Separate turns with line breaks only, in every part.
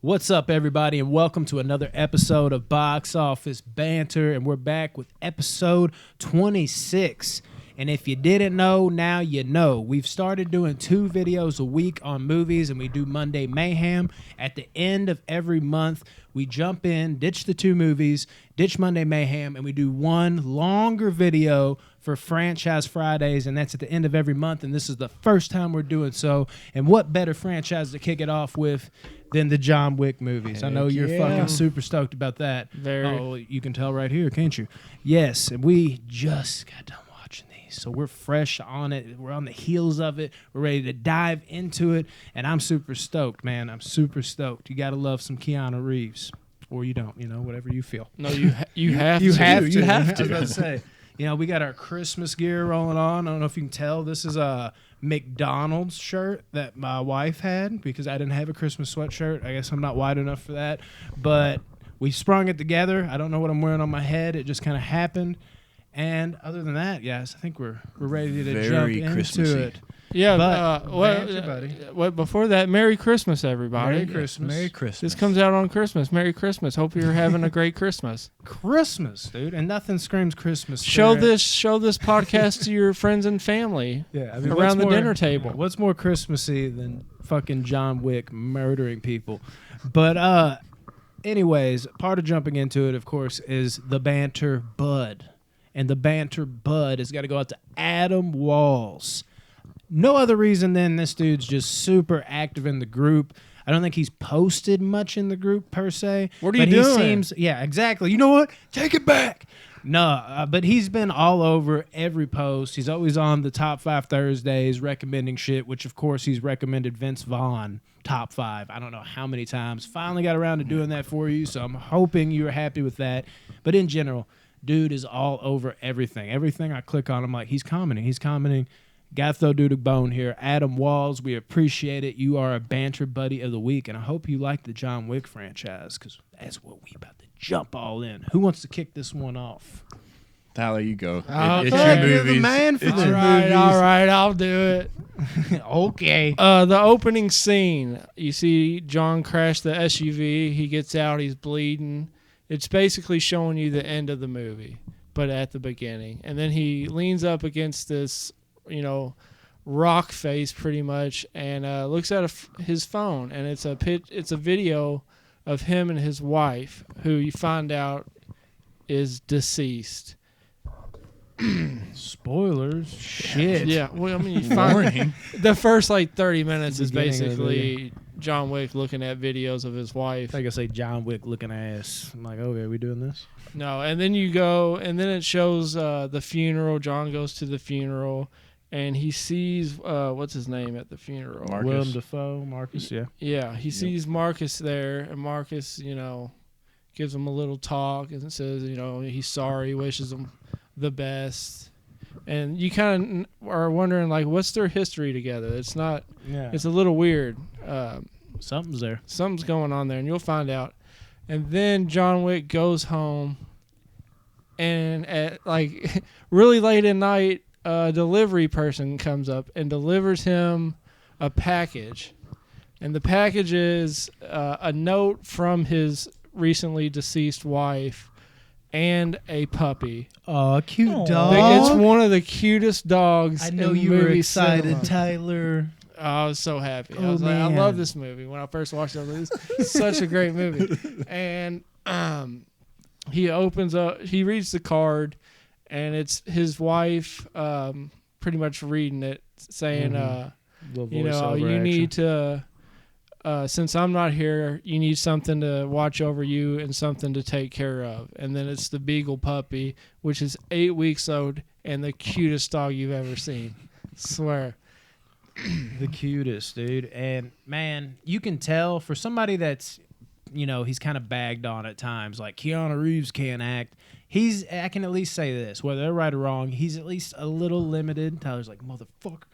What's up, everybody, and welcome to another episode of Box Office Banter, and we're back with episode 26. And if you didn't know, now you know. We've started doing 2 videos a week on movies, and we do Monday Mayhem. At the end of every month, we jump in, ditch the 2 movies, ditch Monday Mayhem, and we do one longer video for Franchise Fridays, and that's at the end of every month, and this is the first time we're doing so. And what better franchise to kick it off with than the John Wick movies? I know you're fucking super stoked about that.
Very.
Oh, you can tell right here, can't you? Yes, and we just got done watching these, so we're fresh on it. We're on the heels of it. We're ready to dive into it, and I'm super stoked, man. I'm super stoked. You got to love some Keanu Reeves, or you don't, whatever you feel.
No, you have to.
You have to.
I
was about to say. We got our Christmas gear rolling on. I don't know if you can tell. This is a McDonald's shirt that my wife had because I didn't have a Christmas sweatshirt. I guess I'm not wide enough for that. But we sprung it together. I don't know what I'm wearing on my head. It just kind of happened. And other than that, yes, I think we're ready to jump into it.
Yeah,
but
before that, Merry Christmas, everybody.
Merry Christmas.
Merry Christmas.
This comes out on Christmas. Merry Christmas. Hope you're having a great Christmas.
Christmas, dude. And nothing screams Christmas.
Show this podcast to your friends and family around the dinner table.
What's more Christmassy than fucking John Wick murdering people? But anyways, part of jumping into it, of course, is the Banter Bud. And the Banter Bud has got to go out to Adam Walls. No other reason than this dude's just super active in the group. I don't think he's posted much in the group per se.
What are you doing?
He seems, yeah, exactly. You know what? Take it back. No, but he's been all over every post. He's always on the Top 5 Thursdays recommending shit, which, of course, he's recommended Vince Vaughn Top 5. I don't know how many times. Finally got around to doing that for you, so I'm hoping you're happy with that. But in general, dude is all over everything. Everything I click on, I'm like, he's commenting. He's commenting. Got to throw dude a bone here. Adam Walls, we appreciate it. You are a Banter Buddy of the Week, and I hope you like the John Wick franchise because that's what we about to jump all in. Who wants to kick this one off?
Tyler, you go.
It's
your
you're
movies.
the man for
It's
the
your
movies.
All right, I'll do it.
Okay.
The opening scene, you see John crash the SUV. He gets out. He's bleeding. It's basically showing you the end of the movie, but at the beginning. And then he leans up against this, rock face pretty much, and looks at his phone, and it's a video of him and his wife, who you find out is deceased.
Spoilers. Shit.
Yeah, well, I mean, you find the first 30 minutes is basically John Wick looking at videos of his wife.
I think I say John Wick looking ass. I'm like, okay, are we doing this?
No, and then you go, and then it shows the funeral. John goes to the funeral, and he sees, what's his name at the funeral?
Marcus.
Willem Dafoe, Marcus, yeah.
Yeah, he sees Marcus there, and Marcus, gives him a little talk and says, he's sorry, wishes him the best. And you kind of are wondering, what's their history together? It's not, it's a little weird.
Something's there.
Something's going on there, and you'll find out. And then John Wick goes home, and at really late at night, a delivery person comes up and delivers him a package. And the package is a note from his recently deceased wife and a puppy.
Oh, cute dog.
It's one of the cutest dogs.
I know
in
you were
movie
excited,
cinema.
Tyler.
I was so happy. I
Oh,
was
man.
I love this movie. When I first watched it, it's such a great movie. And he opens up, he reads the card, and it's his wife pretty much reading it, saying, you need to, since I'm not here, you need something to watch over you and something to take care of. And then it's the Beagle puppy, which is 8 weeks old and the cutest dog you've ever seen. Swear.
The cutest, dude. And, man, you can tell for somebody that's, he's kind of bagged on at times. Like, Keanu Reeves can't act. I can at least say this, whether they're right or wrong, he's at least a little limited. Tyler's like, motherfucker.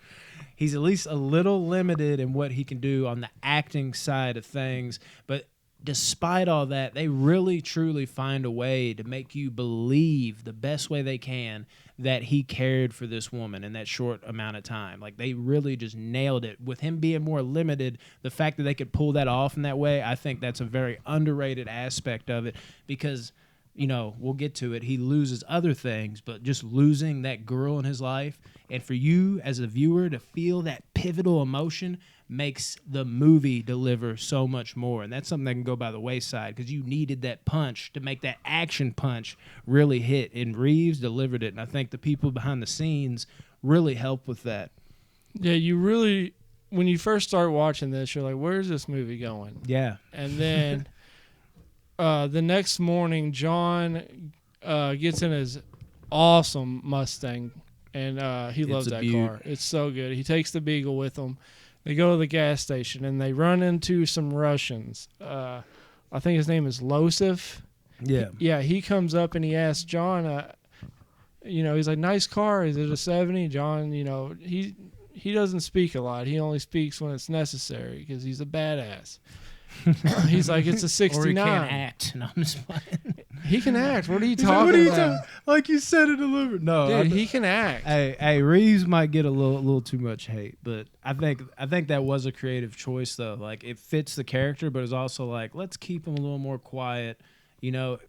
He's at least a little limited in what he can do on the acting side of things. But despite all that, they really, truly find a way to make you believe the best way they can that he cared for this woman in that short amount of time. Like, they really just nailed it. With him being more limited, the fact that they could pull that off in that way, I think that's a very underrated aspect of it, because, you know, we'll get to it. He loses other things, but just losing that girl in his life, and for you as a viewer to feel that pivotal emotion makes the movie deliver so much more. And that's something that can go by the wayside, because you needed that punch to make that action punch really hit. And Reeves delivered it. And I think the people behind the scenes really helped with that.
Yeah, you really, when you first start watching this, you're like, where's this movie going?
Yeah.
And then the next morning, John gets in his awesome Mustang, and he loves that car. It's so good. He takes the Beagle with him. They go to the gas station, and they run into some Russians. I think his name is Losif.
Yeah.
He comes up, and he asks John, he's like, nice car. Is it a 70? John, he doesn't speak a lot. He only speaks when it's necessary because he's a badass. He's like, it's a 69.
Or he can't act. No, I'm just playing.
He can act. What are you talking about?
Like you said it delivered. No,
dude, he can act.
Hey, Reeves might get a little too much hate, but I think that was a creative choice though. Like, it fits the character, but it's also like, let's keep him a little more quiet. You know,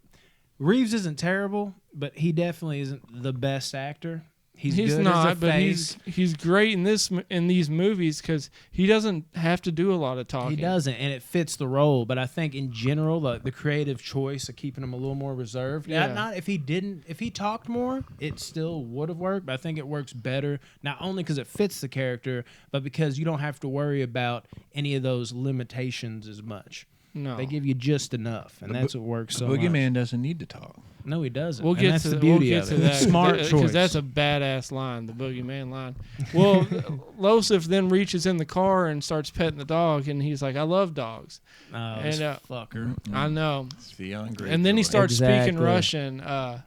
Reeves isn't terrible, but he definitely isn't the best actor. He's good
not,
as a
but
face.
he's great in these movies because he doesn't have to do a lot of talking.
He doesn't, and it fits the role. But I think in general, the creative choice of keeping him a little more reserved.
Yeah.
Not if he talked more, it still would have worked. But I think it works better not only because it fits the character, but because you don't have to worry about any of those limitations as much.
No,
they give you just enough, and that's what works so much.
Boogeyman doesn't need to talk.
No, he doesn't.
We'll get
that's
to
the beauty
we'll
of
get
it.
to that.
Smart choice.
Because that's a badass line, the Boogeyman line. Well, Losif then reaches in the car and starts petting the dog, and he's like, I love dogs.
Oh,
and,
fucker.
I know.
And
then he starts speaking
Exactly.
Russian.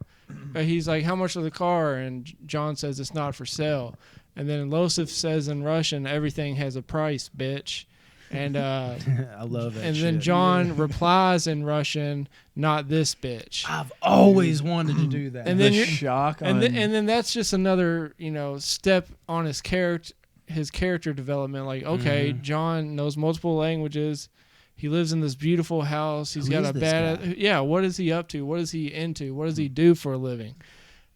But he's like, how much of the car? And John says it's not for sale. And then Losif says in Russian, everything has a price, bitch. And
I love that.
And
shit.
then John replies in Russian, "Not this bitch."
I've always wanted to do that.
And then
shock,
and then that's just another step on his character development. Like, okay, John knows multiple languages. He lives in this beautiful house. He's got a bad guy? What is he up to? What is he into? What does he do for a living?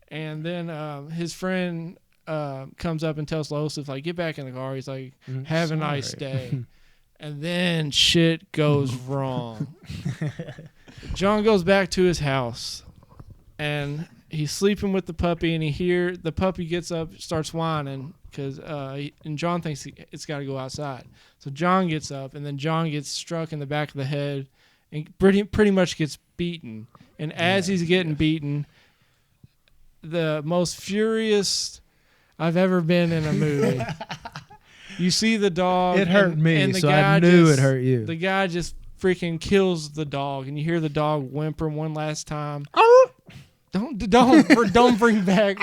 And then his friend comes up and tells Losif, like, get back in the car. He's like, have a nice day. And then shit goes wrong. John goes back to his house, and he's sleeping with the puppy, and the puppy gets up, starts whining, and John thinks it's got to go outside. So John gets up, and then John gets struck in the back of the head and pretty much gets beaten. And as he's getting beaten, the most furious I've ever been in a movie. You see the dog.
It hurt me,
and the
so
guy
I knew it hurt you.
The guy just freaking kills the dog, and you hear the dog whimper one last time. Don't bring back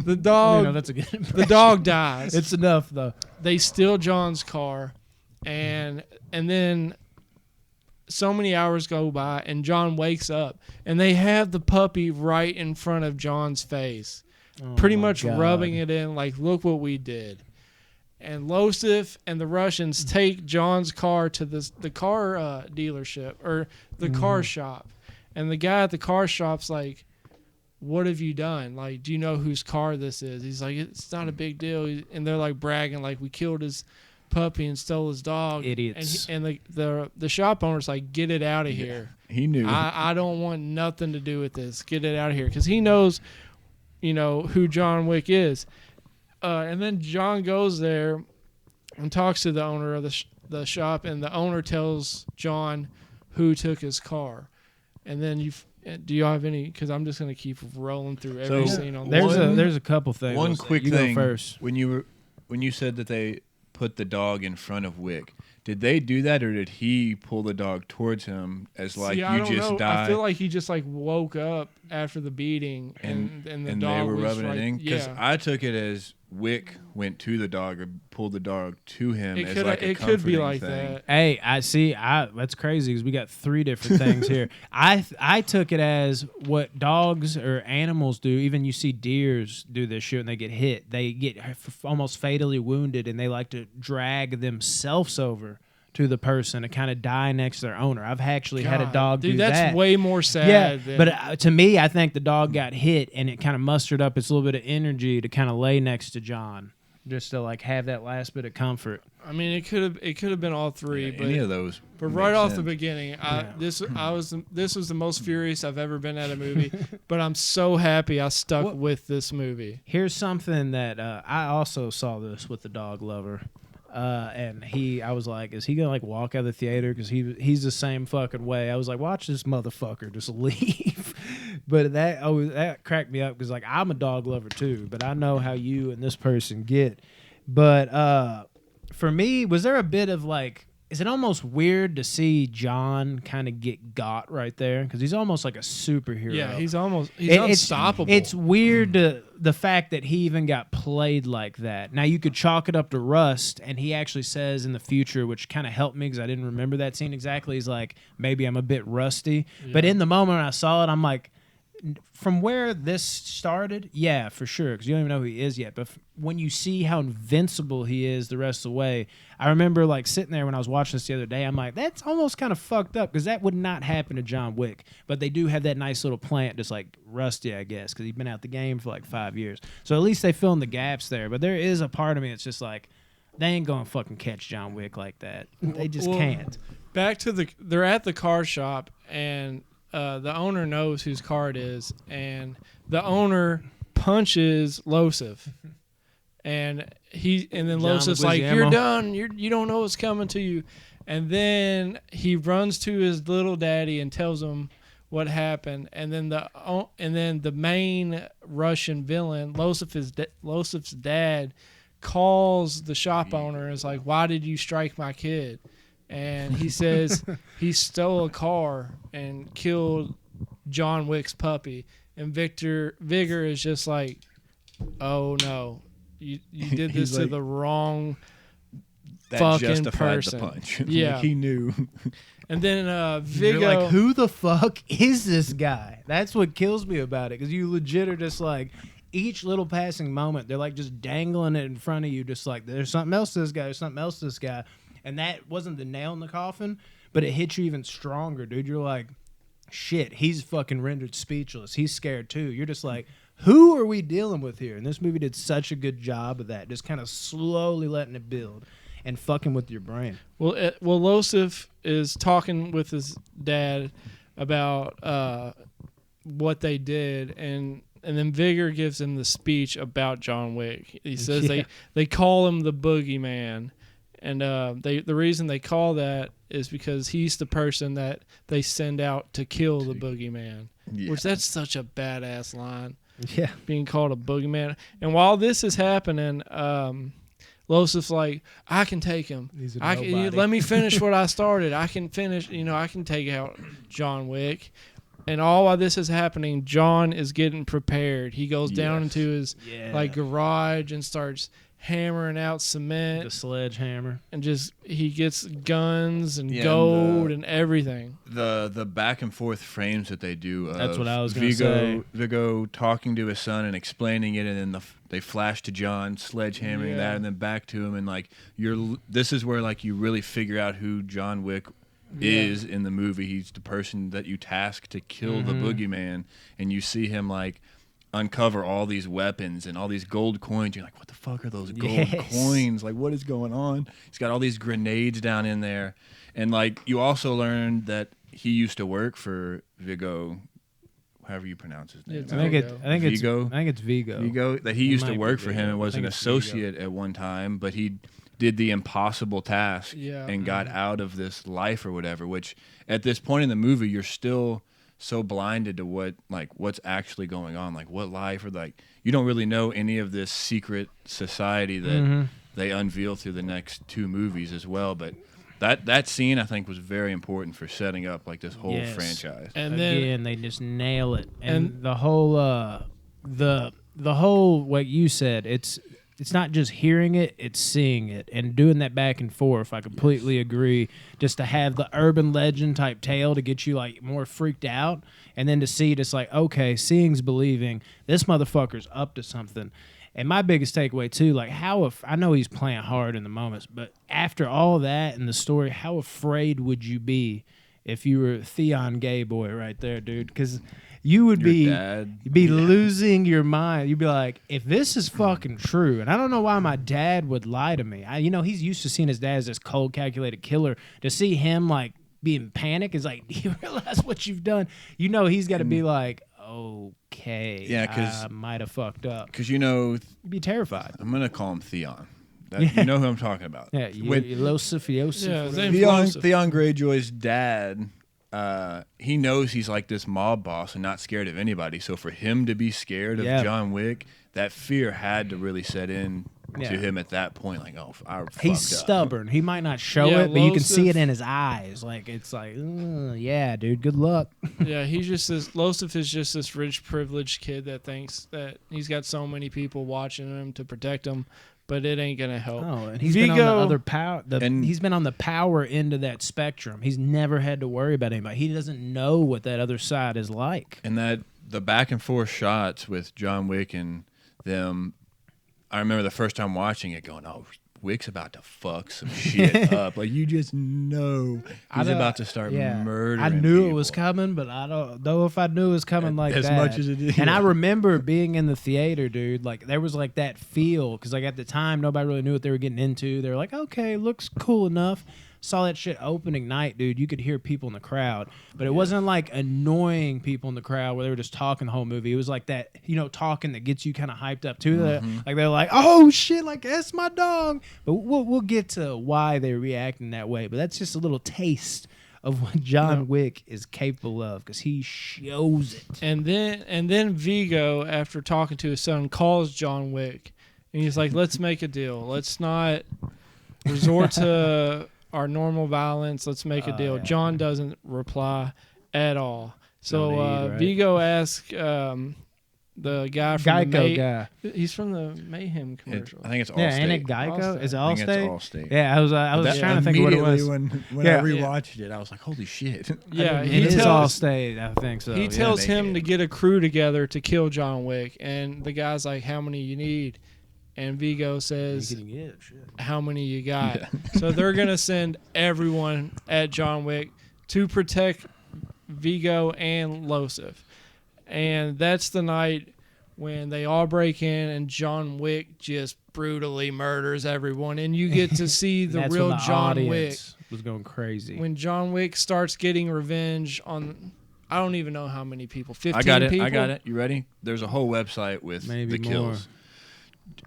the dog.
That's a good impression.
The dog dies.
It's enough though.
They steal John's car, and then so many hours go by, and John wakes up, and they have the puppy right in front of John's face, pretty much rubbing it in, like, look what we did. And Losif and the Russians take John's car to the car dealership or the car shop. And the guy at the car shop's like, what have you done? Like, do you know whose car this is? He's like, it's not a big deal. And they're like bragging, like, we killed his puppy and stole his dog.
Idiots.
And the shop owner's like, get it out of here.
He knew.
I don't want nothing to do with this. Get it out of here. Because he knows, who John Wick is. And then John goes there and talks to the owner of the shop, and the owner tells John who took his car. And then do you have any? Because I'm just going to keep rolling through every scene on this.
There's a couple things.
One quick
you
thing.
Go first.
When you said that they put the dog in front of Wick, did they do that, or did he pull the dog towards him as like,
I don't know.
died?
I feel like he just like woke up after the beating, and the dog
they were
was
rubbing
right,
it in. Because
yeah.
I took it as Wick went to the dog or pulled the dog to him as like a
it could be
comforting
like
thing.
that.
Hey, I see. That's crazy because we got three different things here. I took it as what dogs or animals do. Even you see deers do this shit when they get hit. They get almost fatally wounded and they like to drag themselves over to the person to kind of die next to their owner. I've actually had a
God,
dog
dude,
do
that's
that.
way more sad.
Yeah,
than,
but to me, I think the dog got hit and it kind of mustered up its little bit of energy to kind of lay next to John, just to like have that last bit of comfort.
I mean, it could have been all three,
Yeah,
but
any of those.
But
make
right off the
sense.
beginning,
Yeah.
this was the most furious I've ever been at a movie. But I'm so happy I stuck with this movie.
Here's something that I also saw this with the dog lover, and I was like, is he gonna like walk out of the theater? Because he's the same fucking way. I was like, watch this motherfucker just leave. But that cracked me up because like I'm a dog lover too, but I know how you and this person get. But for me, was there a bit of like, is it almost weird to see John kind of get got right there? Because he's almost like a superhero.
Yeah, he's unstoppable.
It's weird the fact that he even got played like that. Now, you could chalk it up to Rust, and he actually says in the future, which kind of helped me because I didn't remember that scene exactly, he's like, maybe I'm a bit rusty.
Yeah.
But in the moment I saw it, I'm like, from where this started, yeah, for sure, because you don't even know who he is yet. But when you see how invincible he is the rest of the way, I remember like sitting there when I was watching this the other day. I'm like, that's almost kind of fucked up because that would not happen to John Wick. But they do have that nice little plant, just like Rusty, I guess, because he's been out the game for like 5 years. So at least they fill in the gaps there. But there is a part of me that's just like, they ain't gonna fucking catch John Wick like that. They just can't.
Back to they're at the car shop and. The owner knows whose car it is, and the owner punches Losif, and then Losif's like, "You're done. You don't know what's coming to you," and then he runs to his little daddy and tells him what happened, and then the main Russian villain, Losif's dad, calls the shop owner and is like, "Why did you strike my kid?" And he says he stole a car and killed John Wick's puppy. And Vigor is just like, oh no, you did this to the wrong
That
fucking
justified
person.
the punch.
Yeah.
Like he knew.
And then
You're
Vigo,
like, who the fuck is this guy? That's what kills me about it, because you legit are just like, each little passing moment, they're like just dangling it in front of you, just like, there's something else to this guy, there's something else to this guy. And that wasn't the nail in the coffin, but it hit you even stronger, dude. You're like, shit, he's fucking rendered speechless. He's scared too. You're just like, who are we dealing with here? And this movie did such a good job of that, just kind of slowly letting it build and fucking with your brain.
well, Losif is talking with his dad about what they did, and then Vigor gives him the speech about John Wick. He says they call him the boogeyman. And the reason they call that is because he's the person that they send out to kill the boogeyman.
Yeah.
Which that's such a badass line.
Yeah.
Being called a boogeyman. And while this is happening, Losif's like, I can take him.
He's a
Let me finish what I started. I can finish, I can take out John Wick. And all while this is happening, John is getting prepared. He goes down into his garage and starts hammering out cement,
the sledgehammer,
and he gets guns and gold and everything.
The back and forth frames that they do.
That's what I was going to say.
Vigo talking to his son and explaining it, and then they flash to John sledgehammering that, and then back to him, and like this is where like you really figure out who John Wick is in the movie. He's the person that you task to kill the boogeyman, and you see him like uncover all these weapons and all these gold coins. You're like, what the fuck are those gold coins? Like, what is going on? He's got all these grenades down in there. And like, you also learned that he used to work for Vigo, however you pronounce his name.
I think
it's Vigo.
Vigo, that he used to work for him and was an associate at one time, but he did the impossible task and got out of this life or whatever, which at this point in the movie, you're still so blinded to what's actually going on, like what life, or like you don't really know any of this secret society that they unveil through the next two movies as well. But that scene I think was very important for setting up like this whole franchise.
And
again, they just nail it, and the whole the whole what you said. It's it's not just hearing it, it's seeing it and doing that back and forth. I completely agree. Just to have the urban legend type tale to get you like more freaked out, and then to see it, it's like, okay, seeing's believing. This motherfucker's up to something. And my biggest takeaway too, like I know he's playing hard in the moments, but after all that and the story, how afraid would you be if you were Theon Gay Boy right there, dude? Because you would be losing your mind. You'd be like, if this is fucking true, and I don't know why my dad would lie to me. He's used to seeing his dad as this cold, calculated killer. To see him like be in panic is like, do you realize what you've done? He's got to be like, okay,
because
I might have fucked up.
Because
you'd be terrified.
I'm gonna call him Theon. You know who I'm talking about.
Yeah, Yosef.
Yeah,
Theon Greyjoy's dad. He knows he's like this mob boss and not scared of anybody. So for him to be scared of John Wick, that fear had to really set in to him at that point. Like,
he's stubborn. He might not show it, but you can see it in his eyes. Like, it's like, yeah, dude, good luck.
Yeah, Losif is just this rich, privileged kid that thinks that he's got so many people watching him to protect him, but it ain't gonna help.
Oh, and he's been on the other power. He's been on the power end of that spectrum. He's never had to worry about anybody. He doesn't know what that other side is like.
And the back and forth shots with John Wick and them, I remember the first time watching it, going, "Oh, Wick's about to fuck some shit up." Like, you just know he's about to start murdering.
I knew
people.
It was coming, but I don't know if I knew it was coming like
as
that.
much as it is.
And I remember being in the theater, dude. Like, there was like that feel, because like at the time nobody really knew what they were getting into. They were like, okay, looks cool enough. Saw that shit opening night, dude. You could hear people in the crowd, but it wasn't like annoying people in the crowd where they were just talking the whole movie. It was like that, talking that gets you kind of hyped up too. Like they're like, "Oh shit, like that's my dog." But we'll get to why they're reacting that way. But that's just a little taste of what John Wick is capable of, because he shows it.
And then Vigo, after talking to his son, calls John Wick, and he's like, "Let's make a deal. Let's not resort to our normal violence. Let's make a deal."
Yeah.
John doesn't reply at all. So
Right?
Vigo asks the guy from
Geico guy.
He's from the Mayhem commercial.
I think it's Allstate.
Yeah, ain't it Geico? Is it
I think it's
Allstate?
Allstate.
Yeah, I was trying to think of what it was.
When I rewatched it, I was like, "Holy shit!"
Yeah,
It is Allstate, I think so.
He tells him to get a crew together to kill John Wick, and the guy's like, "How many you need?" And Vigo says, "How many you got?" Yeah. So they're going to send everyone at John Wick to protect Vigo and Losif. And that's the night when they all break in and John Wick just brutally murders everyone. And you get to see the real John Wick.
Was going crazy.
When John Wick starts getting revenge on, I don't even know how many people, 15 people?
I got it. You ready? There's a whole website with the kills.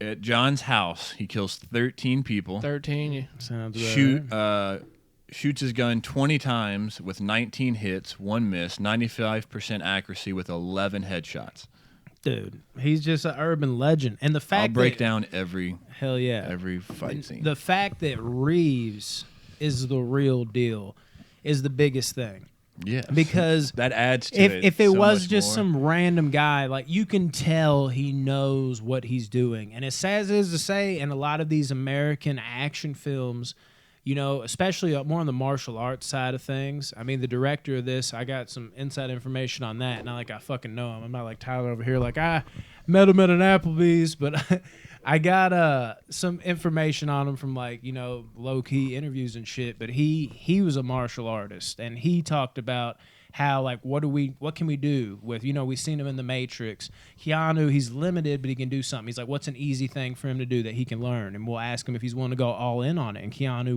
At John's house, he kills 13 people.
13.
Sounds right.
Shoots his gun 20 times with 19 hits, 1 miss, 95% accuracy with 11 headshots.
Dude, he's just an urban legend. And the fact
I'll break down every fight scene.
The fact that Reeves is the real deal is the biggest thing.
Yes.
Because
that adds to it.
If it was just some random guy, like, you can tell he knows what he's doing. And as sad as it is to say, in a lot of these American action films, especially more on the martial arts side of things. I mean, the director of this, I got some inside information on that. Not like I fucking know him. I'm not like Tyler over here, like, I met him at an Applebee's, but I got some information on him from, like, low-key interviews and shit. But he was a martial artist, and he talked about how, like, what can we do with, we've seen him in The Matrix. Keanu, he's limited, but he can do something. He's like, what's an easy thing for him to do that he can learn? And we'll ask him if he's willing to go all in on it. And Keanu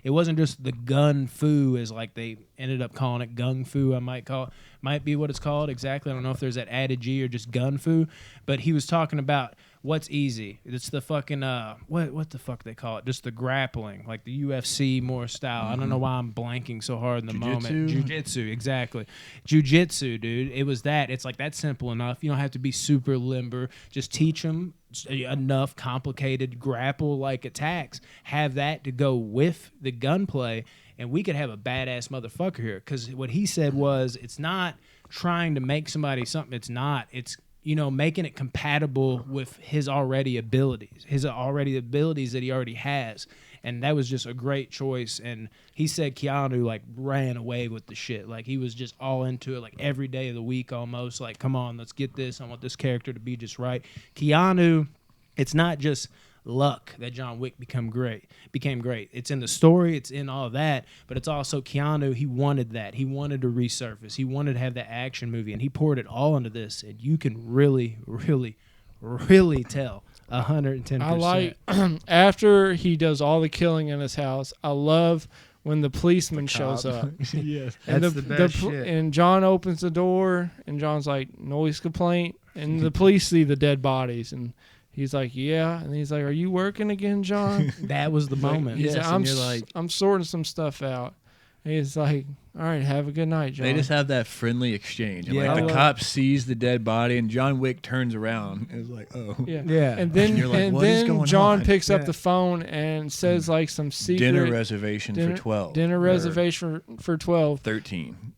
it wasn't just the gun fu, as like they ended up calling it gung fu, I might call it. Might be what it's called exactly. I don't know if there's that added G or just gun fu. But he was talking about what's easy. It's the fucking what the fuck they call it? Just the grappling, like the UFC more style. I don't know why I'm blanking so hard in the moment. Jiu-jitsu, exactly. Jiu-jitsu, dude. It was that. It's like, that's simple enough. You don't have to be super limber. Just teach them enough complicated grapple-like attacks. Have that to go with the gunplay, and we could have a badass motherfucker here. Because what he said was, it's not trying to make somebody something it's not. It's making it compatible with his abilities that he already has. And that was just a great choice. And he said Keanu like ran away with the shit. Like he was just all into it, like every day of the week almost. Like, come on, let's get this. I want this character to be just right. Keanu, it's not just luck that John Wick became great. It's in the story, it's in all of that, but it's also Keanu. He wanted that. He wanted to resurface. He wanted to have that action movie, and he poured it all into this. And you can really, really, really tell 110%.
I like after he does all the killing in his house. I love when the policeman shows up.
Yes,
And
that's the best shit.
And John opens the door, and John's like, noise complaint. And the police see the dead bodies, and he's like, yeah. And he's like, are you working again, John?
That was the moment.
He's
Yes,
like,
and you're like-
I'm sorting some stuff out. And he's like, all right, have a good night, John.
They just have that friendly exchange. And
Yeah.
like
I
the
love-
cop sees the dead body, and John Wick turns around and is like, oh.
Yeah.
Yeah.
And then,
And you're like, what is going
John
on?
picks up
Yeah.
the phone and says like some secret
Dinner reservation for 12.
dinner
or
reservation for 12.
13,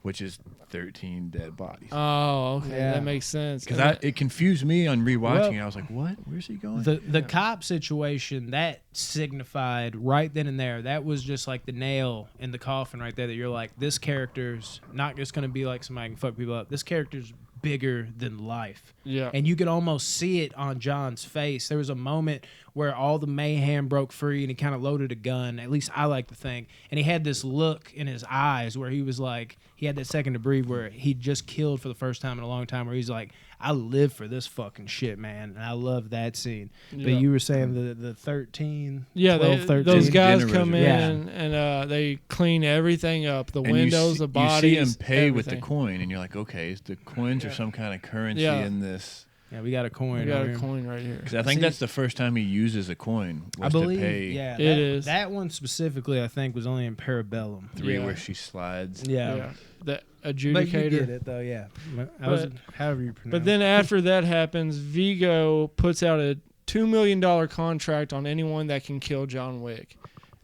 which is 13 dead bodies.
Oh, okay,
Yeah.
that makes sense.
Because
And
it confused me on rewatching.
Well-
I was like, what? Where's he going?
The cop situation, that signified right then and there. That was just like the nail in the coffin right there, that you're like, this character's not just going to be like somebody who can fuck people up. This character's bigger than life.
yeah,
And you could almost see it on John's face. There was a moment where all the mayhem broke free and he kind of loaded a gun. At least I like to think. And he had this look in his eyes where he was like, he had that second to breathe where he just killed for the first time in a long time, where he's like, I live for this fucking shit, man. And I love that scene.
Yeah.
But you were saying the 13,
yeah.
12,
They,
13.
those guys
Dinner
come
reservation.
in and they clean everything up. The
And
windows, the bodies.
You see him pay with the
everything.
coin, and you're like, okay, is the coins or some kind of currency
Yeah.
in this?
Yeah, we got a coin.
We got
over
a
here.
coin right here.
Because I think
See-
that's the first time he uses a coin.
I
Was
believe,
to pay
yeah,
It is.
that one specifically. I think was only in Parabellum.
3
Yeah.
where she slides.
Yeah,
The
but you get
adjudicator.
it though. Yeah,
But-
however you pronounce.
But then after that happens, Vigo puts out a $2 million contract on anyone that can kill John Wick.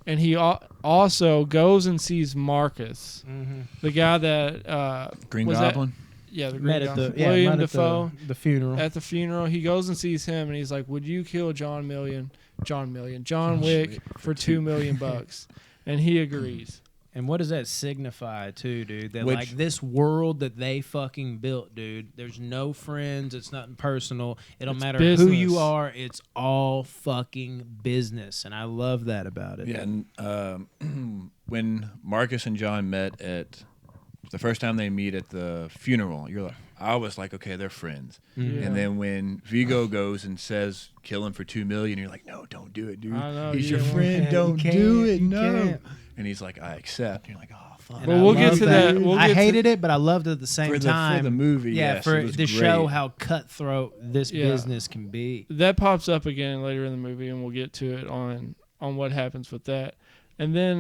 And he also goes and sees Marcus,
Mhm.
the guy that
Green
was that-
Goblin.
yeah, the
met
Green
at the
Goblin. William
met at
Dafoe
the funeral.
at the funeral. He goes and sees him, and he's like, "Would you kill John Wick for $2 million bucks?" And he agrees.
And what does that signify too, dude? That
Which-
like this world that they fucking built, dude. There's no friends. It's nothing personal. It don't
It's
matter who
business.
you are. It's all fucking business, and I love that about it.
Yeah, and when Marcus and John met at the first time they meet at the funeral, I was like, okay, they're friends.
Mhm.
Yeah.
And then when Vigo goes and says, "Kill him for $2 million," you're like, "No, don't do it, dude.
I know,
He's
you
your
don't-
friend.
Yeah,
Don't
you
do
can't,
it.
you
No."
can't.
And he's like, "I accept." And you're like, "Oh, fuck."
And
Well,
I
we'll get
love
to that. We'll
I
get to-
hated it, but I loved it at the same
for
time.
the movie,
yeah,
yes,
for
it was
to show
great.
how cutthroat this
Yeah.
business can be.
That pops up again later in the movie, and we'll get to it on what happens with that. And then,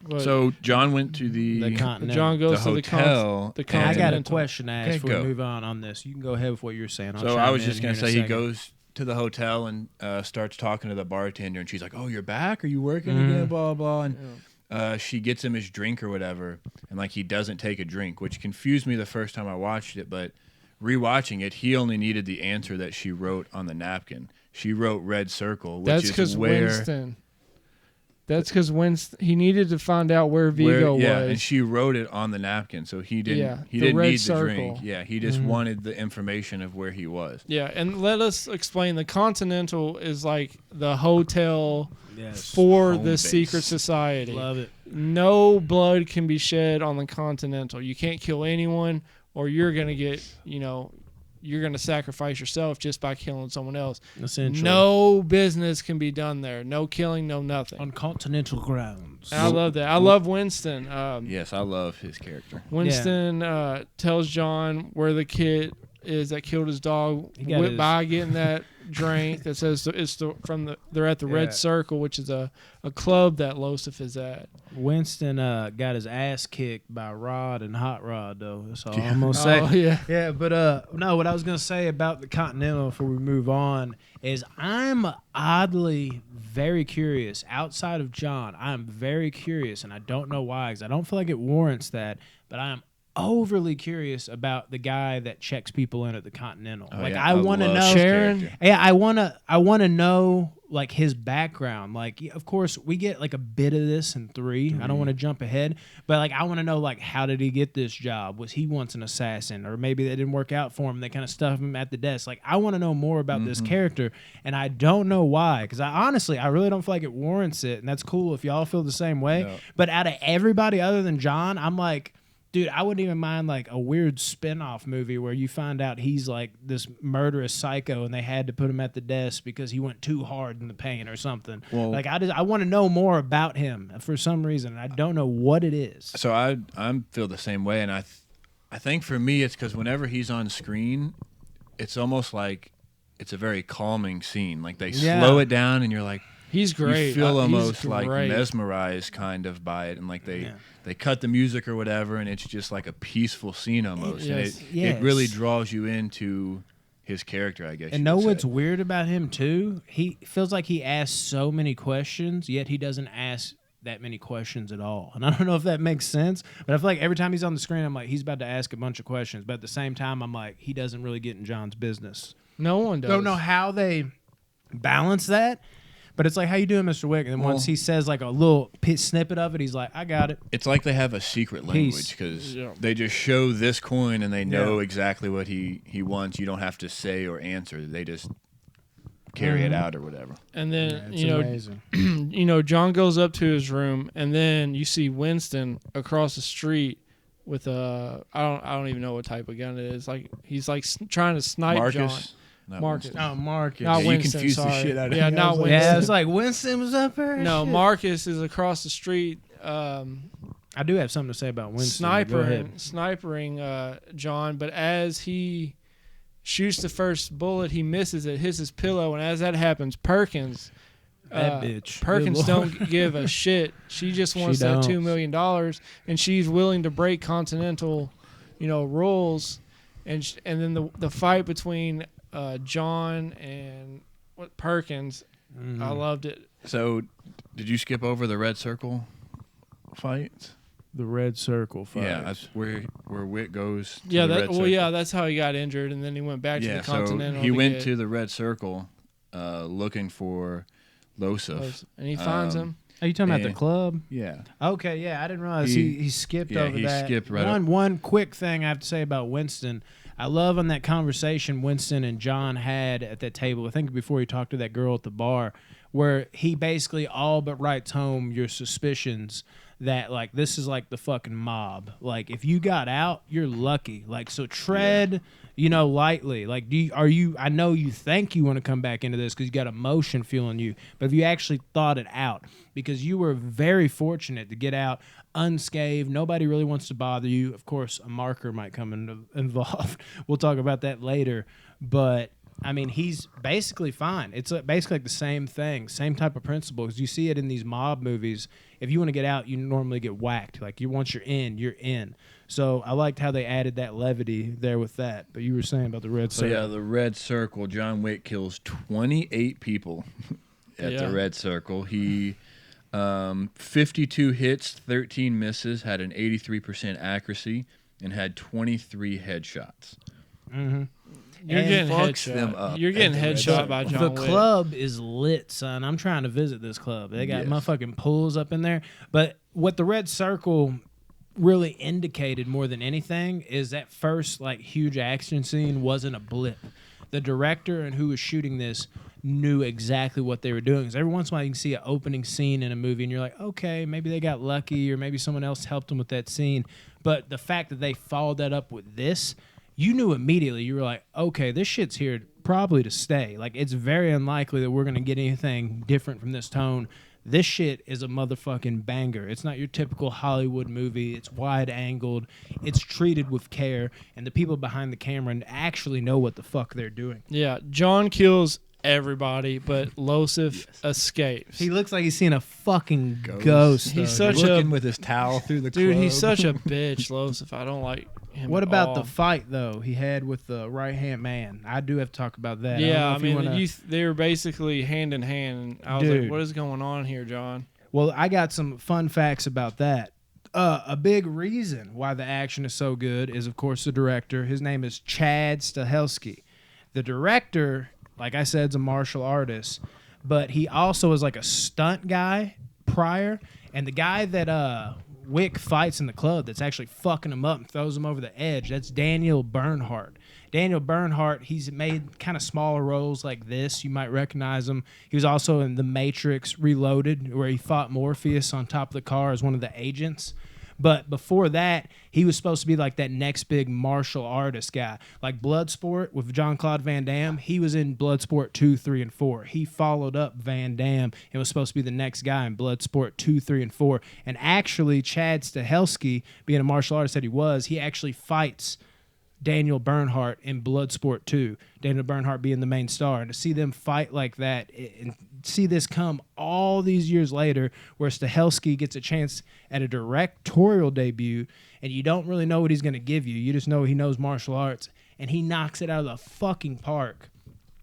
what-
So John went to the
Continental.
John
the
goes to
hotel.
the
I got a
Continental.
question to ask
Okay,
before we
go.
move on this. You can go ahead with what you're saying. I'll
So
chime
I was
in
just gonna
here in a
say he
second.
goes to the hotel and starts talking to the bartender, and she's like, "Oh, you're back? Are you working
Mhm.
again?" Blah blah. And
Yeah.
she gets him his drink or whatever, and like he doesn't take a drink, which confused me the first time I watched it. But rewatching it, he only needed the answer that she wrote on the napkin. She wrote "red circle," which
That's
is
because
where.
Winston. That's because Winston. He needed to find out where
Where,
Vigo
yeah,
was.
and she wrote it on the napkin, so he didn't.
Yeah,
he
the
didn't
red
need the
circle.
drink. Yeah, he just
Mhm.
wanted the information of where he was.
Yeah, and let us explain. The Continental is like the hotel
Yes.
for
Home
the
base.
secret society.
Love it.
No blood can be shed on the Continental. You can't kill anyone, or you're gonna get, you're gonna sacrifice yourself just by killing someone else.
Essentially.
No business can be done there. No killing, no nothing.
On continental grounds.
And I love that. I love Winston.
Yes, I love his character.
Winston tells John where the kid is that killed his dog
He got his-
by getting that drink that says they're at the
Yeah.
Red Circle, which is a club that Losif is at.
Winston got his ass kicked by Rod and Hot Rod, though. That's all
Yeah.
I'm gonna say.
Oh yeah.
Yeah, but no, what I was gonna say about the Continental before we move on is I'm oddly very curious. Outside of John, I'm very curious, and I don't know why, because I don't feel like it warrants that. But I am overly curious about the guy that checks people in at the Continental.
Oh,
like
yeah.
I want to
love
know
his
Sharon?
character.
Yeah, I want to know like his background. Like, of course, we get like a bit of this in 3. I don't want to jump ahead, but like I want to know like how did he get this job? Was he once an assassin, or maybe that didn't work out for him? They kind of stuffed him at the desk. Like I want to know more about this character, and I don't know why. Because I really don't feel like it warrants it, and that's cool if y'all feel the same way.
No.
But out of everybody other than John, I'm like, dude, I wouldn't even mind like a weird spin-off movie where you find out he's like this murderous psycho and they had to put him at the desk because he went too hard in the paint or something.
Well-
like I want to know more about him for some reason. I don't know what it is.
So I feel the same way, and I think for me it's because whenever he's on screen, it's almost like it's a very calming scene. Like they slow it down, and you're like,
He's great.
you feel
He's
almost like
great.
mesmerized kind of by it, and like they cut the music or whatever, and it's just like a peaceful scene almost,
Yes.
and
Yes.
it really draws you into his character, I guess.
And
you
know
would
what's
say.
weird about him too? He feels like he asks so many questions, yet he doesn't ask that many questions at all. And I don't know if that makes sense, but I feel like every time he's on the screen, I'm like, he's about to ask a bunch of questions. But at the same time, I'm like, he doesn't really get in John's business.
No one does.
Don't know how they balance that, but it's like, how you doing, Mr. Wick? And then once he says like a little snippet of it, he's like, I got it.
It's like they have a secret language because they just show this coin and they know exactly what he wants. You don't have to say or answer. They just carry it out or whatever.
And then
It's amazing.
John goes up to his room, and then you see Winston across the street with a I don't even know what type of gun it is. Like he's like trying to snipe John.
Not
Marcus.
Winston.
Oh, Marcus.
Not
you
Winston.
confused the
sorry.
shit out of
Yeah,
me.
not Winston.
Yeah, it's like Winston was up there.
No,
Shit.
Marcus is across the street.
I do have something to say about Winston. but go ahead.
snipering John, but as he shoots the first bullet, he misses it, hits his pillow, and as that happens, Perkins
That bitch.
Perkins
Good Lord.
don't give a shit. She just wants
She
that
don't.
$2 million, and she's willing to break continental, rules, and then the fight between John and Perkins,
Mm-hmm.
I loved it.
So, did you skip over the red circle fight?
The red circle fight.
Yeah, that's where Wick goes. To
Yeah,
the red circle.
that's how he got injured, and then he went back to the
So
continental.
he went
get
to the red circle, looking for Losif.
and he finds him.
Are you talking about the
And-
club?
Yeah.
Okay, yeah, I didn't realize he skipped over
he
that.
skipped right up.
One quick thing I have to say about Winston. I love on that conversation Winston and John had at that table, I think before he talked to that girl at the bar, where he basically all but writes home your suspicions that like this is like the fucking mob. Like if you got out, you're lucky. Like so tread, lightly. Like I know you think you want to come back into this because you got emotion fueling you, but if you actually thought it out, because you were very fortunate to get out unscathed, nobody really wants to bother you. Of course, a marker might come involved. We'll talk about that later, but I mean, he's basically fine. It's basically like the same thing, same type of principle. Because you see it in these mob movies. If you want to get out, you normally get whacked. Like once you're in, you're in. So I liked how they added that levity there with that. But you were saying about the red
So
circle.
yeah, the red circle. John Wick kills 28 people at
Yeah.
the red circle. He 52 hits, 13 misses, had an 83% accuracy, and had 23 headshots.
Mm-hmm.
You're
And
getting
fucks them
headshot.
up
You're getting
at the red
headshot
circle.
by
The
John Wick.
club is lit, son. I'm trying to visit this club. They got
Yes.
motherfucking pools up in there. But what the red circle really indicated more than anything is that first like huge action scene wasn't a blip. The director and who was shooting this knew exactly what they were doing. Because every once in a while you can see an opening scene in a movie and you're like, okay, maybe they got lucky or maybe someone else helped them with that scene. But the fact that they followed that up with this, you knew immediately. You were like, okay, this shit's here probably to stay. Like, it's very unlikely that we're going to get anything different from this tone. This shit is a motherfucking banger. It's not your typical Hollywood movie. It's wide-angled. It's treated with care. And the people behind the camera actually know what the fuck they're doing.
Yeah, John kills everybody, but Losif escapes.
He looks like he's seeing a fucking ghost.
He's
though,
such
dude.
a
Looking with his towel through the
dude.
club.
He's such a bitch, Losif. I don't like him.
What
at
about
all.
the fight, though, he had with the right-hand man? I do have to talk about that.
Yeah,
I
I
don't know if you
mean,
wanna-
they were basically hand in hand. And I was
Dude.
like, "What is going on here, John?"
Well, I got some fun facts about that. A big reason why the action is so good is, of course, the director. His name is Chad Stahelski. The director, like I said, is a martial artist, but he also is like a stunt guy prior. And the guy that Wick fights in the club that's actually fucking him up and throws him over the edge, that's Daniel Bernhardt. Daniel Bernhardt, he's made kind of smaller roles like this. You might recognize him. He was also in The Matrix Reloaded, where he fought Morpheus on top of the car as one of the agents. But before that, he was supposed to be like that next big martial artist guy. Like Bloodsport with Jean-Claude Van Damme, he was in Bloodsport 2, 3, and 4. He followed up Van Damme and was supposed to be the next guy in Bloodsport 2, 3, and 4. And actually, Chad Stahelski, being a martial artist that he actually fights Daniel Bernhardt in Bloodsport 2, Daniel Bernhardt being the main star. And to see them fight like that and see this come all these years later where Stahelski gets a chance at a directorial debut and you don't really know what he's going to give you. You just know he knows martial arts and he knocks it out of the fucking park.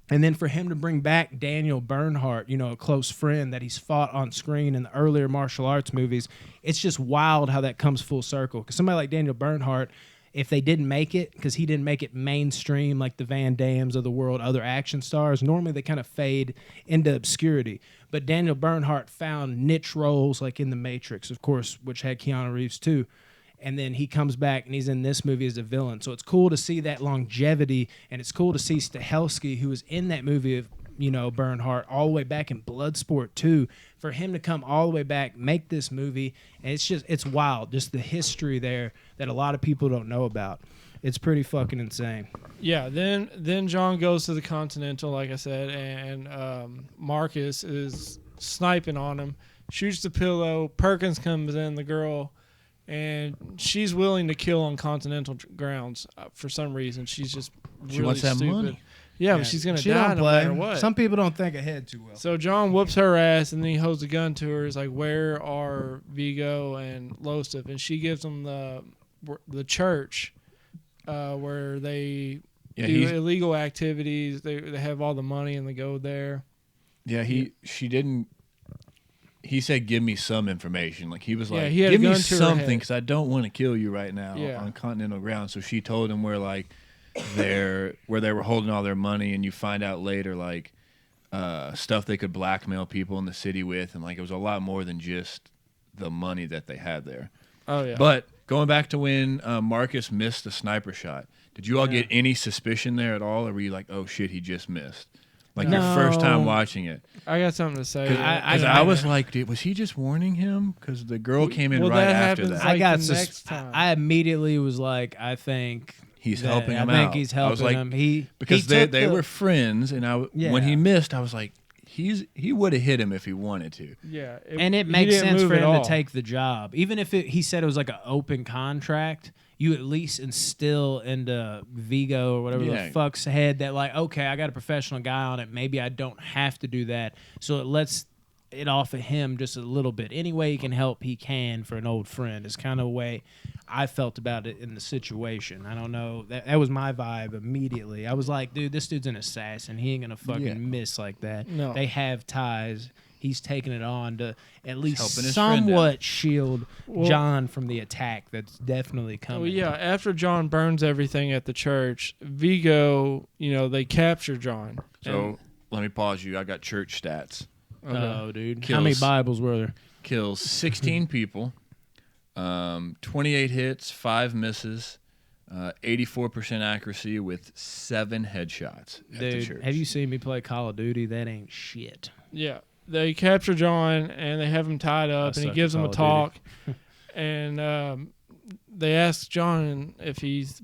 And then for him to bring back Daniel Bernhardt, a close friend that he's fought on screen in the earlier martial arts movies, it's just wild how that comes full circle. Because somebody like Daniel Bernhardt, if they didn't make it, because he didn't make it mainstream like the Van Dammes of the world, other action stars, normally they kind of fade into obscurity. But Daniel Bernhardt found niche roles like in The Matrix, of course, which had Keanu Reeves too. And then he comes back and he's in this movie as a villain. So it's cool to see that longevity, and it's cool to see Stahelski, who was in that movie of Bernhardt all the way back in Bloodsport 2, for him to come all the way back, make this movie, and it's wild, just the history there that a lot of people don't know about. It's pretty fucking insane.
Yeah, then John goes to the Continental, like I said, and Marcus is sniping on him, shoots the pillow. Perkins comes in, the girl, and she's willing to kill on Continental grounds for some reason. She's just
She
really
wants that
stupid.
money.
Yeah, but she's gonna die no matter what.
Some people don't think ahead too well.
So John whoops her ass, and then he holds a gun to her. He's like, "Where are Vigo and Losif?" And she gives him the church where they do illegal activities. They have all the money and they go there.
Yeah, she didn't. He said, "Give me some information." Like he was like,
he had a
"Give me
gun to her
something,
head.
because I don't want to kill you right now
Yeah.
on continental ground." So she told him where they were holding all their money, and you find out later stuff they could blackmail people in the city with, and it was a lot more than just the money that they had there.
Oh yeah.
But going back to when Marcus missed the sniper shot, did you all get any suspicion there at all, or were you like, "Oh shit, he just missed"? Like your first time watching it.
I got something to say.
Because I was like, was he just warning him? Because the girl came in right after that.
I immediately was like, I think
he's helping him out.
I think he's helping him.
Because they were friends, and when he missed, I was like, he would have hit him if he wanted to.
Yeah,
and it makes sense for him to take the job, even if he said it was like an open contract. You at least instill into Vigo or whatever the fuck's head that okay, I got a professional guy on it. Maybe I don't have to do that. So it lets it off of him just a little bit. Any way he can help, he can for an old friend is kind of the way I felt about it in the situation. I don't know. That was my vibe immediately. I was like, dude, this dude's an assassin. He ain't going to fucking miss like that.
No.
They have ties. He's taking it on to at least
his
somewhat shield John from the attack that's definitely coming.
Well, yeah, after John burns everything at the church, Vigo, they capture John.
So let me pause you. I got church stats.
Okay.
Oh, dude. How many Bibles were there?
Kills 16 people, 28 hits, 5 misses, 84% accuracy with 7 headshots at the church.
Dude, have you seen me play Call of Duty? That ain't shit.
Yeah. They capture John, and they have him tied up, and he gives them a talk. And they ask John if he's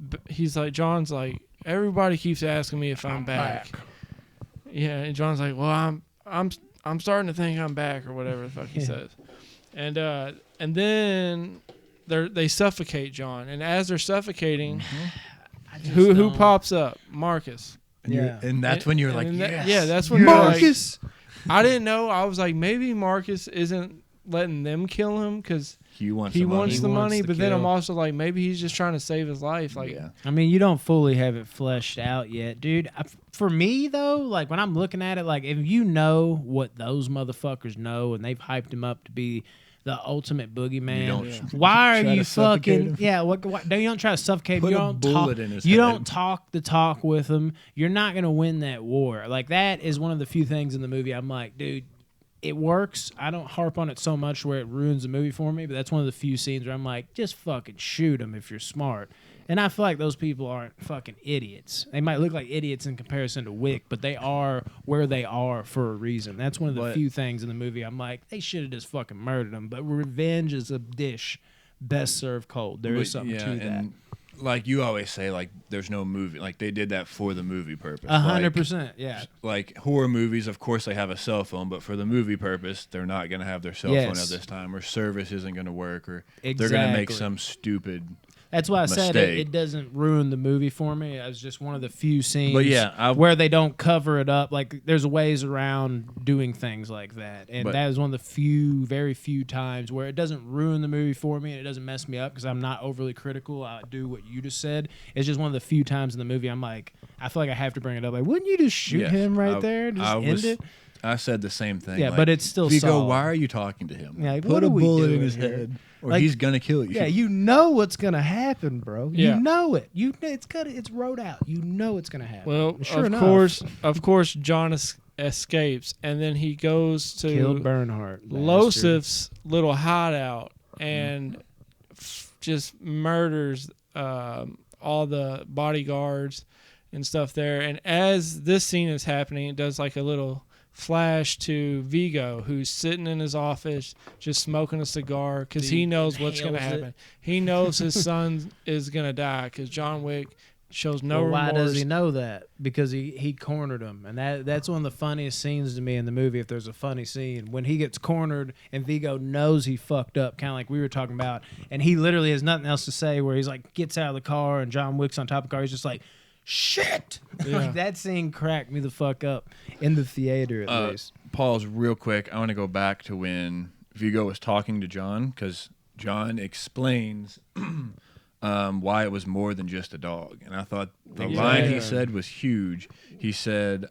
like, John's like, everybody keeps asking me if I'm back. Yeah, and John's like, well, I'm starting to think I'm back, or whatever the fuck he says. And then they suffocate John, and as they're suffocating, who pops up? Marcus.
And that's when you're like, yes.
Yeah, that's when
Marcus.
You're like, I didn't know. I was like, maybe Marcus isn't letting them kill him because
he wants
the money. But then I'm also like, maybe he's just trying to save his life.
I mean, you don't fully have it fleshed out yet, dude. For me though, when I'm looking at it, if you know what those motherfuckers know, and they've hyped him up to be the ultimate boogeyman.
You don't
Why are
try
you
to suffocate
fucking
him?
yeah? What you don't try to suffocate him.
Put
You
a
don't
bullet
talk.
in his
You
head.
don't talk the talk with him. You're not gonna win that war. Like that is one of the few things in the movie. I'm like, dude, it works. I don't harp on it so much where it ruins the movie for me. But that's one of the few scenes where I'm like, just fucking shoot him if you're smart. And I feel like those people aren't fucking idiots. They might look like idiots in comparison to Wick, but they are where they are for a reason. That's one of the few things in the movie I'm like, they should have just fucking murdered him. But revenge is a dish best served cold. There is something to that.
And like you always say, like there's no movie. Like they did that for the movie purpose.
100%, yeah.
Like horror movies, of course they have a cell phone, but for the movie purpose, they're not going to have their cell phone at this time, or service isn't going to work, or they're going to make some stupid.
That's why I said
mistake.
it doesn't ruin the movie for me. It was just one of the few scenes
where
they don't cover it up. Like, there's ways around doing things like that. And that is one of the very few times where it doesn't ruin the movie for me and it doesn't mess me up because I'm not overly critical. I do what you just said. It's just one of the few times in the movie I'm like, I feel like I have to bring it up. Like, wouldn't you just shoot him right there and just end it?
I said the same thing.
Yeah,
like,
but it's still
Vigo,
solid.
why are you talking to him?
Yeah, like,
put a bullet in his
here?
head, or
Like,
he's gonna kill you.
Yeah, you know what's gonna happen, bro.
Yeah.
You know it. It's wrote out. You know it's gonna happen.
Well,
sure enough,
of course, John escapes, and then he goes to
killed Bernhardt.
Losif's little hideout and just murders all the bodyguards and stuff there. And as this scene is happening, it does like a little flash to Vigo, who's sitting in his office just smoking a cigar because he knows what's going to happen. He knows his son is going to die because John Wick shows no remorse.
Why does he know that? Because he cornered him, and that's one of the funniest scenes to me in the movie. If there's a funny scene when he gets cornered and Vigo knows he fucked up, kind of like we were talking about, and he literally has nothing else to say. Where he's like gets out of the car and John Wick's on top of the car. He's just like, shit.
Yeah.
Like that scene cracked me the fuck up in the theater at least.
Pause real quick. I want to go back to when Vigo was talking to John because John explains why it was more than just a dog. And I thought the line he said was huge. He said,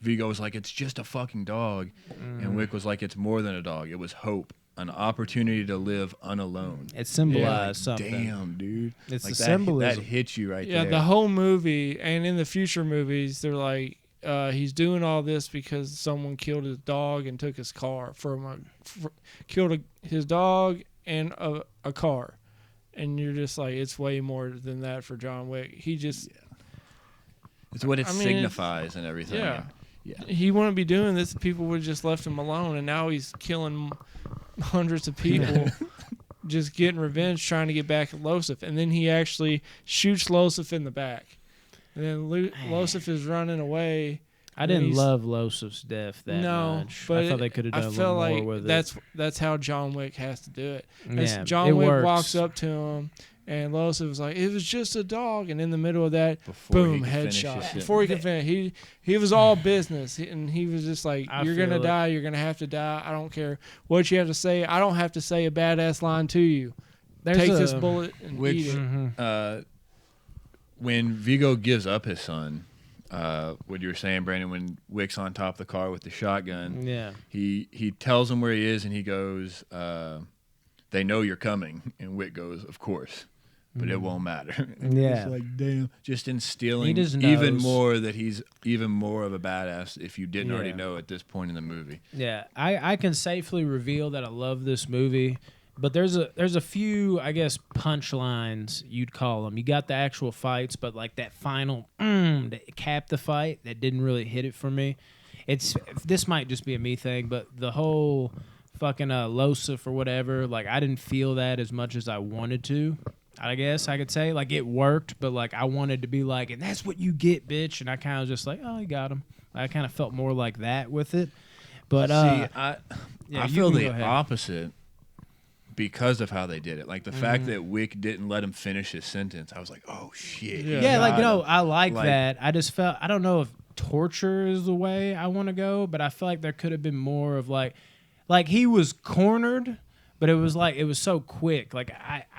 Vigo was like, it's just a fucking dog. And Wick was like, it's more than a dog. It was hope. An opportunity to live unalone.
It symbolized something.
Damn, dude.
It's
like
the
that,
symbolism.
That hits you right
Yeah,
there.
the whole movie, and in the future movies, they're like, he's doing all this because someone killed his dog and took his car killed his dog and a car. And you're just like, it's way more than that for John Wick. He just...
It's what it signifies and everything.
Yeah.
Yeah.
He wouldn't be doing this. People would have just left him alone, and now he's killing hundreds of people, just getting revenge, trying to get back at Losif. And then he actually shoots Losif in the back. And then Losif is running away.
I didn't love Losif's death that much.
But
I thought they could have done a little more with it.
That's how John Wick has to do it.
Yeah,
John Wick
works.
walks up to him, and Losif was like, it was just a dog. And in the middle of that, boom, headshot. Before he could finish, he was all business. And he was just like, you're going to die. You're going to have to die. I don't care what you have to say. I don't have to say a badass line to you. Take this bullet and eat it.
When Vigo gives up his son, what you were saying, Brandon, when Wick's on top of the car with the shotgun, he tells him where he is, and he goes, they know you're coming. And Wick goes, of course. But it won't matter. It's like, damn. Just instilling even more that he's even more of a badass if you didn't already know at this point in the movie.
Yeah, I can safely reveal that I love this movie, but there's a few, I guess, punchlines, you'd call them. You got the actual fights, but like that final that capped the fight, that didn't really hit it for me. This might just be a me thing, but the whole fucking Losif or whatever, like I didn't feel that as much as I wanted to. I guess I could say, like, it worked, but like I wanted to be like, and that's what you get, bitch. And I kind of just like, oh, you got him. I kind of felt more like that with it. But
I feel the opposite because of how they did it. Like the fact that Wick didn't let him finish his sentence, I was like, oh shit.
Yeah, like I like that. I just felt, I don't know if torture is the way I want to go, but I feel like there could have been more of like he was cornered. but it was so quick. Like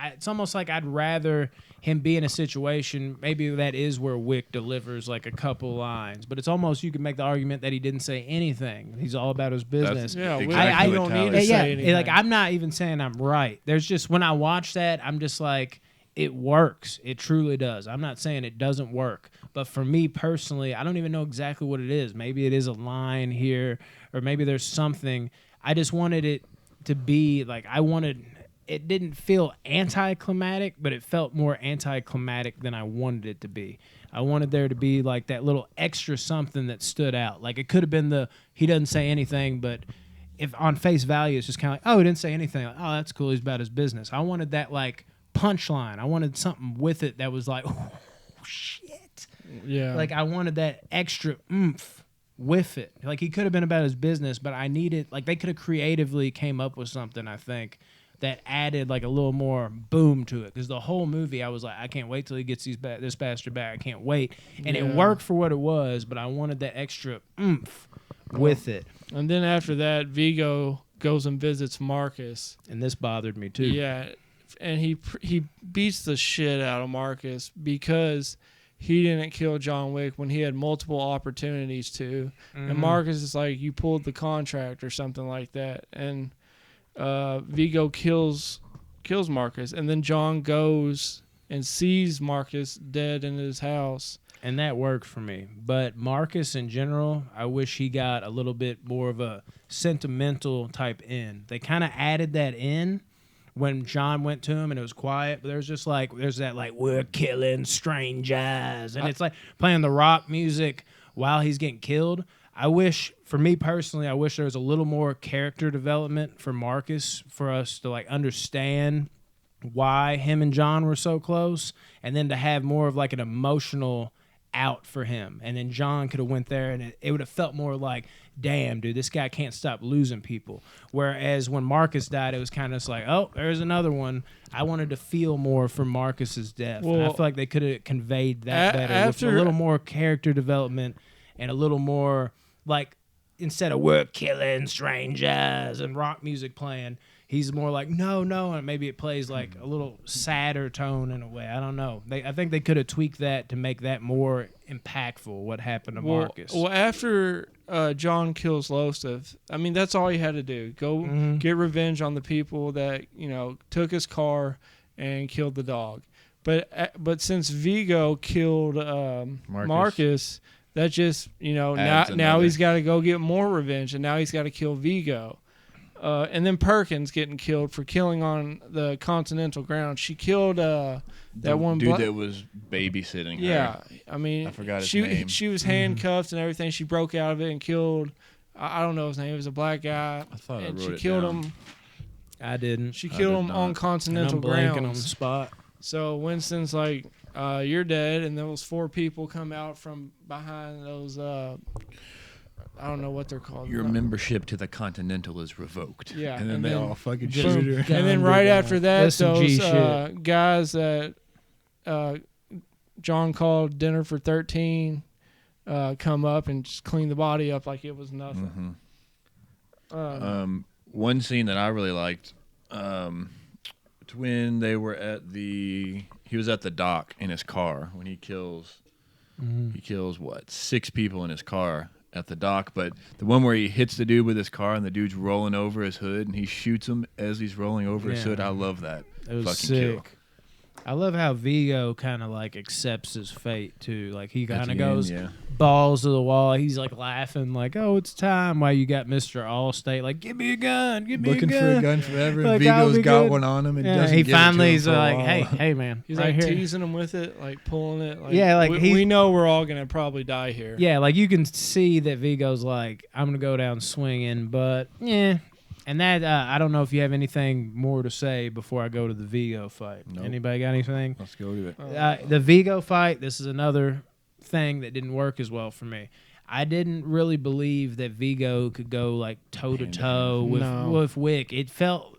it's almost like I'd rather him be in a situation. Maybe that is where Wick delivers like a couple lines, but it's almost you could make the argument that he didn't say anything. He's all about his business.
Exactly
we don't need to say anything.
Like I'm not even saying I'm right. There's just when I watch that, I'm just like, it works. It truly does. I'm not saying it doesn't work, but for me personally, I don't even know exactly what it is. Maybe it is a line here, or maybe there's something. I just wanted it to be like it didn't feel anticlimactic, but it felt more anticlimactic than I wanted it to be. I wanted there to be like that little extra something that stood out. Like it could have been he doesn't say anything, but if on face value it's just kind of like, oh, he didn't say anything. Like, oh, that's cool. He's about his business. I wanted that like punchline. I wanted something with it that was like, oh shit.
Yeah.
Like I wanted that extra oomph with it. Like he could have been about his business, but I needed like they could have creatively came up with something, I think, that added like a little more boom to it. Because the whole movie, I was like, I can't wait till he gets this bastard back. I can't wait. And it worked for what it was, but I wanted that extra oomph with it.
And then after that, Vigo goes and visits Marcus.
And this bothered me too.
Yeah, and he beats the shit out of Marcus because he didn't kill John Wick when he had multiple opportunities to. Mm-hmm. And Marcus is like, you pulled the contract or something like that. And Vigo kills Marcus, and then John goes and sees Marcus dead in his house.
And that worked for me. But Marcus in general, I wish he got a little bit more of a sentimental type end. They kind of added that in when John went to him and it was quiet, but there's that like, we're killing strangers. And it's like playing the rock music while he's getting killed. For me personally, I wish there was a little more character development for Marcus for us to like understand why him and John were so close, and then to have more of like an emotional out for him. And then John could have went there and it would have felt more like, damn, dude, this guy can't stop losing people. Whereas when Marcus died, it was kind of just like, oh, there's another one. I wanted to feel more for Marcus's death. Well, and I feel like they could have conveyed that better with a little more character development and a little more like, instead of we're killing strangers and rock music playing, he's more like, no, and maybe it plays like a little sadder tone in a way. I don't know. I think they could have tweaked that to make that more impactful, what happened to Marcus.
Well, after John kills Lostov, I mean, that's all he had to do. Go get revenge on the people that, took his car and killed the dog. But since Vigo killed Marcus, that just, now he's got to go get more revenge, and now he's got to kill Vigo. And then Perkins getting killed for killing on the Continental ground. She killed that one
dude that was babysitting her.
Yeah, I mean,
I forgot his name.
She was handcuffed and everything. She broke out of it and killed. I don't know his name. It was a black guy.
I thought
and
I wrote it
she killed
down.
him.
I didn't.
She killed him on Continental
and I'm blanking
grounds
on the spot.
So Winston's like, you're dead, and those 4 people come out from behind those. I don't know what they're called.
Your membership to the Continental is revoked.
Yeah,
and then they all fucking shoot her.
And then right after that, those
shit.
guys that John called dinner for 13 come up and just clean the body up like it was nothing.
Mm-hmm. One scene that I really liked, it's when they were he was at the dock in his car when he kills, he kills 6 people in his car at the dock, but the one where he hits the dude with his car and the dude's rolling over his hood and he shoots him as he's rolling over his hood. I love that.
It was
fucking
sick.
kill.
I love how Vigo kind of like accepts his fate too. Like he kind of goes
yeah.
balls to the wall. He's like laughing, like, "Oh, it's time." While you got Mr. Allstate, like, "Give me a gun, give me
Looking
a gun."
for a gun forever.
Like,
Vigo's got
good.
one on him. And
yeah,
doesn't
he
give it to
finally
him
is
for a
like,
while.
"Hey, man."
He's
right
like
here.
teasing him with it, like pulling it. Like,
yeah, like
we know we're all gonna probably die here.
Yeah, like you can see that Vigo's like, "I'm gonna go down swinging," but yeah. And that I don't know if you have anything more to say before I go to the Vigo fight.
Nope.
Anybody got anything?
Let's go to it.
The Vigo fight, this is another thing that didn't work as well for me. I didn't really believe that Vigo could go like toe to toe with Wick. It felt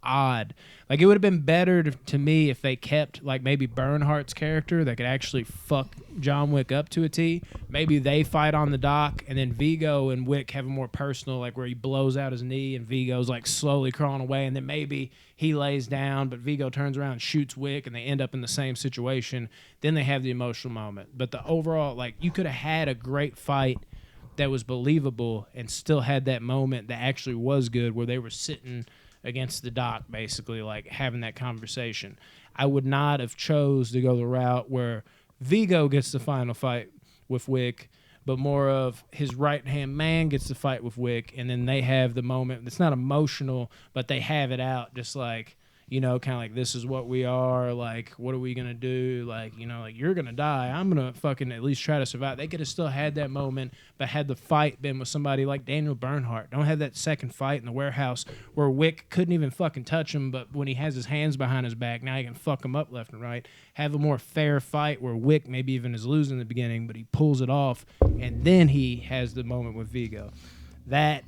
odd. Like it would have been better to me if they kept like maybe Bernhardt's character that could actually fuck John Wick up to a T. Maybe they fight on the dock, and then Vigo and Wick have a more personal, like where he blows out his knee and Vigo's like slowly crawling away, and then maybe he lays down, but Vigo turns around and shoots Wick, and they end up in the same situation. Then they have the emotional moment. But the overall, like you could have had a great fight that was believable and still had that moment that actually was good where they were sitting against the dock basically like having that conversation. I would not have chose to go the route where Vigo gets the final fight with Wick, but more of his right-hand man gets to fight with Wick, and then they have the moment. It's not emotional, but they have it out just like, you know, kind of like, this is what we are, like, what are we going to do? Like, you know, like, you're going to die. I'm going to fucking at least try to survive. They could have still had that moment, but had the fight been with somebody like Daniel Bernhardt. Don't have that second fight in the warehouse where Wick couldn't even fucking touch him, but when he has his hands behind his back, now he can fuck him up left and right. Have a more fair fight where Wick maybe even is losing in the beginning, but he pulls it off, and then he has the moment with Vigo. That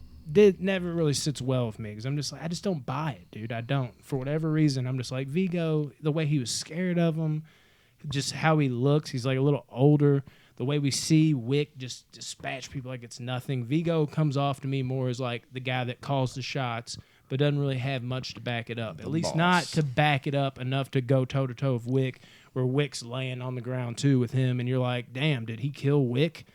never really sits well with me because I'm just like, I just don't buy it, dude. I don't. For whatever reason, I'm just like, Vigo, the way he was scared of him, just how he looks, he's like a little older. The way we see Wick just dispatch people like it's nothing. Vigo comes off to me more as like the guy that calls the shots, but doesn't really have much to back it up. At least not to back it up enough to go toe-to-toe with Wick, where Wick's laying on the ground too with him, and you're like, damn, did he kill Wick?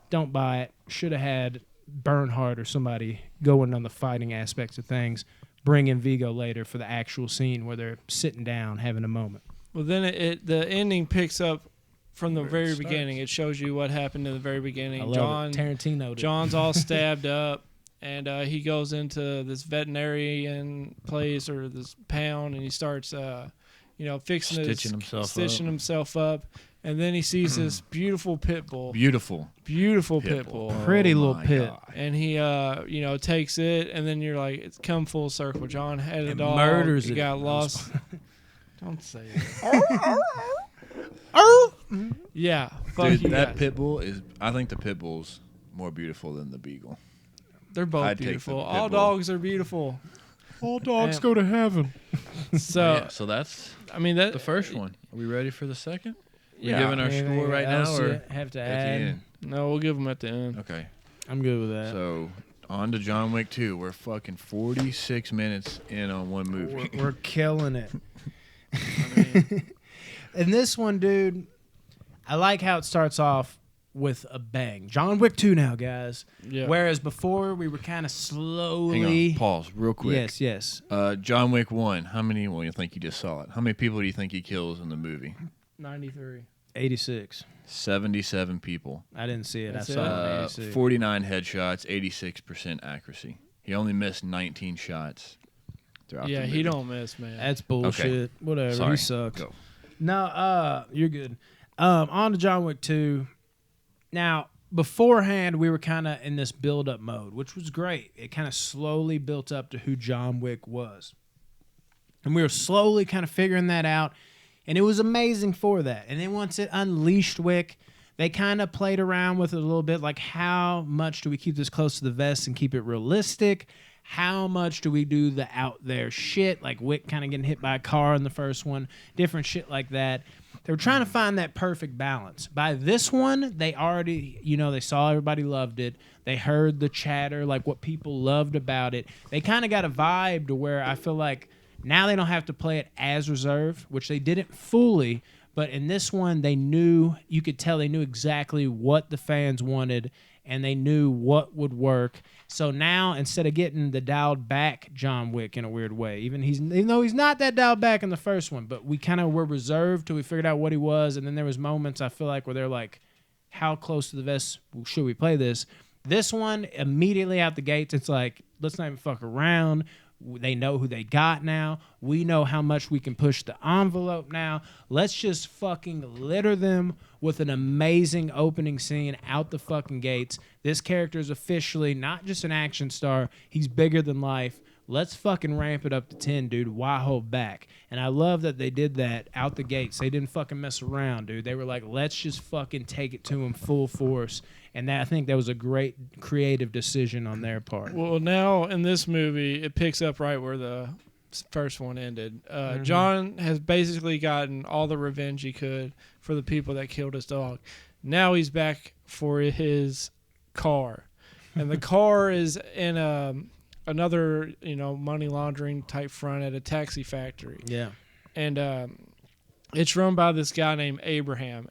Don't buy it. Should have had Bernhardt or somebody going on the fighting aspects of things, bring in Vigo later for the actual scene where they're sitting down having a moment.
Well, then the ending picks up from the very beginning. It shows you what happened in the very beginning.
I love it. Tarantino did.
John's all stabbed up, and he goes into this veterinarian place or this pound, and he starts, stitching himself up. And then he sees this beautiful pit bull. Beautiful pit bull.
Pretty little pit.
God.
And he, takes it, and then you're like, it's come full circle. John had a dog.
Murders
he
it.
got lost. Don't say it. Yeah. Fuck
Dude,
you
that
guys.
pit bull is, I think the pit bull's more beautiful than the beagle.
They're both
I'd take the
beautiful.
pit
All
bull.
dogs are beautiful.
All dogs
And-
go to heaven.
So,
So that's
I mean, that
the first one. Are we ready for the second? We're
Yeah.
giving our score right now,
else
or
you have to
at the
add?
end?
No, we'll give them at the end.
Okay.
I'm good with that.
So on to John Wick 2. We're fucking 46 minutes in on one movie.
We're killing it.
I mean,
And this one, dude, I like how it starts off with a bang. John Wick 2 now, guys.
yeah.
Whereas before we were kind of
Hang
slowly.
on, pause real quick.
Yes.
John Wick 1. How many? Well, you think you just saw it. How many people do you think he kills in the movie?
93.
86.
77 people.
I didn't see it.
That's
I
it?
saw it. on 86.
49 headshots, 86% accuracy. He only missed 19 shots throughout the
Yeah,
movie.
he don't miss, man.
That's bullshit. Whatever.
Sorry.
He sucks.
Go.
No, you're good. On to John Wick 2. Now, beforehand, we were kind of in this build-up mode, which was great. It kind of slowly built up to who John Wick was. And we were slowly kind of figuring that out, and it was amazing for that. And then once it unleashed Wick, they kind of played around with it a little bit, like how much do we keep this close to the vest and keep it realistic? How much do we do the out there shit, like Wick kind of getting hit by a car in the first one, different shit like that. They were trying to find that perfect balance. By this one, they already, they saw everybody loved it. They heard the chatter, like what people loved about it. They kind of got a vibe to where I feel like now they don't have to play it as reserved, which they didn't fully. But in this one, you could tell they knew exactly what the fans wanted, and they knew what would work. So now, instead of getting the dialed back John Wick in a weird way, even though he's not that dialed back in the first one, but we kind of were reserved till we figured out what he was, and then there was moments I feel like where they're like, how close to the vest should we play this? This one, immediately out the gates, it's like, let's not even fuck around. They know who they got now. We know how much we can push the envelope now. Let's just fucking litter them with an amazing opening scene out the fucking gates. This character is officially not just an action star. He's bigger than life. Let's fucking ramp it up to 10, dude. Why hold back? And I love that they did that out the gates. They didn't fucking mess around, dude. They were like, let's just fucking take it to him full force. And I think that was a great creative decision on their part.
Well, now in this movie, it picks up right where the first one ended. John has basically gotten all the revenge he could for the people that killed his dog. Now he's back for his car, and the car is in another money laundering type front at a taxi factory.
Yeah,
and it's run by this guy named Abram,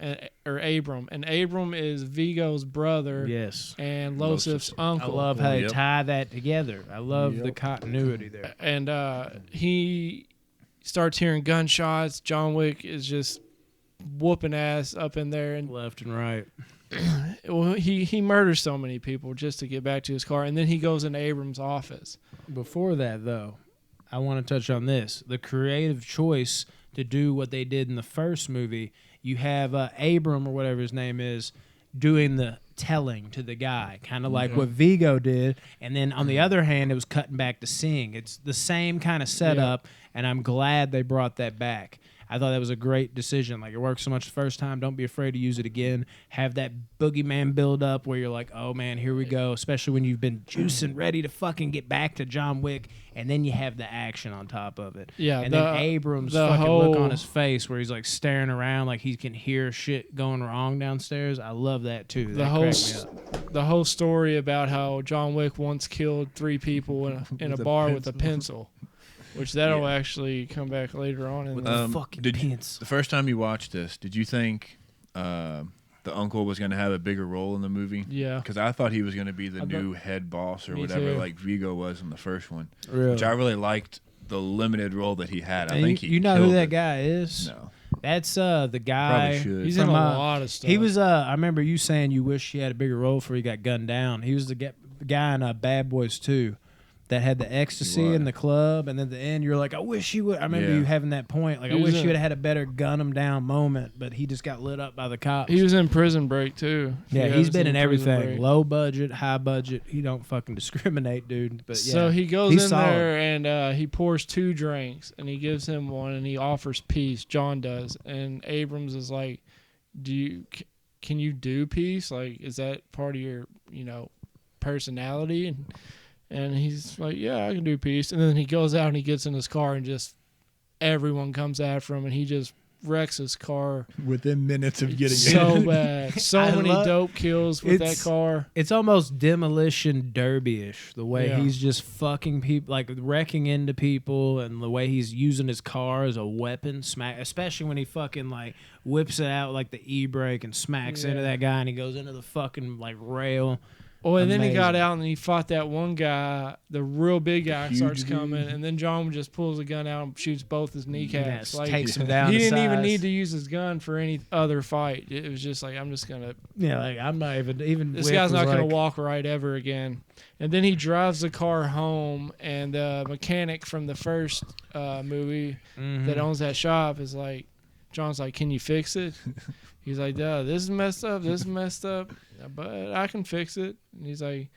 and Abram is Vigo's brother.
Yes,
and Losif's uncle.
I love how they tie that together. I love the continuity there.
And he starts hearing gunshots. John Wick is just whooping ass up in there, and
left and right.
Well, he murders so many people just to get back to his car, and then he goes in Abram's office.
Before that, though, I want to touch on this: the creative choice to do what they did in the first movie. You have Abram, or whatever his name is, doing the telling to the guy, kind of like what Vigo did, and then on the other hand, it was cutting back to Sing. It's the same kind of setup, and I'm glad they brought that back. I thought that was a great decision. Like, it worked so much the first time. Don't be afraid to use it again. Have that boogeyman build up where you're like, oh, man, here we go. Especially when you've been juicing, ready to fucking get back to John Wick, and then you have the action on top of it.
Yeah,
and then Abrams' fucking look on his face where he's like staring around like he can hear shit going wrong downstairs. I love that too.
The whole story about how John Wick once killed 3 people in a bar with a pencil. Which that'll actually come back later on.
With the fucking pencil.
The first time you watched this, did you think the uncle was going to have a bigger role in the movie?
Yeah.
Because I thought he was going to be the new head boss or whatever,
too.
like Vigo was in the first one.
Really?
Which I really liked the limited role that he had. I think
you know who that guy is?
No.
That's the guy.
Probably should.
He's in a lot of stuff.
He was. I remember you saying you wish he had a bigger role before he got gunned down. He was the guy in Bad Boys 2. That had the ecstasy in the club, and then at the end, you're like, I wish he would. I remember you having that point. Like, I wish he would have had a better gun him down moment, but he just got lit up by the cops.
He was in Prison Break, too.
Yeah, he's been in everything. Low budget, high budget. He don't fucking discriminate, dude. But yeah,
so he goes in
solid.
there, and he pours 2 drinks, and he gives him one, and he offers peace. John does. And Abrams is like, can you do peace? Like, is that part of your, personality? And he's like, yeah, I can do peace. And then he goes out and he gets in his car and just everyone comes after him and he just wrecks his car.
Within minutes of getting
so bad. So many dope kills with that car.
It's almost Demolition Derby-ish, the way he's just fucking people, like wrecking into people, and the way he's using his car as a weapon, especially when he fucking like whips it out like the e-brake and smacks into that guy and he goes into the fucking like rail.
Oh, and then he got out and he fought that one guy. The real big guy starts coming, and then John just pulls a gun out and shoots both his kneecaps.
Like, takes him down.
He didn't even need to use his gun for any other fight. It was just like, I'm just gonna.
Yeah, like I'm not even.
This guy's not gonna walk right ever again. And then he drives the car home, and the mechanic from the first movie that owns that shop is like, John's like, can you fix it? He's like, duh, this is messed up. This is messed up. But I can fix it. And he's like,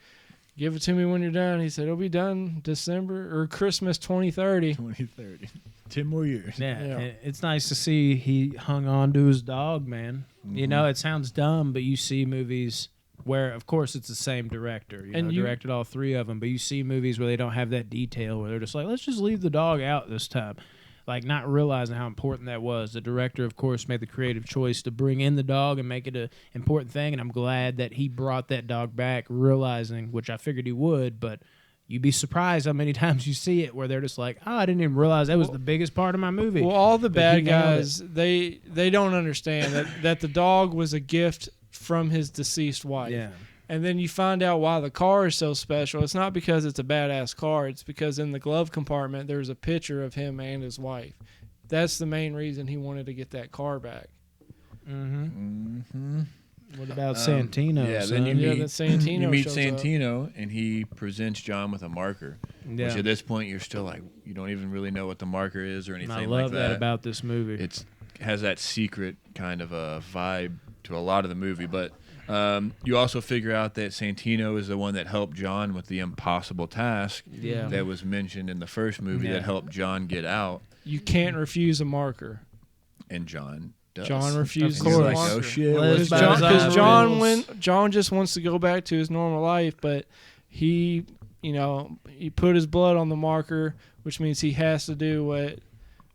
give it to me when you're done. He said, it'll be done December or Christmas 2030.
2030. 10 more years.
Yeah. It's nice to see he hung on to his dog, man. You know, it sounds dumb, but you see movies where, of course, it's the same director. You directed all 3 of them. But you see movies where they don't have that detail, where they're just like, let's just leave the dog out this time. Like, not realizing how important that was. The director, of course, made the creative choice to bring in the dog and make it an important thing, and I'm glad that he brought that dog back, realizing, which I figured he would, but you'd be surprised how many times you see it where they're just like, oh, I didn't even realize that was the biggest part of my movie.
Well, all the bad guys, they don't understand that the dog was a gift from his deceased wife.
Yeah.
And then you find out why the car is so special. It's not because it's a badass car. It's because in the glove compartment, there's a picture of him and his wife. That's the main reason he wanted to get that car back.
What about Santino?
Yeah,
son?
then you meet
Santino.
You meet
shows
Santino, and he presents John with a marker.
Yeah.
Which at this point, you're still like, you don't even really know what the marker is or anything like that.
I love that about this movie.
It has that secret kind of a vibe to a lot of the movie, but you also figure out that Santino is the one that helped John with the impossible task that was mentioned in the first movie that helped John get out.
You can't refuse a marker.
And John does.
John refused
Of course.
a marker.
Oh, shit.
Because John just wants to go back to his normal life, but he put his blood on the marker, which means he has to do what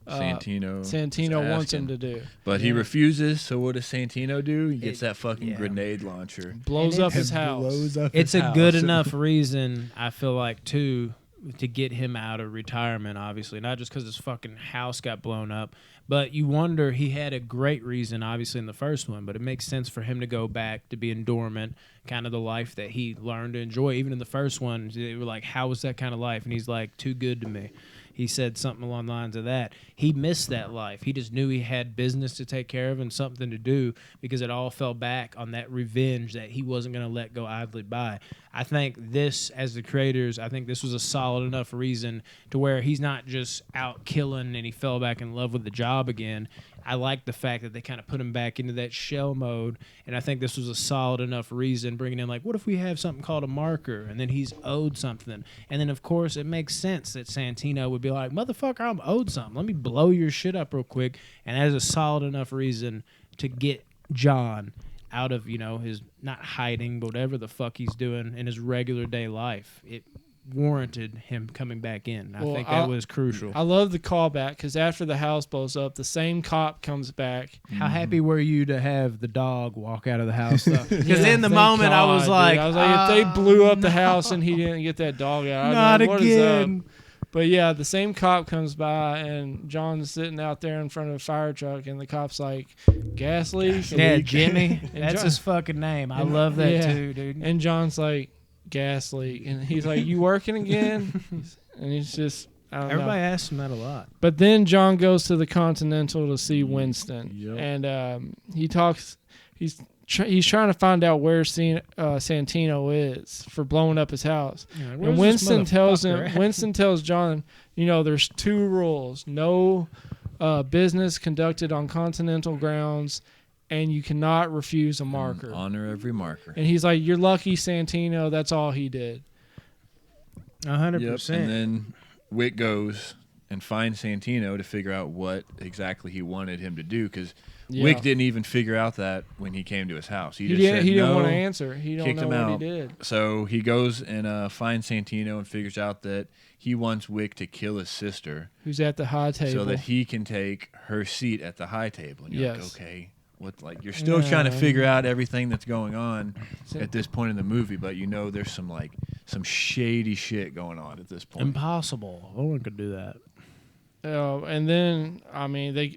Santino wants him to do.
But he refuses, so what does Santino do? He gets that fucking grenade launcher.
Blows up his house.
It's a good enough reason, I feel like, too, to get him out of retirement, obviously. Not just because his fucking house got blown up, but you wonder, he had a great reason, obviously, in the first one, but it makes sense for him to go back to being dormant, kind of the life that he learned to enjoy. Even in the first one, they were like, how was that kind of life? And he's like, too good to me. He said something along the lines of that. He missed that life. He just knew he had business to take care of and something to do because it all fell back on that revenge that he wasn't going to let go idly by. I think this, as the creators, I think this was a solid enough reason to where he's not just out killing and he fell back in love with the job again. I like the fact that they kind of put him back into that shell mode, and I think this was a solid enough reason, bringing in, like, what if we have something called a marker, and then he's owed something. And then, of course, it makes sense that Santino would be like, motherfucker, I'm owed something. Let me blow your shit up real quick. And that is a solid enough reason to get John out of, his not hiding, but whatever the fuck he's doing in his regular day life. It warranted him coming back in. I think that was crucial.
I love the callback because after the house blows up, the same cop comes back.
How happy were you to have the dog walk out of the house? Because in the moment, I was like,
if they blew up the house and he didn't get that dog out,
not
like, what
again.
Is up? But yeah, the same cop comes by and John's sitting out there in front of a fire truck, and the cop's like, gas leak.
Yeah, Jimmy. That's his fucking name. I love that too, dude.
And John's like, gas leak, and he's like, you working again? And he's just, I don't know.
Everybody asks him that a lot.
But then John goes to the Continental to see Winston, and he talks. He's trying to find out where Santino is for blowing up his house.
Yeah,
and Winston tells John, there's 2 rules: no business conducted on Continental grounds, and you cannot refuse a marker.
Honor every marker.
And he's like, you're lucky, Santino. That's all he did.
100%.
And then Wick goes and finds Santino to figure out what exactly he wanted him to do, because Wick didn't even figure out that when he came to his house. He
didn't want to answer. He
kicked
don't
him
know
out.
what he did.
So he goes and finds Santino and figures out that he wants Wick to kill his sister,
who's at the high table,
so that he can take her seat at the high table. And you're like, okay. You're still trying to figure out everything that's going on at this point in the movie, but there's some shady shit going on at this point.
Impossible. No one could do that.
And then,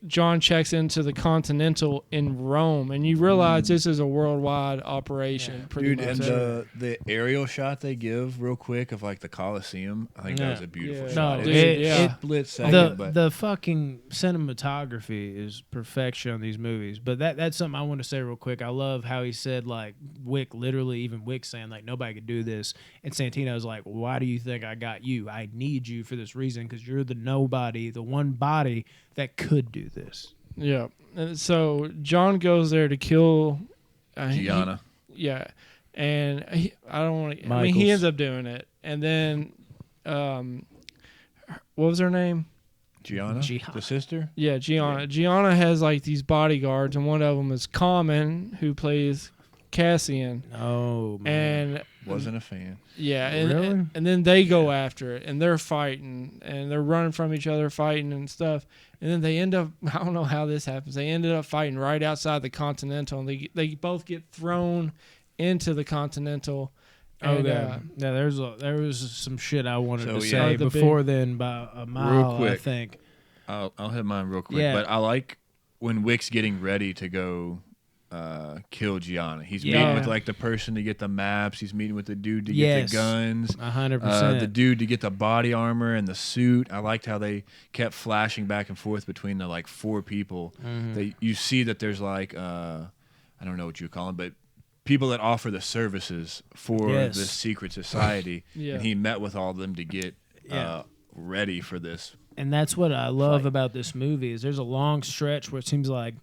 John checks into the Continental in Rome, and you realize this is a worldwide operation. Pretty much.
And the aerial shot they give real quick of the Colosseum, I think that was a beautiful shot.
No,
it split second,
the fucking cinematography is perfection on these movies. But that's something I want to say real quick. I love how he said, Wick, literally, even Wick saying, nobody could do this. And Santino's like, why do you think I got you? I need you for this reason, because you're the nobody, the one body that could do this.
Yeah. And so John goes there to kill
Gianna.
And he ends up doing it. And then, what was her name?
Gianna, the sister?
Yeah, Gianna. Gianna has these bodyguards, and one of them is Common, who plays Cassian.
Oh, man.
And
wasn't a fan.
Yeah,
really?
And then they go after it, and they're fighting, and they're running from each other, fighting and stuff. And then they end up, I don't know how this happens, they ended up fighting right outside the Continental, and they both get thrown into the Continental. And,
there was some shit I wanted to say before then by a mile,
real quick.
I think.
I'll hit mine real quick.
Yeah.
But I like when Wick's getting ready to go kill Gianna. He's meeting with the person to get the maps. He's meeting with the dude to get the guns.
100%.
The dude to get the body armor and the suit. I liked how they kept flashing back and forth between the 4 people. Mm-hmm. You see that there's I don't know what you call them, but people that offer the services for this secret society. And he met with all of them to get ready for this.
And that's what I love about this movie is there's a long stretch where it seems like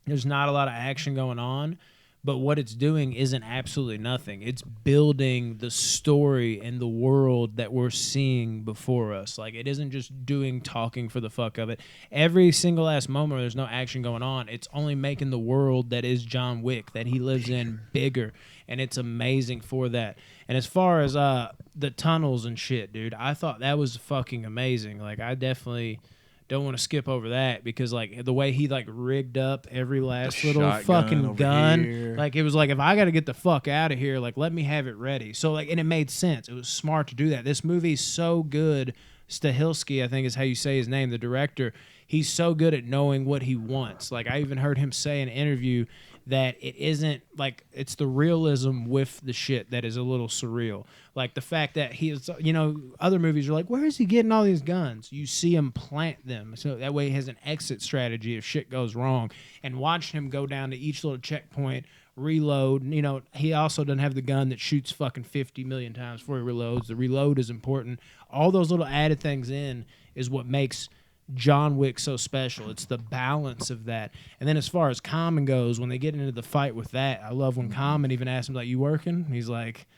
there's not a lot of action going on, But what it's doing isn't absolutely nothing. It's building the story and the world that we're seeing before us. Like, it isn't just doing talking for the fuck of it. Every single last moment where there's no action going on, it's only making the world that is John Wick, that he lives in, bigger. And it's amazing for that. And as far as the tunnels and shit, dude, I thought that was fucking amazing. Like, I definitely don't want to skip over that because, like, the way he, like, rigged up every last little fucking gun.
Here.
Like, it was like, if I got to get the fuck out of here, like, let me have it ready. So, like, and it made sense. It was smart to do that. This movie's so good. Stahelski, I think is how you say his name, the director. He's so good at knowing what he wants. Like, I even heard him say in an interview that it isn't like it's the realism with the shit that is a little surreal. Like the fact that he is, you know, other movies are like, where is he getting all these guns? You see him plant them. So that way he has an exit strategy if shit goes wrong. And watching him go down to each little checkpoint, reload. You know, he also doesn't have the gun that shoots fucking 50 million times before he reloads. The reload is important. All those little added things in is what makes John Wick so special. It's the balance of that. And then as far as Common goes, when they get into the fight with that, I love when Common even asks him, like, you working? He's like,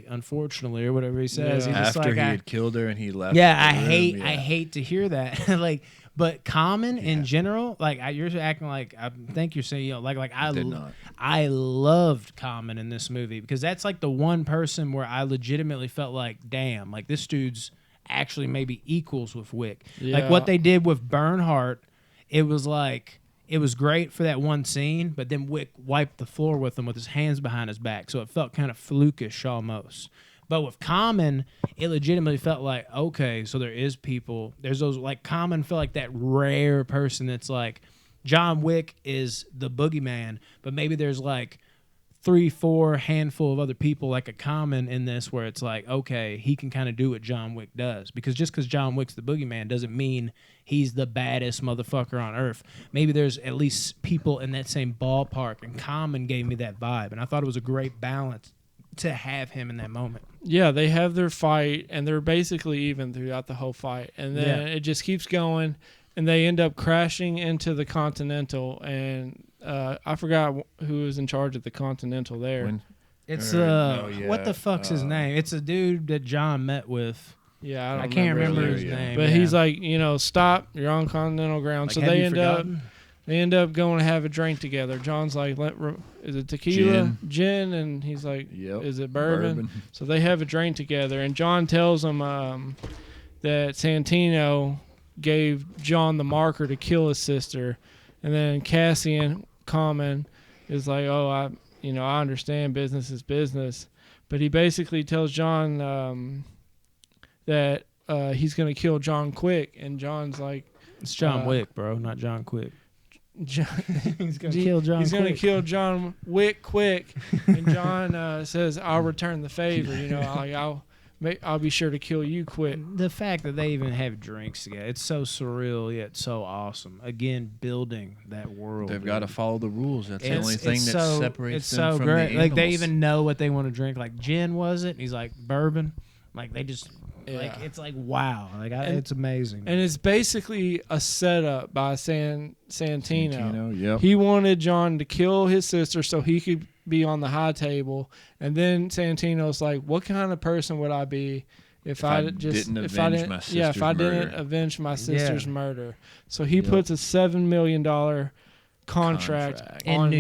unfortunately, or whatever he says.
Yeah.
He's just
After
like,
he had killed her and he left.
yeah,
the room,
I hate to hear that. Like, but Common in general, like, you're acting like, I think you're saying, you know, like I loved Common in this movie because that's like the one person where I legitimately felt like, damn, like this dude's actually maybe equals with Wick.
Yeah.
Like what they did with Bernhardt, it was like, it was great for that one scene, but then Wick wiped the floor with him with his hands behind his back, so it felt kind of flukish almost. But with Common, it legitimately felt like, okay, so there is people. There's those, like, Common felt like that rare person that's like, John Wick is the boogeyman, but maybe there's like 3-4 handful of other people like a Common in this where it's like, okay, he can kind of do what John Wick does. Because just because John Wick's the boogeyman doesn't mean he's the baddest motherfucker on earth. Maybe there's at least people in that same ballpark, and Common gave me that vibe. And I thought it was a great balance to have him in that moment.
Yeah, they have their fight, and they're basically even throughout the whole fight. And then it just keeps going, and they end up crashing into the Continental, and I forgot who was in charge of the Continental there.
It's what the fuck's his name? It's a dude that John met with.
Yeah,
I can't remember his name.
But he's like, you know, stop, you're on Continental ground.
Like,
so
have
they
you
end
forgotten?
up They end up going to have a drink together. John's like, is it tequila? Gin? And he's like, is it bourbon? So they have a drink together, and John tells him that Santino gave John the marker to kill his sister. And then Cassian Common is like, I understand business is business. But he basically tells John that he's going to kill John Quick. And John's like...
It's John Wick, bro, not John Quick.
He's going to kill John He's going to kill John Wick quick. And John says, I'll return the favor. You know, I'll be sure to kill you quick.
The fact that they even have drinks together, it's so surreal yet so awesome. Again, building that world.
They've got to follow the rules. That's the only thing that separates them from
great.
the animals.
Like, they even know what they want to drink. Like, gin, was it? And he's like, bourbon. Like, they just... Like, it's like, wow. Like, it's amazing.
And it's basically a setup by Santino.
Yep.
He wanted John to kill his sister so he could be on the high table. And then Santino's like, what kind of person would I be if I didn't avenge my sister's murder? So he puts a $7 million contract
in New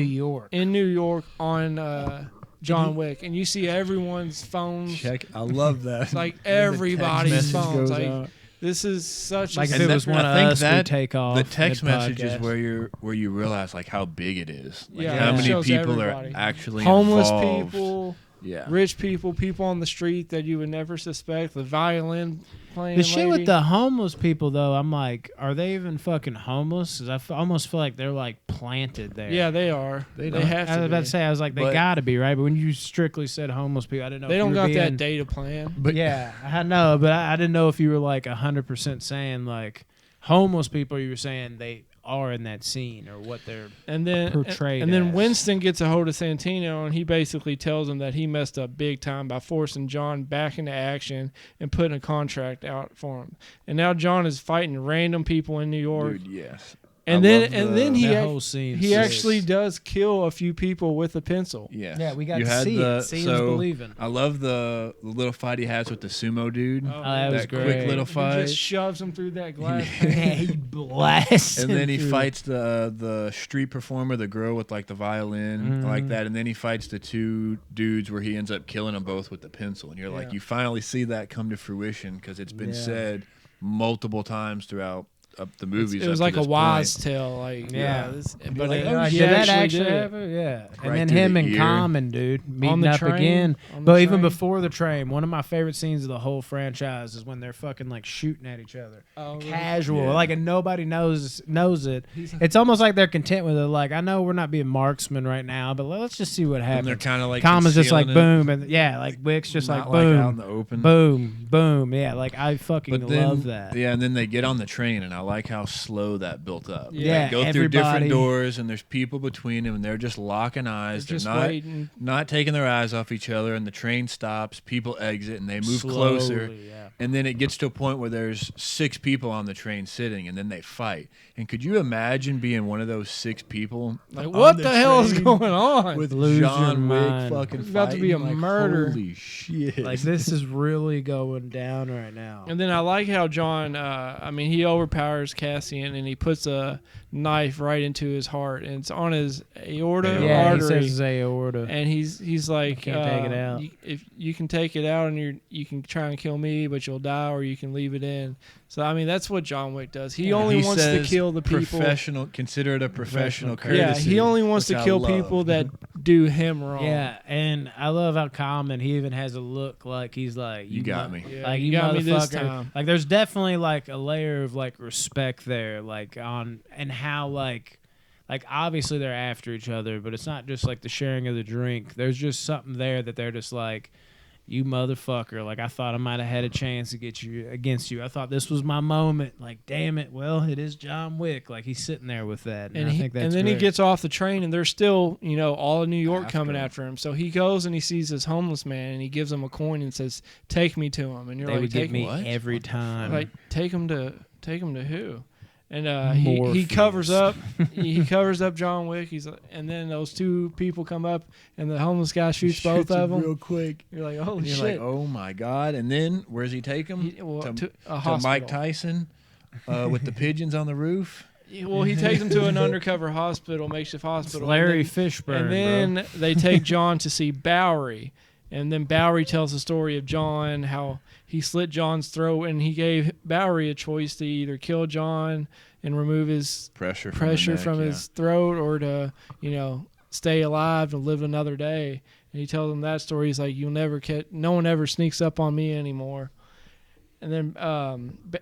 York.
On John Wick, and you see everyone's phones.
I love that.
It's like everybody's phones. Like, this is such
like
a...
if it was one of us, we take off.
The text messages
podcast.
where you realize like how big it is. Like
Yeah,
how
it shows
many people
everybody.
are actually
homeless
involved.
people,
Yeah.
rich people on the street that you would never suspect. The violin playing.
The shit
lady.
with the homeless people, though, I'm like, are they even fucking homeless? Because I almost feel like they're like planted there.
Yeah, they are. They have to.
I was about
be.
to say, I was like, they gotta be, right? But when you strictly said homeless people, I didn't know.
They
if
don't
you were
got that
being,
data plan.
But yeah, I know, but I didn't know if you were like 100% saying like homeless people. You were saying they are in that scene or what they're portrayed.
And then
as.
Winston gets a hold of Santino, and he basically tells him that he messed up big time by forcing John back into action and putting a contract out for him. And now John is fighting random people in New York.
Dude, yes.
And then he
That whole scene.
he actually does kill a few people with a pencil.
Yeah,
Yeah, we got
You
to
had
see
the-
it. Seeing
so,
is believing.
I love the little fight he has with the sumo dude.
Oh,
that was
that
great.
quick little
He
fight.
just shoves him through that glass.
Yeah, he blasts.
And then he
him through.
fights the street performer, the girl with like the violin, like that. And then he fights the two dudes where he ends up killing them both with the pencil. And you're like,
Yeah.
you finally see that come to fruition because it's been
Yeah.
said multiple times throughout the movies.
It was
up
like
to
a
this
wise
point.
tale, like
Yeah.
but
like,
it,
oh,
he
did that
actually
actually
did it.
happen? Yeah. And
Right
then
through
him
the
and
ear.
Common, dude, meeting
the
up
train?
again.
On the
But even
train?
before the train, one of my favorite scenes of the whole franchise is when they're fucking like shooting at each other.
Oh, really?
Casual.
Yeah.
Like, and nobody knows it. It's almost like they're content with it. Like, I know we're not being marksmen right now, but let's just see what
And
happens.
they're kind of like
Common's just like
concealing it,
boom. And yeah, like Wick's just
not
like boom.
out in the open.
Boom, boom. Yeah, like I fucking
But then,
love that.
yeah, and then they get on the train, and I like how slow that built up.
Yeah,
they go through different
everybody-
doors, and there's people between them, and they're just locking eyes.
They're just
not
waiting.
not taking their eyes off each other, and the train stops. People exit, and they move closer.
Slowly, yeah.
And then it gets to a point where there's 6 people on the train sitting, and then they fight. And could you imagine being one of those 6 people?
Like,
on
what the hell is
train
going on?
with
Lose your
John Wick
mind.
fucking
It's about to be a
fighting? Like,
murder.
Holy shit!
Like this is really going down right now.
And then I like how John, he overpowers Cassian and he puts a knife right into his heart, and it's on his aorta
Yeah, he
artery.
says his aorta.
And he's like,
can't take it out.
If you can take it out, and you can try and kill me, but you'll die, or you can leave it in. So I mean, that's what John Wick does. He only
He
wants to
says
kill the people.
Professional, consider it a professional
Professional
courtesy.
Yeah, he only wants
which
to
I
kill
love.
people that do him wrong.
Yeah, and I love how Common, he even has a look like he's like,
You got me.
Yeah,
Like
you
you
got me this
motherfucker.
time.
Like there's definitely like a layer of like respect there, like on and how like obviously they're after each other, but it's not just like the sharing of the drink. There's just something there that they're just like, you motherfucker. Like I thought I might have had a chance to get you against you. I thought this was my moment. Like damn it. Well, it is John Wick. Like he's sitting there with that, and I think that's
then he
great.
gets off the train, and there's still, all of New York
After
coming
him.
after him. So he goes and he sees this homeless man, and he gives him a coin and says, "Take me to him." And you're
They
like,
would get
"Take
me
what?
every time.
like take him to who?" And he
Morpheus.
covers up he covers up John Wick. And then those 2 people come up, and the homeless guy shoots both of them.
real quick.
You're like, "Holy
And you're
shit!"
like, oh my god! And then where's he take him?
to a
To
hospital.
Mike Tyson with the pigeons on the roof.
Well, he takes him to an undercover hospital, makeshift hospital.
Larry
and then-
Fishburne,
And then they take John to see Bowery. And then Bowery tells the story of John, how he slit John's throat, and he gave Bowery a choice to either kill John and remove his
Pressure
from his throat, or to, stay alive and live another day. And he tells him that story. He's like, no one ever sneaks up on me anymore. And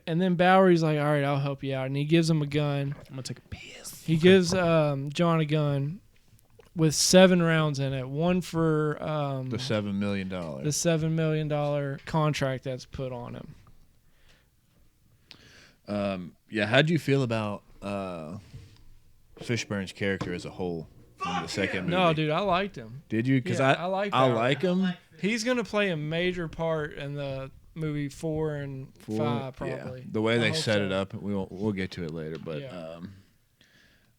then Bowery's like, all right, I'll help you out. And he gives him a gun.
I'm gonna take a piss.
He gives John a gun with 7 rounds in it. One for
the $7 million.
the $7 million contract that's put on him.
Yeah, how'd you feel about Fishburne's character as a whole in the second movie?
No, dude, I liked him.
Did you? Because
Yeah,
I
like
I
Bowery.
like him.
He's gonna play a major part in the movie 4 and 5, probably.
Yeah. The way
I
they
hope
set
so.
it up, we'll get to it later. But
Yeah.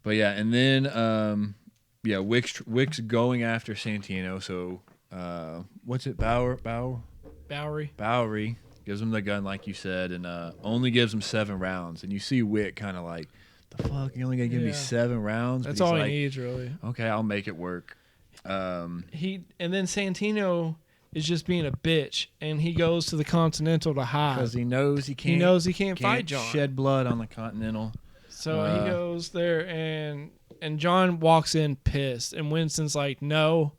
yeah, and then Wick's going after Santino. So what's it? Bowery gives him the gun, like you said, and only gives him 7 rounds. And you see Wick kind of like, the fuck, you only gonna give me
Yeah.
7 rounds?
That's
But he's
all
like,
he needs, really.
okay, I'll make it work.
And then Santino is just being a bitch, and he goes to the Continental to hide.
Because he knows he can't.
He knows he can't fight
can't
John.
shed blood on the Continental.
So he goes there, and John walks in pissed, and Winston's like, "No,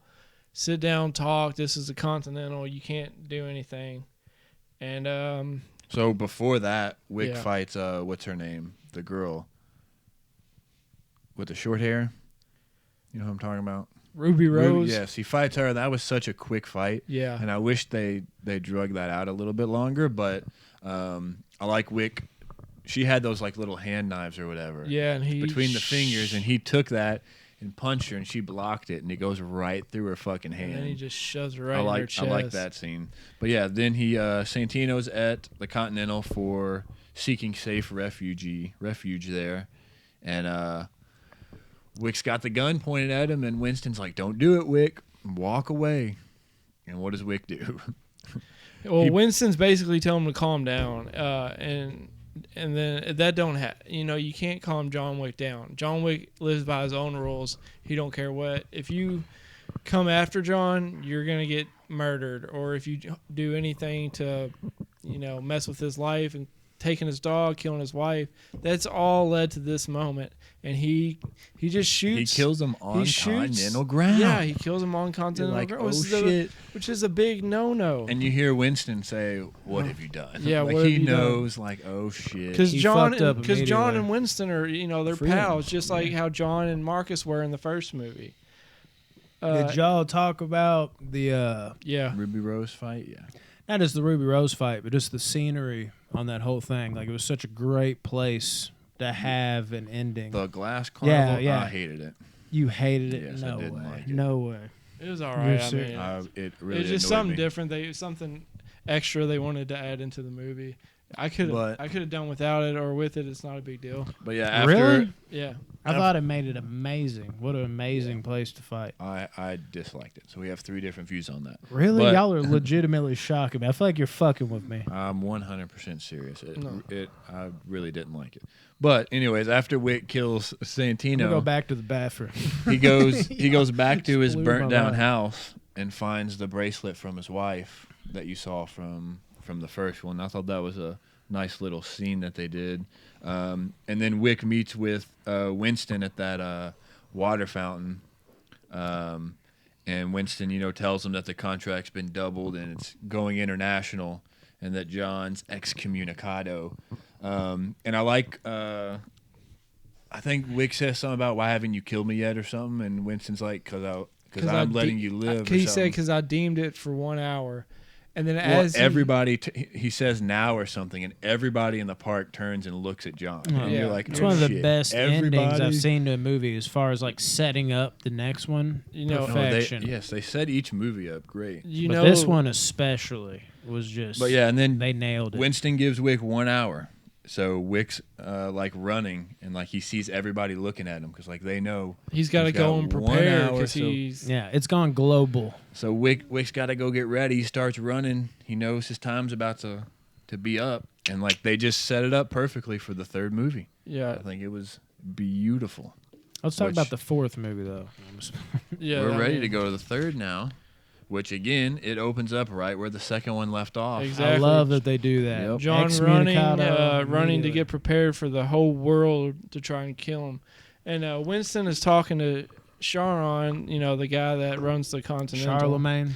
sit down, talk. This is the Continental. You can't do anything." And
So before that, Wick
Yeah.
fights what's her name? The girl with the short hair. You know who I'm talking about?
Ruby Rose,
Yes, he fights her. That was such a quick fight.
yeah,
And I wish they drug that out a little bit longer, but I like Wick. She had those like little hand knives or whatever.
yeah, and he
Between the fingers, and he took that and punched her, and she blocked it, and it goes right through her fucking hand.
and then he just shoves her right
I
in her
like
chest.
that scene. But yeah, then he Santino's at the Continental for seeking safe refuge there, And Wick's got the gun pointed at him, and Winston's like, "Don't do it, Wick. Walk away." And what does Wick do?
Well, Winston's basically telling him to calm down, and then that don't you can't calm John Wick down. John Wick lives by his own rules. He don't care what. If you come after John, you're gonna get murdered, or if you do anything to, mess with his life and taking his dog, killing his wife, that's all led to this moment. And he just shoots.
He kills him on continental ground.
Yeah, he kills him on continental ground.
Oh shit!
Which is a big no-no.
And you hear Winston say, "What have you done?"
Yeah,
like
what
he
have you
knows, like, oh shit.
Because John
immediately.
and Winston are, they're
Friends.
pals, just like how John and Marcus were in the first movie.
Did y'all talk about the
Yeah.
Ruby Rose fight? Yeah.
not just the Ruby Rose fight, but just the scenery on that whole thing? Like, it was such a great place to have an ending.
The glass carnival.
Yeah.
I hated it.
You hated it?
Yes, I
no
didn't
way.
like it.
No way.
It was all
You're
right. I
serious?
mean,
It really
it's just
annoyed
something
me.
different. Something extra they wanted to add into the movie. I could
But-
have done without it or with it. It's not a big deal.
But yeah, after
Really?
Yeah.
I thought it made it amazing. What an amazing place to fight.
I disliked it. So we have 3 different views on that.
Really?
But-
Y'all are legitimately shocking me. I feel like you're fucking with me.
I'm 100% serious.
No.
I really didn't like it. But anyways, after Wick kills
I'm gonna
Santino,
go back to the bathroom.
he goes back to his
Blew
burnt
my
down
mind.
house and finds the bracelet from his wife that you saw from the first one. I thought that was a nice little scene that they did. And then Wick meets with Winston at that water fountain. And Winston, tells him that the contract's been doubled and it's going international, and that John's excommunicado. And I like, I think Wick says something about, "Why haven't you killed me yet?" or something, and Winston's like, "Because I'm letting you live."
He
or
said,
something.
because I deemed it for 1 hour. And then
Well,
as
everybody, he says now or something, and everybody in the park turns and looks at John. And
Yeah.
you're like,
It's
oh,
one of the
shit.
best endings
Everybody-
I've seen to a movie as far as like setting up the next one.
No,
Perfection.
They set each movie up great.
But this one especially was just.
But yeah, and then
they nailed it.
Winston gives Wick 1 hour. So Wick's like running, and like he sees everybody looking at him because like they know
he's got to
he's
go
got
and
1
prepare
hour,
because
so-
he's
Yeah, it's gone global.
So Wick's got to go get ready. He starts running. He knows his time's about to be up, and like they just set it up perfectly for the 3rd movie.
yeah.
I think it was beautiful.
Let's talk
Which-
about the 4th movie though.
Yeah,
We're
I
ready
mean,
to go to the 3rd now, which again it opens up right where the 2nd one left off.
Exactly.
I love that they do that.
Yep.
John
Excommunicado
running to
immediately.
get prepared for the whole world to try and kill him. And Winston is talking to Charon, the guy that runs the Continental.
Charlemagne.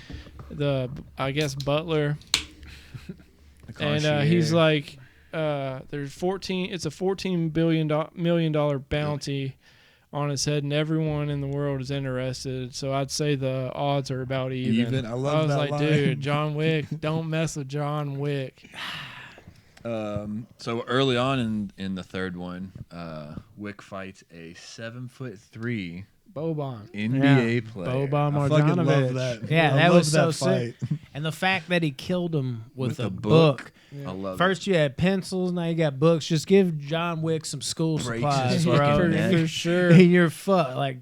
The, I guess, butler.
The
And
concierge.
he's like, there's 14, it's a $14 million bounty on his head, and everyone in the world is interested. So I'd say the odds are about even.
I love
was
that
like,
line.
dude, John Wick, don't mess with John Wick.
So early on in the 3rd one, Wick fights a 7'3"
Boban.
NBA player.
Boban
I fucking love
Marjanovic.
that.
Yeah,
I
that
love
was so
that
sick.
fight.
And the fact that he killed him with a
a
book.
I love
First you had pencils, now you got books. Just give John Wick some school
Breaks
supplies,
his
bro.
fucking neck.
For sure.
And you're fucked. Like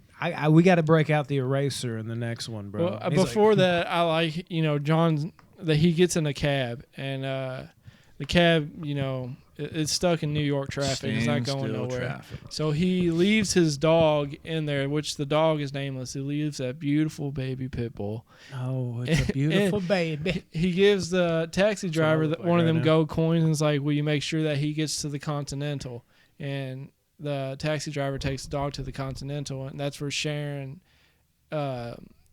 we got to break out the eraser in the next one, bro.
Well,
He's like,
before that, I like John that he gets in a cab, and the cab it's stuck in New York traffic. It's not going
Standstill
nowhere.
traffic.
So he leaves his dog in there, which the dog is nameless. He leaves that beautiful baby pit bull.
oh, it's a beautiful baby.
He gives the taxi driver
look like
one of
right
them
now.
gold coins and is like, "Will you make sure that he gets to the Continental?" And the taxi driver takes the dog to the Continental, and that's where Sharon,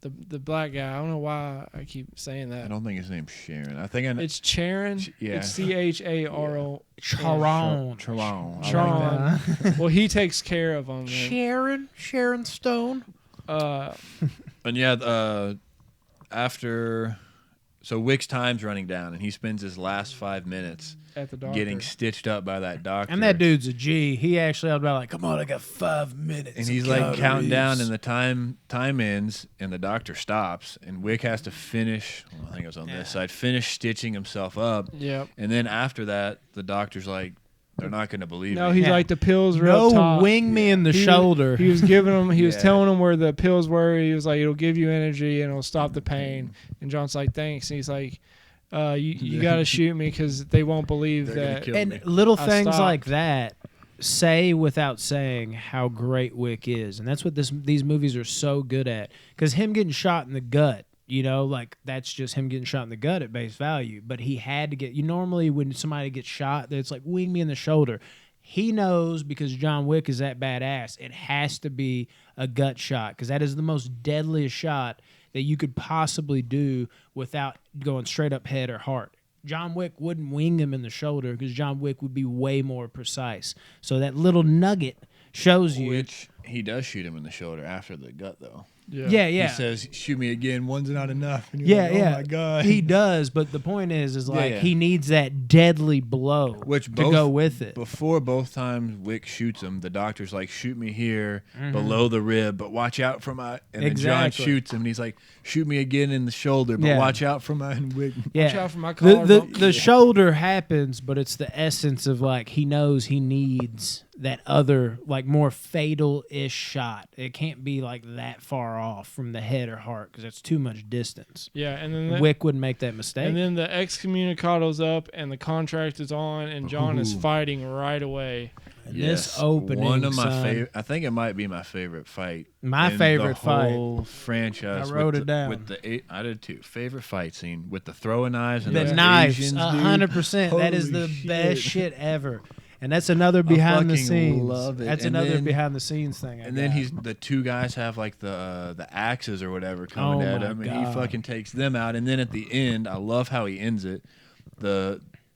the black guy. I don't know why I keep saying
I
that.
don't think his name's Sharon. I think I know.
It's Charon.
Yeah.
It's Charo.
Charon.
Charon.
Charon. Well, he takes care of him. And,
Sharon Stone.
And yeah, after, so Wick's time's running down, and he spends his last 5 minutes
at the doctor.
getting stitched up by that doctor.
And that dude's a G. He actually had about like, come on, I got 5 minutes.
And
of
he's like counting down,
calories."
and the time ends, and the doctor stops, and Wick has to finish. Well, I think it was on this side. Finish stitching himself up,
Yep.
and then after that, the doctor's like, they're not going to believe
No,
me.
he's
Yeah.
like the pills were
No,
up top.
wing me in the shoulder.
He was giving him. He was
Yeah.
telling him where the pills were. He was like, "It'll give you energy and it'll stop the pain." And John's like, "Thanks." And he's like, "You got to shoot me because they won't believe
They're gonna
that."
kill
And
me.
little
I
things
stopped.
like that say without saying how great Wick is, and that's what these movies are so good at. Because him getting shot in the gut, you know, like that's just him getting shot in the gut at base value. But he had to get. You normally when somebody gets shot, it's like wing me in the shoulder. He knows because John Wick is that badass. It has to be a gut shot because that is the most deadliest shot that you could possibly do without going straight up head or heart. John Wick wouldn't wing him in the shoulder because John Wick would be way more precise. So that little nugget shows you.
Which he does shoot him in the shoulder after the gut, though.
Yeah.
He says, "Shoot me again. One's not enough." And you're
Yeah,
like,
yeah.
Oh my god.
He does, but the point is like
yeah.
he needs that deadly blow
Which
to
both,
go with it.
Before both times Wick shoots him, the doctor's like, "Shoot me here,
Mm-hmm.
below the rib, but watch out for my." And then John
Exactly.
shoots him, and he's like, "Shoot me again in the shoulder, but
Yeah.
watch out for my." And Wick,
Yeah.
Watch out for my
The
collarbone.
the shoulder happens, but it's the essence of like he knows he needs that other like more fatal-ish shot. It can't be like that far off from the head or heart because that's too much distance.
Yeah, and then
Wick wouldn't make that mistake.
and then the excommunicado's up and the contract is on and John is
Ooh.
fighting right away.
And
Yes,
this opening,
one of my
son,
favorite. I think it might be my favorite fight.
My
in
favorite
the
fight.
whole franchise.
I wrote
with
it down.
With the eight, I did too. Favorite fight scene with the throwing knives and
The
those
knives,
Asians, dude.
100%. That is
Holy
the
shit.
best shit ever. And that's another behind the
fucking
scenes.
love it.
That's
And
another
then-
behind the scenes thing.
And then the two guys have like the axes or whatever coming
Oh
at
my
him, and
God.
he fucking takes them out. And then at the end, I love how he ends it.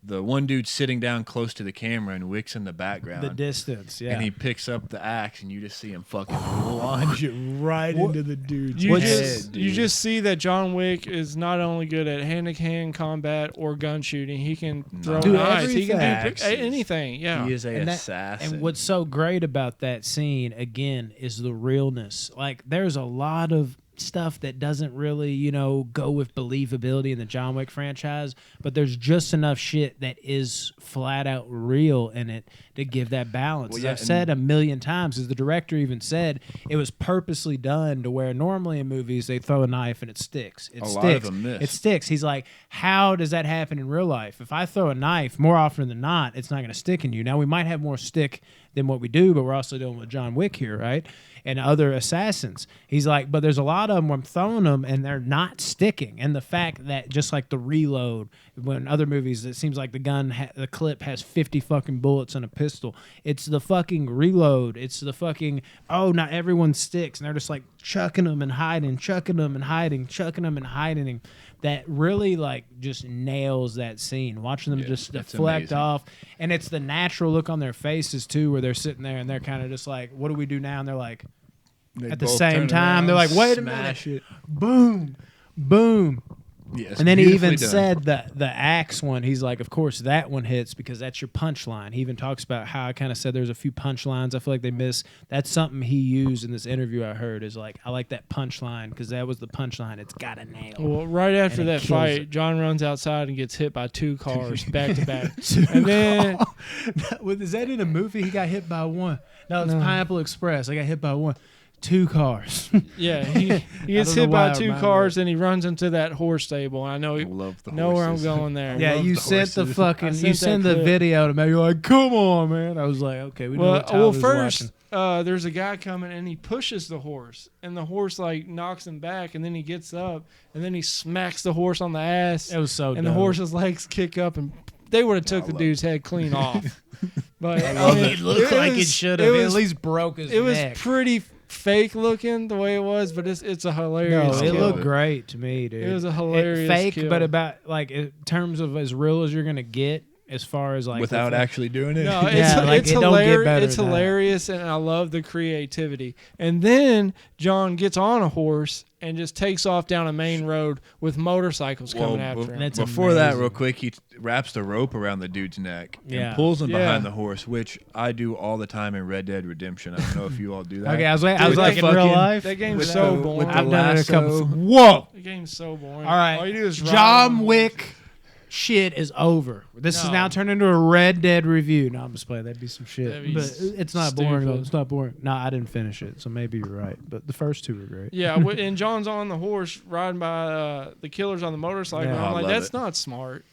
The one dude's sitting down close to the camera, and Wick's in the background.
the distance, yeah.
And he picks up the axe, and you just see him fucking launch it right into the dude's
You
head.
just you
dude.
just see that John Wick is not only good at hand-to-hand combat or gun shooting. He can throw
Do
knives. He can do
everything.
anything. Yeah.
He is
And that-
assassin.
And what's so great about that scene, again, is the realness. Like, there's a lot of stuff that doesn't really, you know, go with believability in the John Wick franchise, but there's just enough shit that is flat out real in it to give that balance.
Well,
As
yeah,
I've said a million times, as the director even said, it was purposely done to where normally in movies they throw a knife and it sticks. It
A
sticks.
lot of them miss.
It sticks. He's like, how does that happen in real life? If I throw a knife, more often than not, it's not going to stick in you. Now, we might have more stick than what we do, but we're also dealing with John Wick here, right? And other assassins. He's like, but there's a lot of them where I'm throwing them and they're not sticking. And the fact that just like the reload, when other movies, it seems like the clip has 50 fucking bullets on a pistol. It's the fucking reload. It's the fucking, oh, not everyone sticks. And they're just like chucking them and hiding, chucking them and hiding, chucking them and hiding. That really like just nails that scene. Watching them
Yeah,
just
that's
deflect
amazing.
off. And it's the natural look on their faces too, where they're sitting there and they're kind of just like, what do we do now? And they're like,
They
at the
both
same
turn
time,
around,
they're like, wait a
smash
minute.
it.
Boom, boom.
Yes,
And then he even
beautifully done.
said the axe one. He's like, of course that one hits because that's your punchline. He even talks about how I kind of said there's a few punchlines I feel like they miss. That's something he used in this interview I heard is like, I like that punchline because that was the punchline. It's got a nail.
Well, right after
And it
that
kills
fight,
it.
John runs outside and gets hit by 2 cars back to back. And then
Is that in a movie? He got hit by one. No, it's
No.
Pineapple Express. I got hit by one. 2 cars.
yeah, he gets
don't know
hit
why
by
it
2
reminded
cars and he runs into that horse stable. And I know
Love the
know where I'm
horses.
going there.
Yeah,
love
you
the
sent the
horses.
fucking.
I
You
sent
sent
that
the
clip.
video to me. You're like, come on, man. I was like, okay, we know what Tyler's
first
watching.
there's a guy coming and he pushes the horse and the horse like knocks him back and then he gets up and then he smacks the horse on the ass
It was so.
and the
dope.
horse's legs kick up and they would have took the dude's head clean off. But
I mean, it looked like it
was-
should have.
it
At
was-
least broke his
It was
neck.
pretty fake looking the way it was, but it's a
No,
hilarious.
it
kill.
looked great to me, dude.
It was a hilarious
fake,
kill.
but about like in terms of as real as you're gonna get, as far as like
without
with,
actually doing it.
No, it's,
Yeah, like,
it's
it don't get
hilarious.
better
It's
than that.
hilarious, and I love the creativity. And then John gets on a horse and just takes off down a main road with motorcycles coming after him.
That's
Before that,
amazing.
real quick, he wraps the rope around the dude's neck
Yeah.
and pulls him
Yeah.
behind the horse, which I do all the time in Red Dead Redemption. I don't know if you all do that.
Okay, I was like
With
in
the
real
fucking-
life.
That game's
with
so
the-
boring.
with the
I've done it a couple.
lasso.
Whoa!
The game's so boring.
All right,
All you do is ride on
John
horses.
Wick shit is over. This is
No.
now turned into a Red Dead review. No, I'm just playing. That'd be some shit.
That'd be
But it's not boring.
stupid.
It's not boring. No, I didn't finish it, so maybe you're right. But the first two were great.
Yeah, and John's on the horse riding by the killers on the motorcycle.
Yeah.
And
I
I'm like,
love
that's
it.
not smart.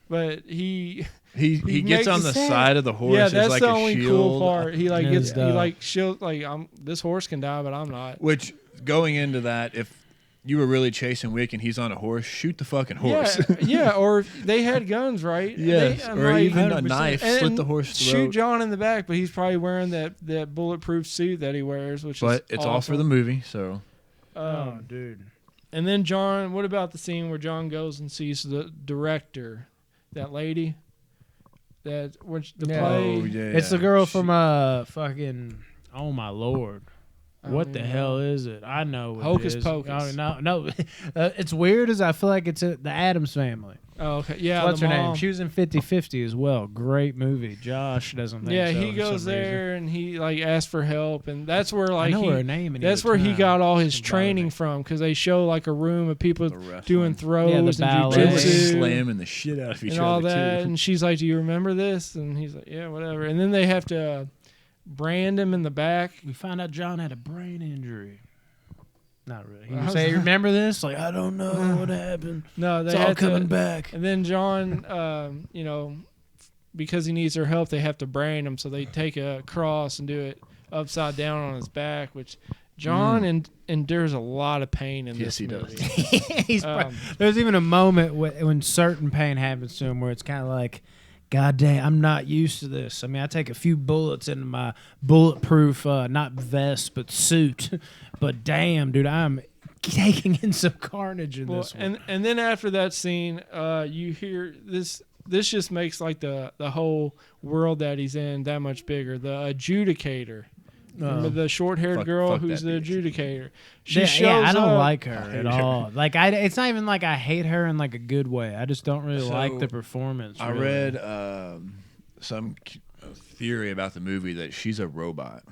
But he
He gets
makes
on
it
the
sad.
side of the horse.
yeah,
as
that's
like
the
a
only
shield,
cool part. He like
Yeah,
gets
it's
he
dope.
like shield like this horse can die, but I'm not.
Which going into that, if you were really chasing Wick and he's on a horse, shoot the fucking horse.
Yeah, or if they had guns, right?
Yes,
I'm
or
like,
even a
100%.
knife,
and
slit the horse's
shoot
throat.
John in the back, but he's probably wearing that bulletproof suit that he wears, which
But
is
it's all for the movie, so
Oh, dude.
And then John, what about the scene where John goes and sees the director, that lady, that which the
Yeah.
play?
Oh, yeah.
It's the girl from fucking. Oh my lord.
I don't
What the
even
hell
know.
is it? I know. What
Hocus
it is.
Pocus.
Oh, no. It's weird as I feel like it's the Addams Family.
Oh, okay, yeah.
What's
the
her
mom.
name? She was in 50-50 as well. Great movie. Josh doesn't think
Yeah,
so
he
for
goes
some reason.
there and he like asks for help, and that's where like
I know
he.
her name. any
That's
other
where he
time.
got all his
Doesn't bother
training
me.
from, because they show like a room of people
The wrestling.
doing throws
Yeah, the
and
ballet.
They were
jujitsu
slamming the shit out of each
and
other
all that.
too.
And she's like, "Do you remember this?" And he's like, "Yeah, whatever." And then they have to brand him in the back.
We found out John had a brain injury. Not really. He
I
would
was-
say, "Remember this?" Like, I don't know what happened.
No, they
It's all
had
coming
to.
back.
And then John, because he needs their help, they have to brand him. So they take a cross and do it upside down on his back, which John endures a lot of pain in
Yes,
this
he
movie.
does.
He's
Um,
there's even a moment when certain pain happens to him where it's kind of like, God damn, I'm not used to this. I mean, I take a few bullets into my bulletproof, not vest, but suit. But damn, dude, I'm taking in some carnage in
Well,
this one.
and then after that scene, you hear this. This just makes like the whole world that he's in that much bigger. The adjudicator. Remember the short-haired
Fuck-
girl
fuck
who's
that
the
bitch.
adjudicator? She
Yeah,
shows
I don't
up.
like her
hate
at
her.
all. Like, it's not even like I hate her in like a good way. I just don't really
So,
like the performance.
I
really.
read some theory about the movie that she's a robot.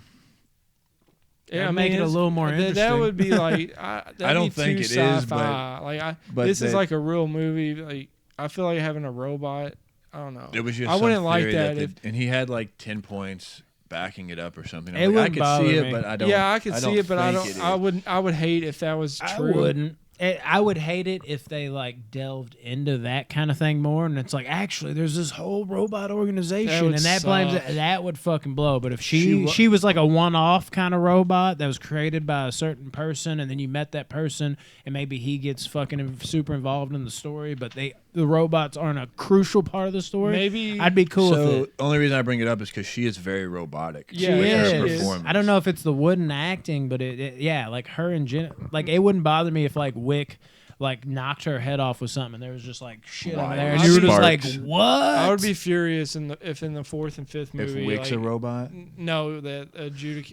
Yeah,
That'd make it a
it's-
little more
That
interesting.
would be like
I
that'd
don't
be
think
too
it is,
sci-fi.
but
this is
they-
like a real movie. Like I feel like having a robot. I don't know.
It was just
I
some
wouldn't like
theory
that
they-
if-
and he had like 10 points backing it up or something.
It
I'm like, I
wouldn't
could
bother
see it,
me.
but I don't.
Yeah, I could see
don't
it, but I
think
don't.
it
I
is.
wouldn't. I would hate if that was true.
I wouldn't. I would hate it if they like delved into that kind of thing more, and it's like actually there's this whole robot organization,
would
and that blames
suck.
it. That would fucking blow. But if
She
she
wa-
was like a one-off kind of robot that was created by a certain person, and then you met that person, and maybe he gets fucking super involved in the story, but the robots aren't a crucial part of the story.
Maybe
I'd be cool with
So
it.
the only reason I bring it up is because she is very robotic.
Yeah,
with
She
her
she is.
performance.
I don't know if it's the wooden acting, but yeah, like her and Jen, like it wouldn't bother me if like Wick like knocked her head off with something and there was just like shit over
Right.
there, and
I'd
you were
be-
just like,
Sparks.
what?
I would be furious if in the fourth and fifth
If
movie,
Wick's
like,
a robot,
no, that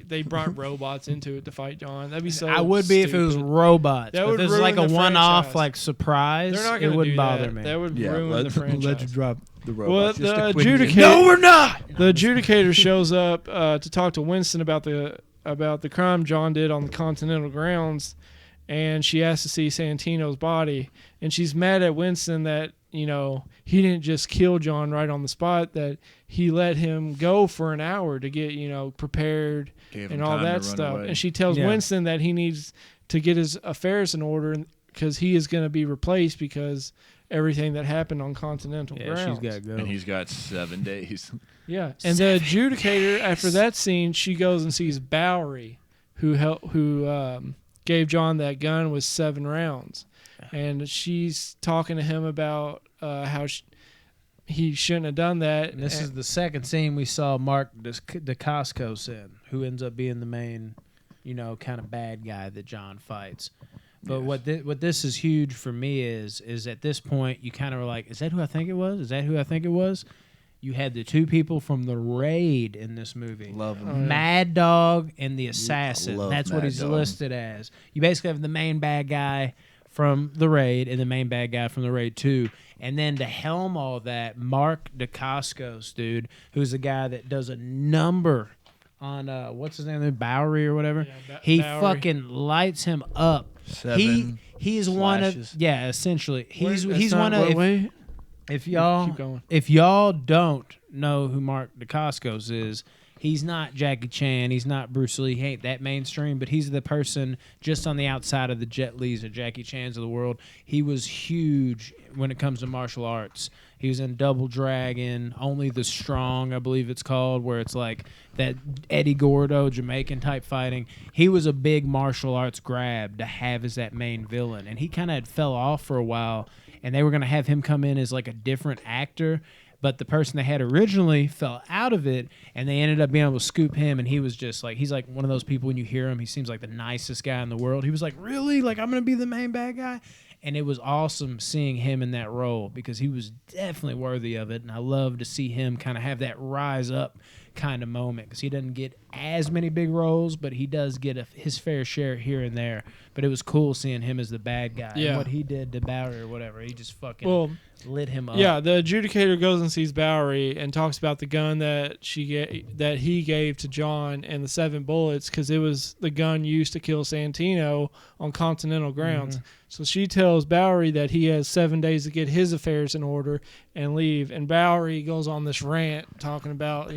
they brought robots into it to fight John. That'd be so.
I would be if it was
stupid.
robots.
That
But
would
if this is like a
ruin the
one-off
franchise.
like surprise,
They're not
it
going to
wouldn't
do
bother
that.
me.
That would ruin the franchise.
let you drop the robot.
Well,
just
the
a quick
adjudicator-
minute.
No, we're not.
The adjudicator shows up to talk to Winston about the crime John did on the Continental grounds, and she asks to see Santino's body, and she's mad at Winston that he didn't just kill John right on the spot, that he let him go for an hour to get prepared
Gave him
and all
time to
that
run
stuff,
away.
and she tells
Yeah.
Winston that he needs to get his affairs in order because he is going to be replaced because everything that happened on Continental
Yeah,
grounds.
she's got to go.
And he's got 7 days.
Yeah, and the adjudicator after that scene, she goes and sees Bowery, who gave John that gun with 7 rounds, and she's talking to him about how he shouldn't have done that.
And this is the second scene we saw Mark DeCascos in, who ends up being the main, kind of bad guy that John fights. But what this is huge for me is at this point you kind of were like, is that who I think it was? Is that who I think it was? You had the 2 people from the Raid in this movie.
Love him.
Oh, yeah.
Mad Dog and the Assassin.
love
That's what
Mad
he's
Dog.
listed as. You basically have the main bad guy from the Raid and the main bad guy from the Raid 2. And then to helm all that, Mark DeCascos, dude, who's the guy that does a number on, what's his name, Bowery or whatever.
Yeah,
He
Bowery.
fucking lights him up.
7
He is one of,
slashes.
yeah, essentially. He's
Wait, that's
one
not-
of,
wait,
If y'all
Keep going.
if y'all don't know who Mark Dacascos is, he's not Jackie Chan, he's not Bruce Lee, he ain't that mainstream, but he's the person just on the outside of the Jet Lis or Jackie Chans of the world. He was huge when it comes to martial arts. He was in Double Dragon, Only the Strong, I believe it's called, where it's like that Eddie Gordo Jamaican type fighting. He was a big martial arts grab to have as that main villain, and he kind of fell off for a while, and they were going to have him come in as like a different actor, but the person they had originally fell out of it, and they ended up being able to scoop him, and he was just like, he's like one of those people when you hear him, he seems like the nicest guy in the world. He was like, really? Like, I'm going to be the main bad guy? And it was awesome seeing him in that role because he was definitely worthy of it, and I love to see him kind of have that rise up kind of moment because he doesn't get as many big roles, but he does get his fair share here and there. But it was cool seeing him as the bad guy.
Yeah.
And what he did to Bowery or whatever, he just fucking lit him up.
Yeah, the adjudicator goes and sees Bowery and talks about the gun that he gave to John and the 7 bullets because it was the gun used to kill Santino on Continental grounds.
Mm-hmm.
So she tells Bowery that he has 7 days to get his affairs in order and leave. And Bowery goes on this rant talking about,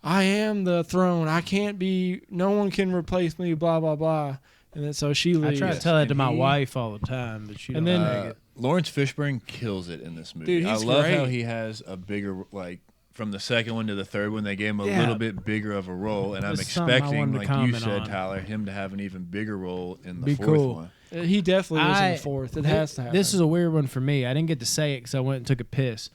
I am the throne. I can't be. No one can replace me. Blah blah blah. And then so she leaves.
I try to tell that to
And
my
he-
wife all the time, but she
And
don't
then-
like it.
Lawrence Fishburne kills it in this movie.
Dude, he's
I love how
great.
he has a bigger, like, from the second one to the third one, they gave him a
Yeah.
little bit bigger of a role, and I'm
That's something I
expecting,
wanted to
like you
comment
said,
on.
Tyler, him to have an even bigger role in the
Be
fourth
cool.
one.
He definitely is in the fourth. It has to happen.
This is a weird one for me. I didn't get to say it because I went and took a piss.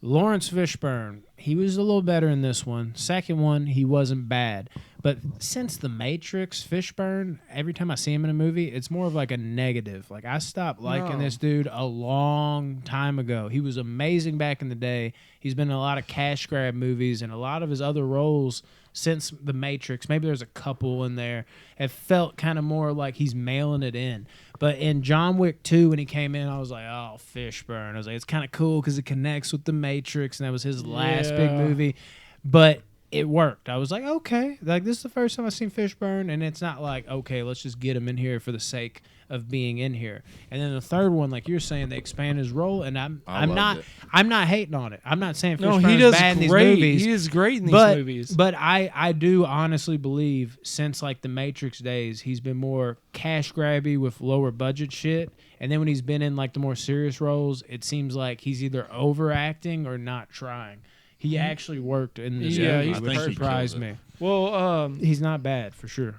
Lawrence Fishburne, he was a little better in this one. Second one, he wasn't bad. But since The Matrix, Fishburne, every time I see him in a movie, it's more of like a negative. Like, I stopped liking
No.
this dude a long time ago. He was amazing back in the day. He's been in a lot of cash grab movies, and a lot of his other roles since The Matrix, maybe there's a couple in there, have felt kind of more like he's mailing it in. But in John Wick 2, when he came in, I was like, oh, Fishburne. I was like, it's kind of cool because it connects with The Matrix, and that was his last big
Yeah.
movie. But it worked. I was like, okay. Like, this is the first time I've seen Fishburne, and it's not like, okay, let's just get him in here for the sake of being in here. And then the third one, like you're saying, they expand his role, and I'm
loved
not
it.
I'm not hating on it. I'm not saying
no,
Fishburne's
he does
bad in these
great.
movies.
He is great in these
but,
movies.
But I do honestly believe since like the Matrix days, he's been more cash grabby with lower budget shit. And then when he's been in like the more serious roles, it seems like he's either overacting or not trying. He actually worked in this
Yeah,
movie,
he's
which
perfect.
surprised
He
me.
well,
He's not bad for sure.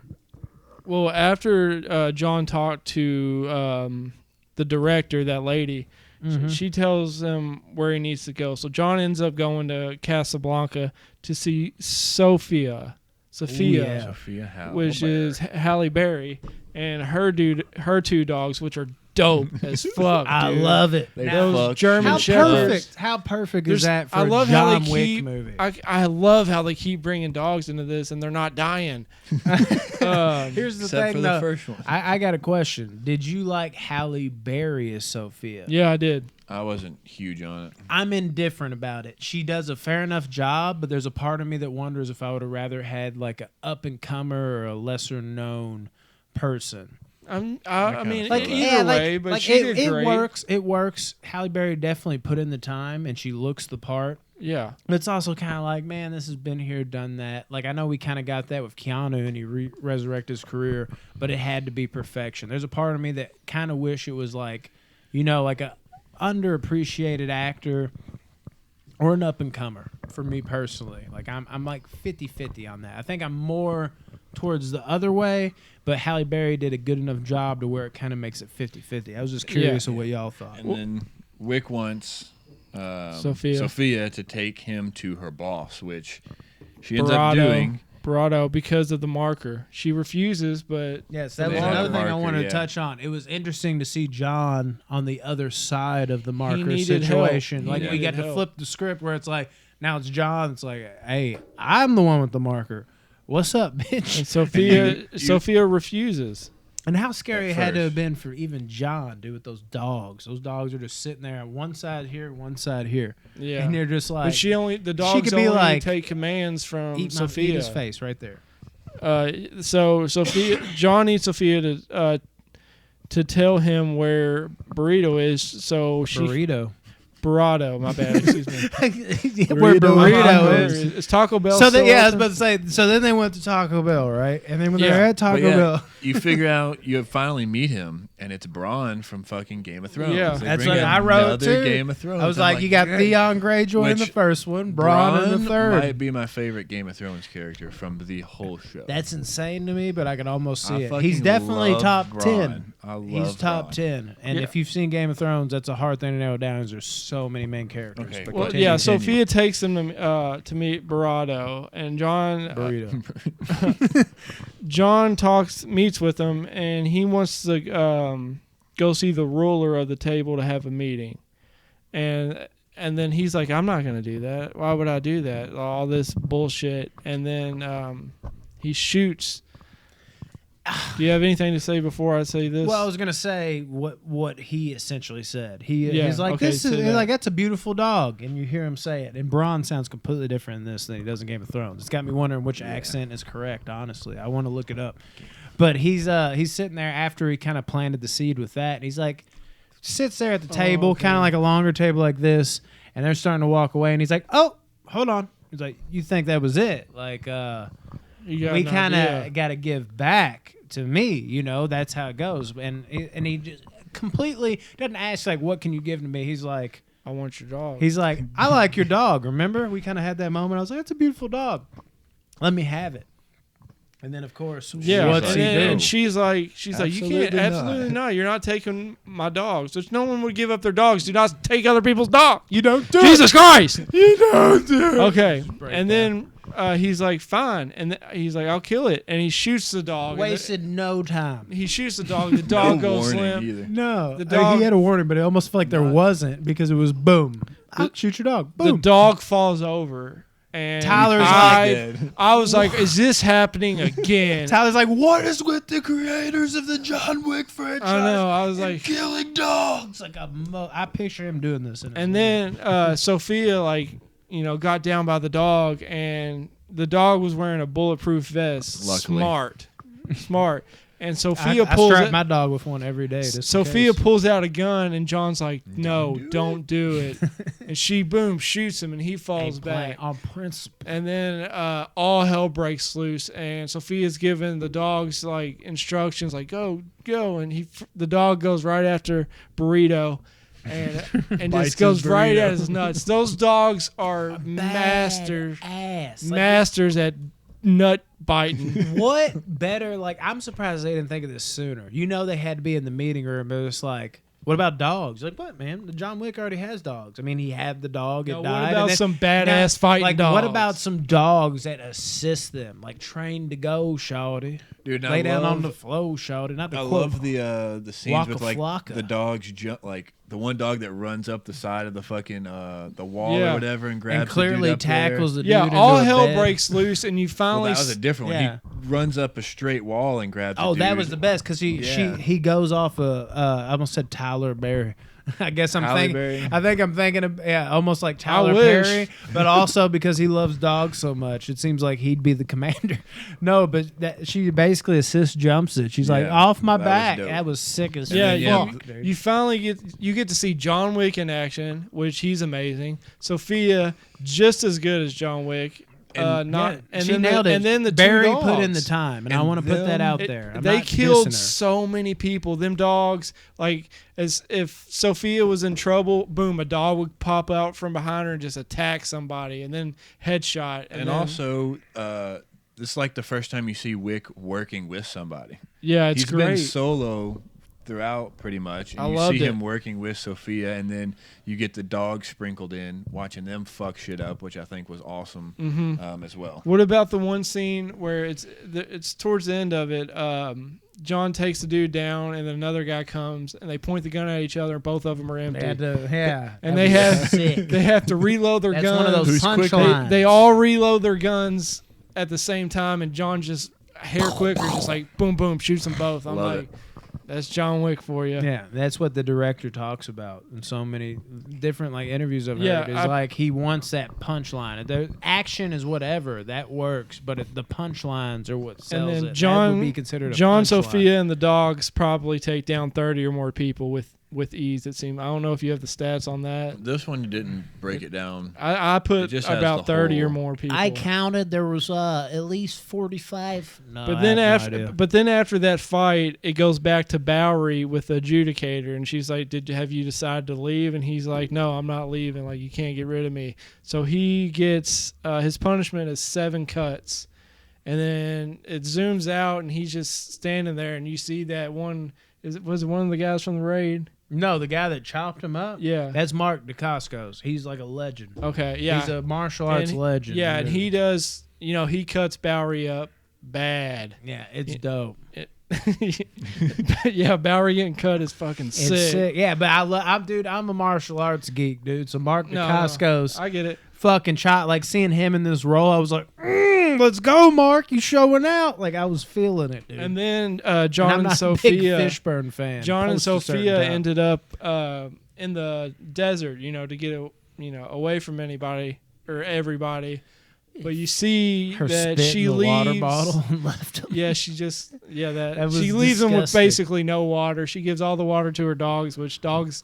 Well, after John talked to the director, that lady,
Mhm.
she tells him where he needs to go. So John ends up going to Casablanca to see Sophia,
yeah.
Sophia Howell.
which is Halle Berry, and her 2 dogs, which are dope as fuck.
I
dude.
love it.
They
Now,
fuck
German
how
shit.
Shepherds.
perfect! How perfect
There's-
is that for
I
a
love how
John
they
Wick
keep.
movie?
I love how they keep bringing dogs into this, and they're not dying.
Here's the
Except
thing,
for
though.
the first one.
I got a question. Did you like Halle Berry as Sophia?
Yeah, I did.
I wasn't huge on it.
I'm indifferent about it. She does a fair enough job, but there's a part of me that wonders if I would have rather had like a up and comer or a lesser known person.
I mean,
kinda
like
feel
either
that.
way, but she did
it
great.
works. It works. Halle Berry definitely put in the time, and she looks the part.
Yeah.
But it's also kind of like, man, this has been here, done that. Like, I know we kind of got that with Keanu, and he resurrected his career, but it had to be perfection. There's a part of me that kind of wish it was like, like a underappreciated actor or an up-and-comer for me personally. Like, I'm like 50-50 on that. I think I'm more towards the other way, but Halle Berry did a good enough job to where it kind of makes it 50-50. I was just curious of what y'all thought.
And then Wick wants
Sophia
to take him to her boss, which she ends up doing.
Bravado, because of the marker. She refuses, but
Yes, that
They
was
have
another
a
thing I
marker,
wanted
yeah.
to touch on. It was interesting to see John on the other side of the marker
needed
situation.
help. He
Like, we
needed
got to
help.
flip the script where it's like, now it's John. It's like, hey, I'm the one with the marker. What's up, bitch?
and Sophia
You-
Sophia refuses.
And how scary it had to
first.
have been for even John, dude, with those dogs. Those dogs are just sitting there on one side here, one side here.
Yeah.
And they're just like,
But the dogs
could be
only
like,
take commands from
eat
Sophia.
his face right there.
So Sophia, John needs Sophia to tell him where Burrito is. So she
Burrito.
Burrito, my bad. Excuse me.
Where burrito
Burrito
is.
Is Taco Bell?
So
still
I was
open?
about to say. So then they went to Taco Bell, right? And then when they're
Yeah.
at Taco
But yeah,
Bell,
you figure out you finally meet him, and it's Bronn from fucking Game of Thrones.
Yeah.
They
that's
bring
what I wrote
another
too.
Game of Thrones.
I was
I'm
like, you got
yeah.
Theon Greyjoy in the
Which
first one, Bronn in the third.
might be my favorite Game of Thrones character from the whole show.
That's insane to me, but I can almost see
I
it.
fucking
He's definitely
love
top
Bronn.
10.
I love
He's top
Bronn.
10. And
Yeah.
if you've seen Game of Thrones, that's a hard thing to narrow down because there's so many main characters.
Okay.
But
Well,
continue.
yeah.
Continue.
Sophia takes them to meet Burrito, and John
Burrito.
John meets with him, and he wants to go see the ruler of the table to have a meeting, and then he's like, I'm not gonna do that. Why would I do that? All this bullshit. And then he shoots. Do you have anything to say before I say this?
Well, I was gonna say what he essentially said.
Yeah,
He's like,
okay,
this is
say that.
like that's a beautiful dog, and you hear him say it. And Bronn sounds completely different in this than he does in Game of Thrones. It's got me wondering which accent is correct. Honestly, I want to look it up. But he's sitting there after he kind of planted the seed with that, and he's like, sits there at the table,
okay.
kind of like a longer table like this, and they're starting to walk away, and he's like, oh, hold on. He's like, you think that was it? Like,
You got
we
an
kind
idea.
of got to give back to me, you know. That's how it goes. And he just completely doesn't ask like, what can you give to me? He's like,
I want your dog.
he's like, I like your dog. Remember, we kind of had that moment. I was like, that's a beautiful dog. Let me have it. And then of course,
Yeah,
what's
and,
he
then,
do?
and she's like, you can't,
Absolutely
absolutely
not.
not. You're not taking my dogs. There's no one would give up their dogs. Do not take other people's dogs.
You don't do
Jesus Christ.
You don't do
Okay,
break
and then he's like, fine, and he's like, I'll kill it, and he shoots the dog. and
Wasted no time.
he shoots the dog. The dog
no
goes
warning
limp.
either.
No,
The dog-
he had a warning, but it almost felt like there wasn't because it was boom. Shoot your dog.
The
Boom.
dog falls over, and
Tyler's
I was like, is this happening again?
Tyler's like, what is with the creators of the John Wick franchise?
I know. I was like,
killing dogs. Like I picture him doing this.
and then Sophia, like, got down by the dog, and the dog was wearing a bulletproof vest.
Luckily.
Smart. And Sophia
I
pulls
strap
it.
my dog with one every day. Just in
Sophia
case.
pulls out a gun, and John's like, "No, don't do it." And she boom shoots him, and he falls
Ain't playing
back.
on principle.
And then all hell breaks loose, and Sophia's giving the dogs like instructions, like go, and the dog goes right after Burrito, and
Bites
just goes
his
right
burrito.
at his nuts. Those dogs are masters
Ass.
at nut biting.
What better? Like, I'm surprised they didn't think of this sooner. You know, they had to be in the meeting room, but it's like, what about dogs? Like, what, man? The John Wick already has dogs. I mean, he had the dog. It
Now,
died.
what
and
about
then-
some badass fighting
like,
dogs?
what about some dogs that assist them, like trained to go, shawty?
Dude,
Lay down on the floor, shawty. Not the
I
quote.
love the scenes
Waka
with like
flocka.
the dogs jump, like the one dog that runs up the side of the fucking the wall
Yeah.
or whatever and grabs
and clearly
the dude up
tackles
there.
the dude
Yeah,
into
all
a
hell
bed.
breaks loose, and you
Well,
finally.
that was a different one.
Yeah.
He runs up a straight wall and grabs.
Oh,
the
that
dude.
was the best because
Yeah.
he goes off I almost said Tyler Berry. I guess I'm
Halle
thinking.
Berry?
I think I'm thinking of almost like Tyler
wish.
Perry, but also because he loves dogs so much, it seems like he'd be the commander. No, but she basically assist jumps it. She's like,
Yeah,
off my
that was
back.
dope.
That was sick as
Yeah,
then, yeah,
fuck. dude.
You finally get to see John Wick in action, which he's amazing. Sophia, just as good as John Wick.
She nailed it.
And then the
Barry
two dogs.
put in the time, and I
And
want to put that
them-
out there. I'm
They
not
killed
dissing her.
so many people. Them dogs, like, as if Sophia was in trouble, boom, a dog would pop out from behind her and just attack somebody, and then headshot.
And
then,
also, this is like the first time you see Wick working with somebody.
yeah, it's
He's
great.
been solo throughout pretty much. And
I
you
loved
see
it.
him working with Sophia, and then you get the dogs sprinkled in, watching them fuck shit up, which I think was awesome as well.
What about the one scene where it's towards the end of it? John takes the dude down, and then another guy comes, and they point the gun at each other, and both of them are empty.
They had to, yeah,
And
that
they
was
have
sick.
they have to reload their
That's
guns.
one of those
Who's quick?
punchlines.
They all reload their guns at the same time, and John just hair quicker, just like boom, boom, shoots them both. I'm
Love
like, that's John Wick for you.
Yeah, that's what the director talks about in so many different like interviews I've
Yeah,
heard. Is like he wants that punchline. The action is whatever that works, but the punchlines are what sells
And then
it. That
John,
would be considered a
John,
punchline.
Sophia, and the dogs probably take down 30 or more people with with ease. It seemed. I don't know if you have the stats on that.
This one didn't break it down.
I put
It just has
about
the
30 or
whole-
more people.
I counted there was at least 45. No,
But
I
then
have no
after,
idea.
but then after that fight, it goes back to Bowery with the adjudicator, and she's like, have you decided to leave?" And he's like, "No, I'm not leaving. Like, you can't get rid of me." So he gets his punishment is 7 cuts, and then it zooms out, and he's just standing there, and you see that one. Was it one of the guys from the raid?
No, the guy that chopped him up.
Yeah.
That's Mark DeCoscos. He's like a legend.
Okay. Yeah.
He's a martial arts
And-
legend.
Yeah, and he does. He cuts Bowery up bad.
Yeah, it's dope.
Yeah, Bowery getting cut is fucking
It's
sick.
sick. Yeah, but I'm a martial arts geek, dude. So Mark
No,
DeCoscos
I get it.
fucking shot. Like seeing him in this role, I was like, let's go, Mark. You showing out. Like I was feeling it, dude.
And then
And
John
I'm
and
not a
Sophia.
big Fishburne fan.
John and
Post a certain
Sophia
time.
ended up in the desert, to get away from anybody or everybody. But you see
her
that
spit
she
in the
leaves.
water bottle and left him.
Yeah, she just
That was
she leaves them with
disgusting.
basically no water. She gives all the water to her dogs, which dogs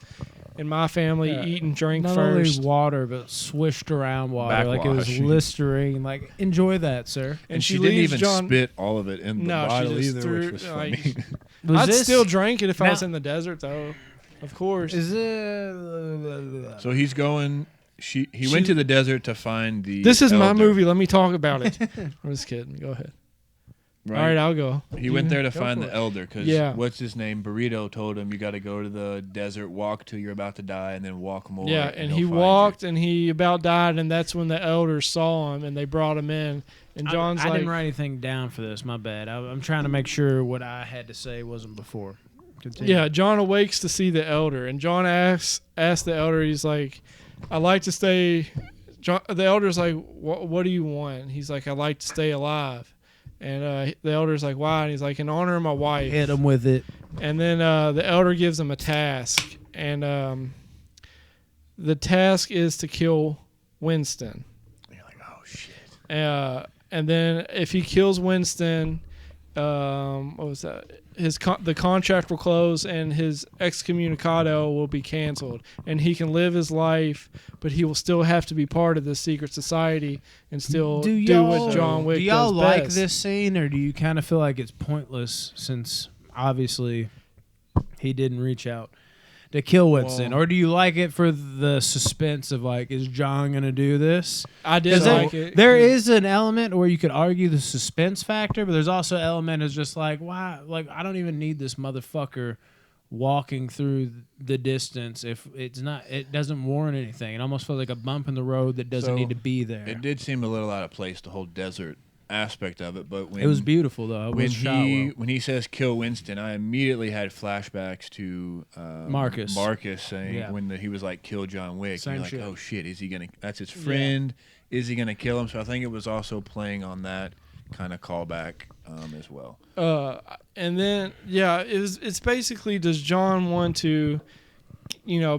in my family
Yeah.
eat and drink
Not
first.
only water, but swished around water. Like it was
Backwash.
Listerine. Like enjoy that, sir.
And she
leaves
didn't even
John.
spit all of it in the
No, she
bottle
just
either,
threw
which
it,
was
like-
funny.
Was
I'd
this,
still drink it if I was
Now-
in the desert, though. Of course.
Is it?
So he's going. He went to the desert to find the.
This is my
elder,
movie. Let me talk about it. I'm just kidding. Go ahead.
Right?
All right, I'll go.
He went there to
Go
find
for
the
it.
elder because
Yeah.
what's his name? Burrito told him you got to go to the desert, walk till you're about to die, and then walk more.
Yeah, and
he'll
he
find
walked, and he about died, and that's when the elders saw him, and they brought him in. And John's
I
like,
didn't write anything down for this. My bad. I'm trying to make sure what I had to say wasn't before. Continue.
yeah, John awakes to see the elder, and John asks the elder, he's like, "I like to stay." The elder's like, "What do you want?" And he's like, "I like to stay alive." And the elder's like, "Why?" And he's like, "In honor of my wife."
Hit him with it.
And then the elder gives him a task, and the task is to kill Winston.
And you're like, oh shit.
And then if he kills Winston, what was that? The contract will close and his excommunicado will be canceled, and he can live his life, but he will still have to be part of this secret society and still do what John Wick
Do y'all
does
like
best.
this scene, or do you kind of feel like it's pointless since obviously he didn't reach out to kill Winston,
Well-
or do you like it for the suspense of like, is John gonna do this?
I did
'Cause
like it.
There is an element where you could argue the suspense factor, but there's also an element is just like, why? Like, I don't even need this motherfucker walking through the distance if it's not. It doesn't warrant anything. It almost feels like a bump in the road that doesn't
So,
need to be there.
It did seem a little out of place, the whole desert aspect of it, but when
It was beautiful though. It
when
was shot well.
when he says kill Winston, I immediately had flashbacks to
Marcus.
Marcus saying
Yeah.
when he was like kill John Wick.
Same
and you're like,
shit.
oh shit, is he gonna? That's his friend. Is he gonna kill him? So I think it was also playing on that kind of callback as well.
And then it's basically, does John want to,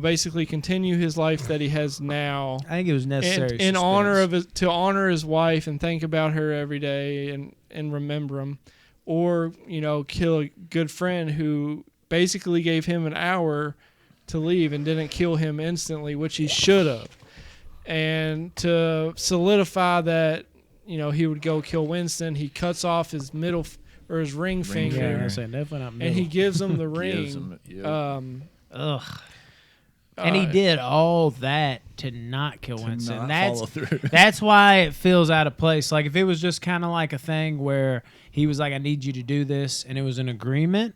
basically continue his life that he has now?
I think it was necessary.
And in honor of to honor his wife and think about her every day and remember him, or kill a good friend who basically gave him an hour to leave and didn't kill him instantly, which he should have, and to solidify that he would go kill Winston, he cuts off his or his ring finger,
Yeah, I say definitely not middle.
and he gives him the
Gives
ring.
him- yeah.
Ugh. And he did all that to not kill
To
Winston.
not
That's
follow through.
that's why it feels out of place. Like if it was just kind of like a thing where he was like, "I need you to do this," and it was an agreement,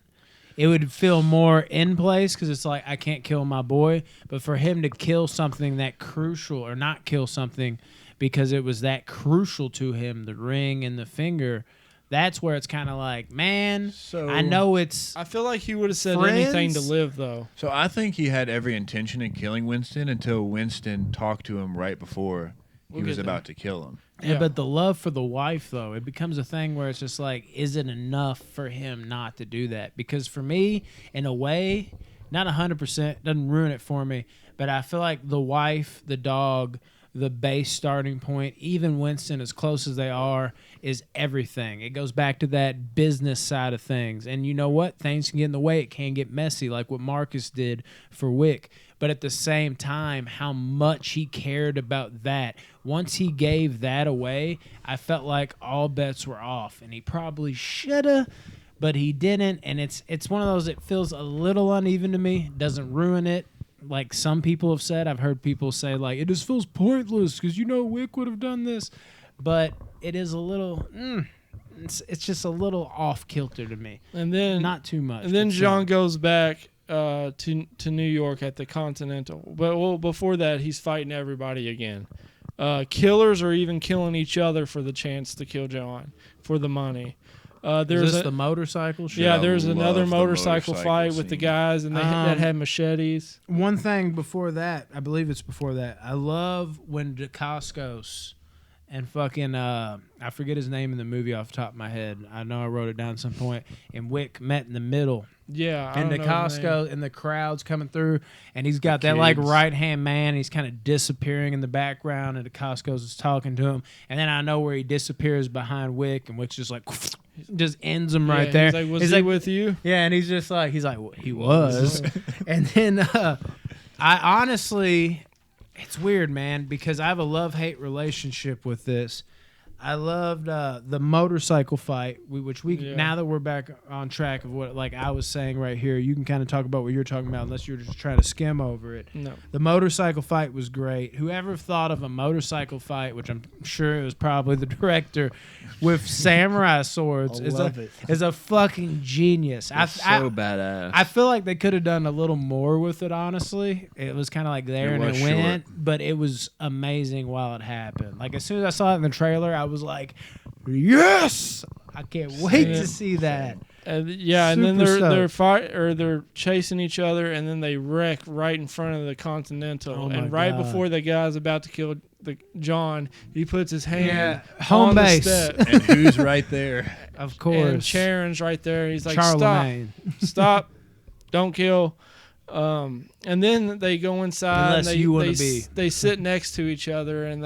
it would feel more in place because it's like I can't kill my boy. But for him to kill something that crucial or not kill something because it was that crucial to him, the ring and the finger. That's where it's kind of like, man,
So-
I know it's
I feel like he would have said
Friends?
anything to live, though.
So I think he had every intention of killing Winston until Winston talked to him right before he
We'll
was
get there.
about to kill him.
Yeah, but the love for the wife, though, it becomes a thing where it's just like, is it enough for him not to do that? Because for me, in a way, not 100%, doesn't ruin it for me, but I feel like the wife, the dog, the base starting point, even Winston, as close as they are, is everything. It goes back to that business side of things. And you know what? Things can get in the way. It can get messy, like what Marcus did for Wick. But at the same time, how much he cared about that. Once he gave that away, I felt like all bets were off. And he probably should have, but he didn't. And it's one of those, it feels a little uneven to me. Doesn't ruin it. Like some people have said, I've heard people say, like, it just feels pointless because, Wick would have done this. But it is a little, it's just a little off kilter to me.
And then
not too much.
And then
but
John
some.
goes back to New York at the Continental. But before that, he's fighting everybody again. Killers are even killing each other for the chance to kill John for the money.
Is this the motorcycle shit?
Yeah,
I
there's another
love the
motorcycle
motorcycle
fight with the
scene.
guys and that had machetes.
One thing before that, I believe it's before that. I love when DeCascos and fucking I forget his name in the movie off the top of my head. I know I wrote it down at some point. And Wick met in the middle.
Yeah, I
And
don't know his name.
DeCasco and the crowd's coming through, and he's got that like
kids.
right hand man. He's kind of disappearing in the background, and DeCascos is talking to him. And then I know where he disappears behind Wick, and Wick's just like just ends him right there.
He's like, was
He's
he
like,
with you?
yeah, and he's just like, well, he was. And then I honestly, it's weird, man, because I have a love-hate relationship with this. I loved the motorcycle fight, which now that we're back on track of what like I was saying right here, you can kind of talk about what you're talking about unless you're just trying to skim over it.
No.
The motorcycle fight was great. Whoever thought of a motorcycle fight, which I'm sure it was probably the director, with samurai swords, is a fucking genius.
It's so badass.
I feel like they could have done a little more with it, honestly. It was kind of like there and
was
it went, but it was amazing while it happened. Like, as soon as I saw it in the trailer, I was like, yes! I can't wait to see that.
And and then
Super
they're chasing each other, and then they wreck right in front of the Continental.
Oh my
and right
God.
before the guy's about to kill John, he puts his hand
home
on
base.
the step.
And who's right there?
Of
And
course.
Sharon's right there. He's like,
Charlemagne.
stop, don't kill. And then they go inside.
Unless
and
you wanna be.
They sit next to each other, and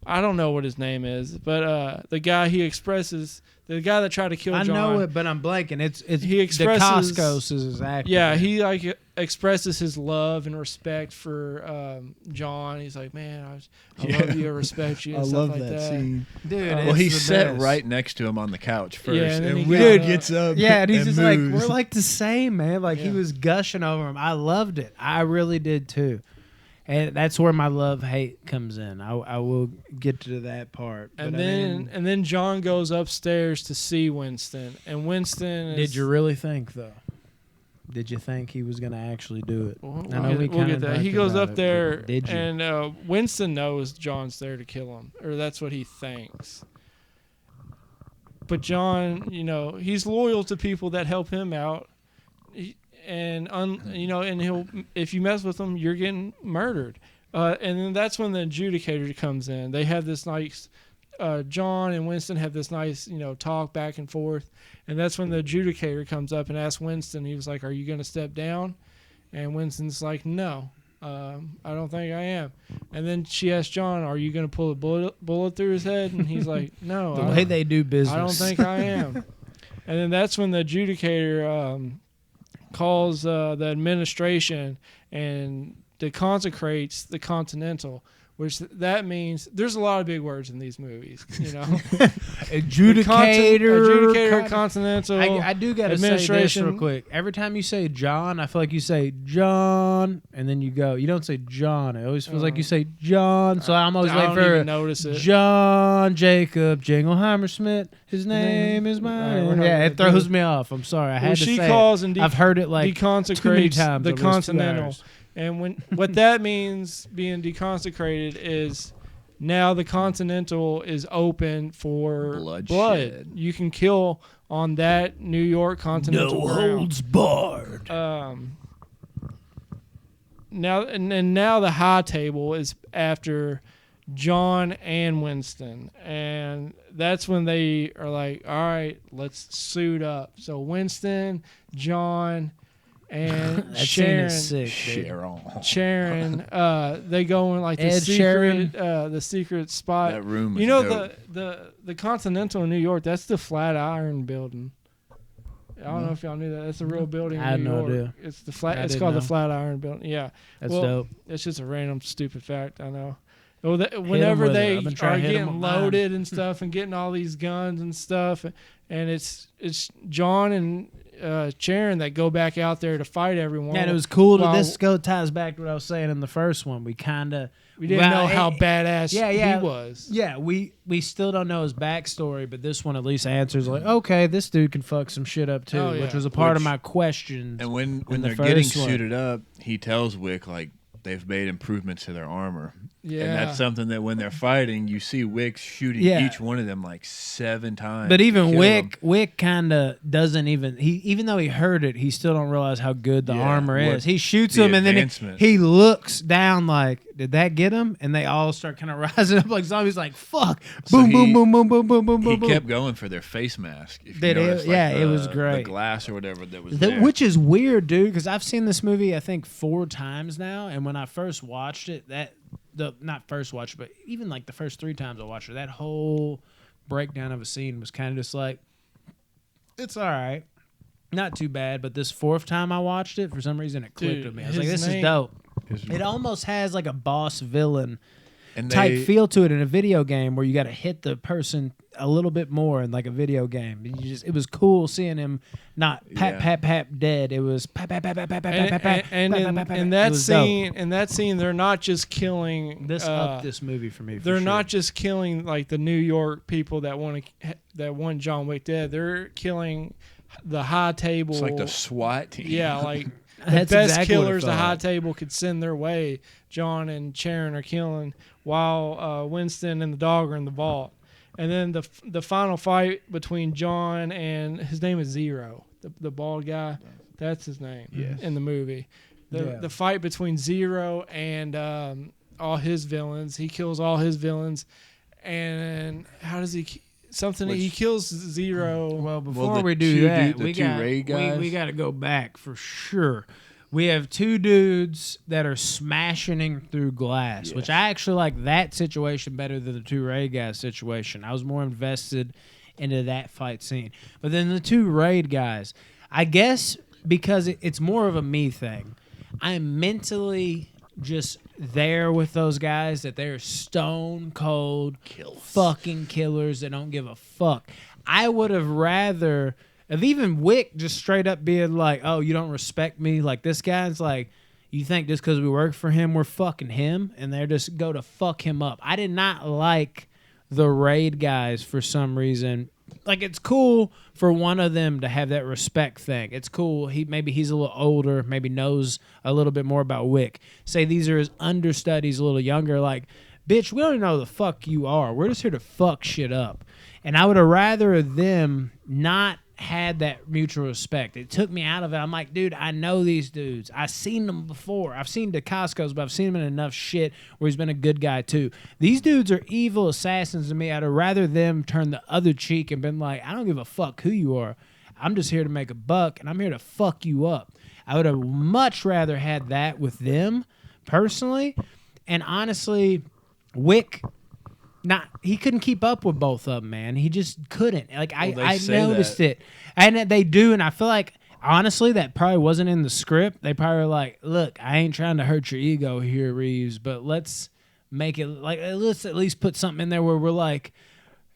I don't know what his name is, but the guy the guy that tried to kill
I
John.
know it, but I'm blanking. It's
He expresses-
DeCascos is his actor.
Yeah, he like expresses his love and respect for John. He's like, man, I love you, I respect you, and
I
stuff
love
like
that
that.
scene.
Dude.
Well,
it's
he
the
sat
best.
right next to him on the couch first,
Yeah, and then he
Wick
got
gets up.
Yeah, and he's just like,
moves.
we're like the same, man. Like, he
Yeah.
was gushing over him. I loved it. I really did, too. And that's where my love-hate comes in. I will get to that part.
And
But I mean,
then John goes upstairs to see Winston, and Winston is,
did you really think, though? Did you think he was going to actually do it?
We'll
I know we
get
kinda
that. He
talked
goes
about
up
it,
there,
but did you?
and Winston knows John's there to kill him, or that's what he thinks. But John, he's loyal to people that help him out, and he'll, if you mess with him, you're getting murdered. And then that's when the adjudicator comes in. They have this nice, John and Winston have this nice, talk back and forth. And that's when the adjudicator comes up and asks Winston, he was like, are you going to step down? And Winston's like, no, I don't think I am. And then she asks John, are you going to pull a bullet through his head? And he's like, no.
The way they do business.
I don't think I am. And then that's when the adjudicator calls the administration and deconsecrates the Continental, which that means there's a lot of big words in these movies, Adjudicator, Continental.
I do got to say this
administration.
real quick. Every time you say John, I feel like you say John, and then you go. You don't say John. It always feels like you say John. So I'm always
I
waiting
don't
for
even notice it.
John Jacob Jingleheimer Smith. His name is
All right,
mine.
we're not
Yeah,
gonna
it throws
do
me off. I'm sorry. I had
Well,
to
she
say
calls
it.
and
I've heard it like too many
deconsecrates
times
the
over these 2
Continental.
hours.
And what that means, being deconsecrated, is now the Continental is open for blood.
Bloodshed.
You can kill on that New York Continental ground.
barred.
Now the high table is after John and Winston, and that's when they are like, all right, let's suit up. So Winston, John, and
That scene
Sharon.
is sick, dude.
Sharon.
They go in like the
Ed
secret, the secret spot.
That room is
You know
dope.
the Continental in New York. That's the Flatiron Building. I don't know if y'all knew that. That's a real building in
I had
New
no
York.
idea.
It's the flat.
I
It's
didn't
called
know.
the Flatiron Building. Yeah,
That's
well,
dope.
it's just a random stupid fact. I know. Well,
with
whenever
it.
they
I've been
are
trying to hit 'em
getting
with mine.
loaded and stuff, and getting all these guns and stuff, and it's John and Sharon that go back out there to fight everyone.
Yeah, and it was cool.
While-
This ties back to what I was saying in the first one. We kind of
we didn't know how badass
yeah.
he was.
Yeah, we still don't know his backstory, but this one at least answers like, okay, this dude can fuck some shit up too,
Oh, yeah.
which was a part of
Which-
my questions.
And when
in the
they're getting
first one.
suited up, he tells Wick like they've made improvements to their armor.
Yeah.
And that's something that when they're fighting, you see Wick shooting
Yeah.
each one of them like 7 times.
But
to
even
kill 'em.
Wick kind of doesn't even though he heard it, he still don't realize how good the
Yeah,
armor
what
is. He shoots
the
him and then
advancement.
he looks down like, did that get him? And they all start kind of rising up like zombies, like fuck,
So
boom,
he-
boom, boom, boom, boom, boom, boom,
He
boom.
kept going for their face mask. If you
Did it?
notice, like,
Yeah, it
the-
was great.
The glass or whatever that was there.
Which is weird, dude, because I've seen this movie I think 4 times now, and when I first watched it, not first watch, but even like the first 3 times I watched it, that whole breakdown of a scene was kind of just like, it's all right, not too bad. But this 4th time I watched it, for some reason it clicked
Dude,
with me. I was like,
his
this is
name-
dope.
His-
It almost has like a boss villain
and
type
they-
feel to it in a video game where you got to hit the person a little bit more in like a video game. It was cool seeing him not pat dead. It was pat.
And in that scene, they're not just killing
This upped this movie for me. For
They're
sure.
not just killing like the New York people that want John Wick dead. They're killing the high table.
It's like the SWAT team.
Yeah, like the
That's
best
exactly what it
killers the
felt
high
like.
table could send their way. John and Sharon are killing while Winston and the dog are in the vault. And then the final fight between John and his name is Zero, the bald guy. That's his name in the movie. The fight between Zero and all his villains. He kills all his villains. And how does he? He kills Zero.
Well, before
the
we do
two
that,
the
we
two
got
Ray guys?
we got to go back for sure. We have 2 dudes that are smashing through glass, which I actually like that situation better than the 2 Ray guys situation. I was more invested into that fight scene. But then the 2 Raid guys, I guess because it's more of a me thing. I'm mentally just there with those guys that they're stone cold fucking killers that don't give a fuck. I would have rather of even Wick just straight up being like, oh, you don't respect me? Like, this guy's like, you think just because we work for him, we're fucking him? And they're just go to fuck him up. I did not like the Raid guys for some reason. Like, it's cool for one of them to have that respect thing. It's cool. Maybe he's a little older, maybe knows a little bit more about Wick. Say these are his understudies, a little younger. Like, bitch, we don't even know who the fuck you are. We're just here to fuck shit up. And I would have rather them not had that mutual respect. It took me out of it. I'm like, dude, I know these dudes. I've seen them before. I've seen DeCascos, but I've seen him in enough shit where he's been a good guy too. These dudes are evil assassins to me. I'd have rather them turn the other cheek and been like, I don't give a fuck who you are. I'm just here to make a buck, and I'm here to fuck you up. I would have much rather had that with them personally. And honestly, Wick, he couldn't keep up with both of them, man. He just couldn't. Like, I noticed it. And they do, and I feel like, honestly, that probably wasn't in the script. They probably were like, look, I ain't trying to hurt your ego here, Reeves, but let's make it, like, let's at least put something in there where we're like,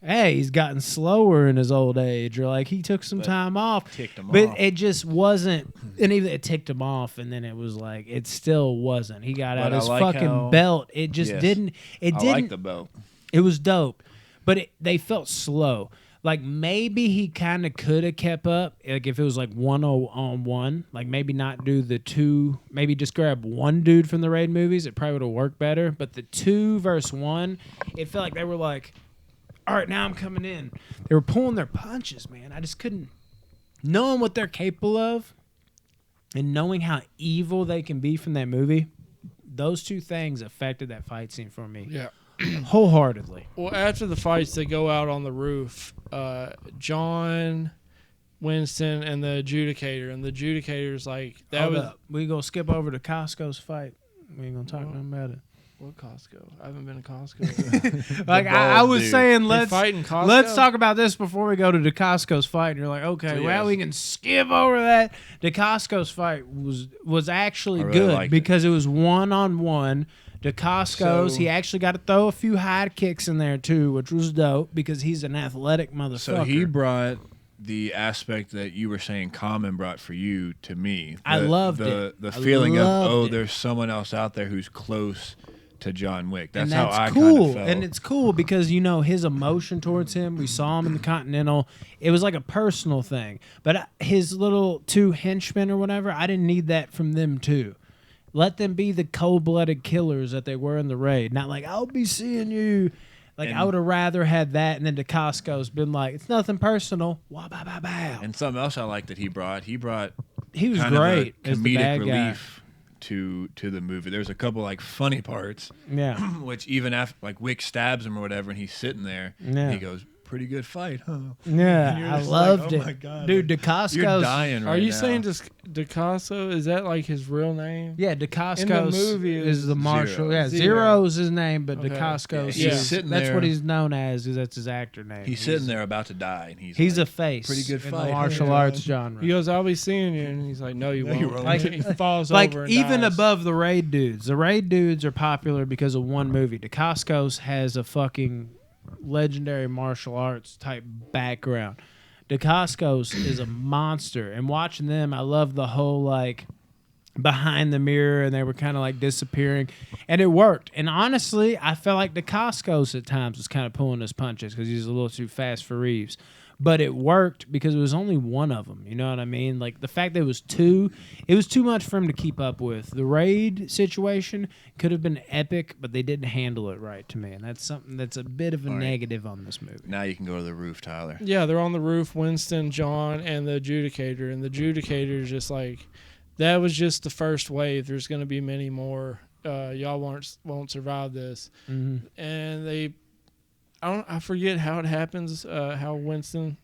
hey, he's gotten slower in his old age, or like he took some time off.
Ticked him
but
off.
it just wasn't, and even it ticked him off, and then it was like, it still wasn't. He got out
But I
his
like
fucking
how-
belt. It just
Yes.
didn't, it
I
didn't.
like the belt.
It was dope, but they felt slow. Like, maybe he kind of could have kept up. Like, if it was like 1-on-1, like maybe not do the 2, maybe just grab one dude from the Raid movies. It probably would have worked better. But the 2 versus 1, it felt like they were like, all right, now I'm coming in. They were pulling their punches, man. I just couldn't. Knowing what they're capable of and knowing how evil they can be from that movie, those 2 things affected that fight scene for me.
Yeah.
Wholeheartedly.
Well, after the fights, they go out on the roof. John Winston and the adjudicator, and the adjudicator's like that
Hold
was
up. We gonna skip over to Costco's fight. We ain't gonna talk nothing about it.
what Costco? I haven't been to Costco.
Like I was
dude.
saying,
They
let's
fight in Costco?
let's talk about this before we go to DeCostco's fight. And you're like, okay,
So,
well
yes.
we can skip over that. DeCostco's fight was actually
I really
good
liked
because it was 1-on-1. DeCostco's,
So-
he actually got to throw a few high kicks in there too, which was dope because he's an athletic motherfucker.
So he brought the aspect that you were saying Common brought for you to me.
I loved it.
The
I
feeling of,
loved it.
there's someone else out there who's close to John Wick. That's,
and
how
that's
I
cool.
kind of felt.
And it's cool because his emotion towards him. We saw him in the Continental. It was like a personal thing. But his little 2 henchmen or whatever, I didn't need that from them too. Let them be the cold-blooded killers that they were in the raid. Not like I'll be seeing you. Like
And-
I would have rather had that, and then DeCostco's been like, it's nothing personal. Wah, bow, bow, bow.
And something else I like that he brought
He was
kind
great
of a
as the
comedic
bad guy.
relief to the movie. There's a couple like funny parts,
Yeah.
which even after like Wick stabs him or whatever, and he's sitting there,
Yeah.
and he goes, "Pretty good fight, huh?"
Yeah,
And you're
I
just like,
loved
oh
it.
my God,
Dude,
like,
DeCostco's.
You're dying right
Are you
now.
saying DeCasso? Is that like his real name?
Yeah, DeCostco's
movie
is the marshal.
Zero.
Yeah,
Zero.
Zero's his name, but
Okay.
DeCostco's
Yeah,
he's
is-
sitting
that's
there.
what he's known as. Is that's his actor name.
He's sitting there about to die, and
He's
like,
a face.
pretty good
in
fight,
the
huh,
martial
John?
arts genre.
He goes, "I'll be seeing you," and he's like, "No, you
No, you
won't."
won't.
he falls
like
over. And
even
dies.
above the raid dudes. The raid dudes are popular because of one movie. DeCostco's has a fucking legendary martial arts type background. DeCostco's is a monster, and watching them, I love the whole like behind the mirror, and they were kind of like disappearing, and it worked. And honestly, I felt like DeCostco's at times was kind of pulling his punches because he's a little too fast for Reeves. But it worked because it was only one of them. You know what I mean? Like the fact that it was 2, it was too much for him to keep up with. The raid situation could have been epic, but they didn't handle it right to me. And that's something that's a bit of a
All right.
negative on this movie.
Now you can go to the roof, Tyler.
Yeah, they're on the roof, Winston, John, and the adjudicator. And the adjudicator is just like, that was just the first wave. There's going to be many more. Y'all won't survive this.
Mm-hmm.
And I forget how it happens, how Winston,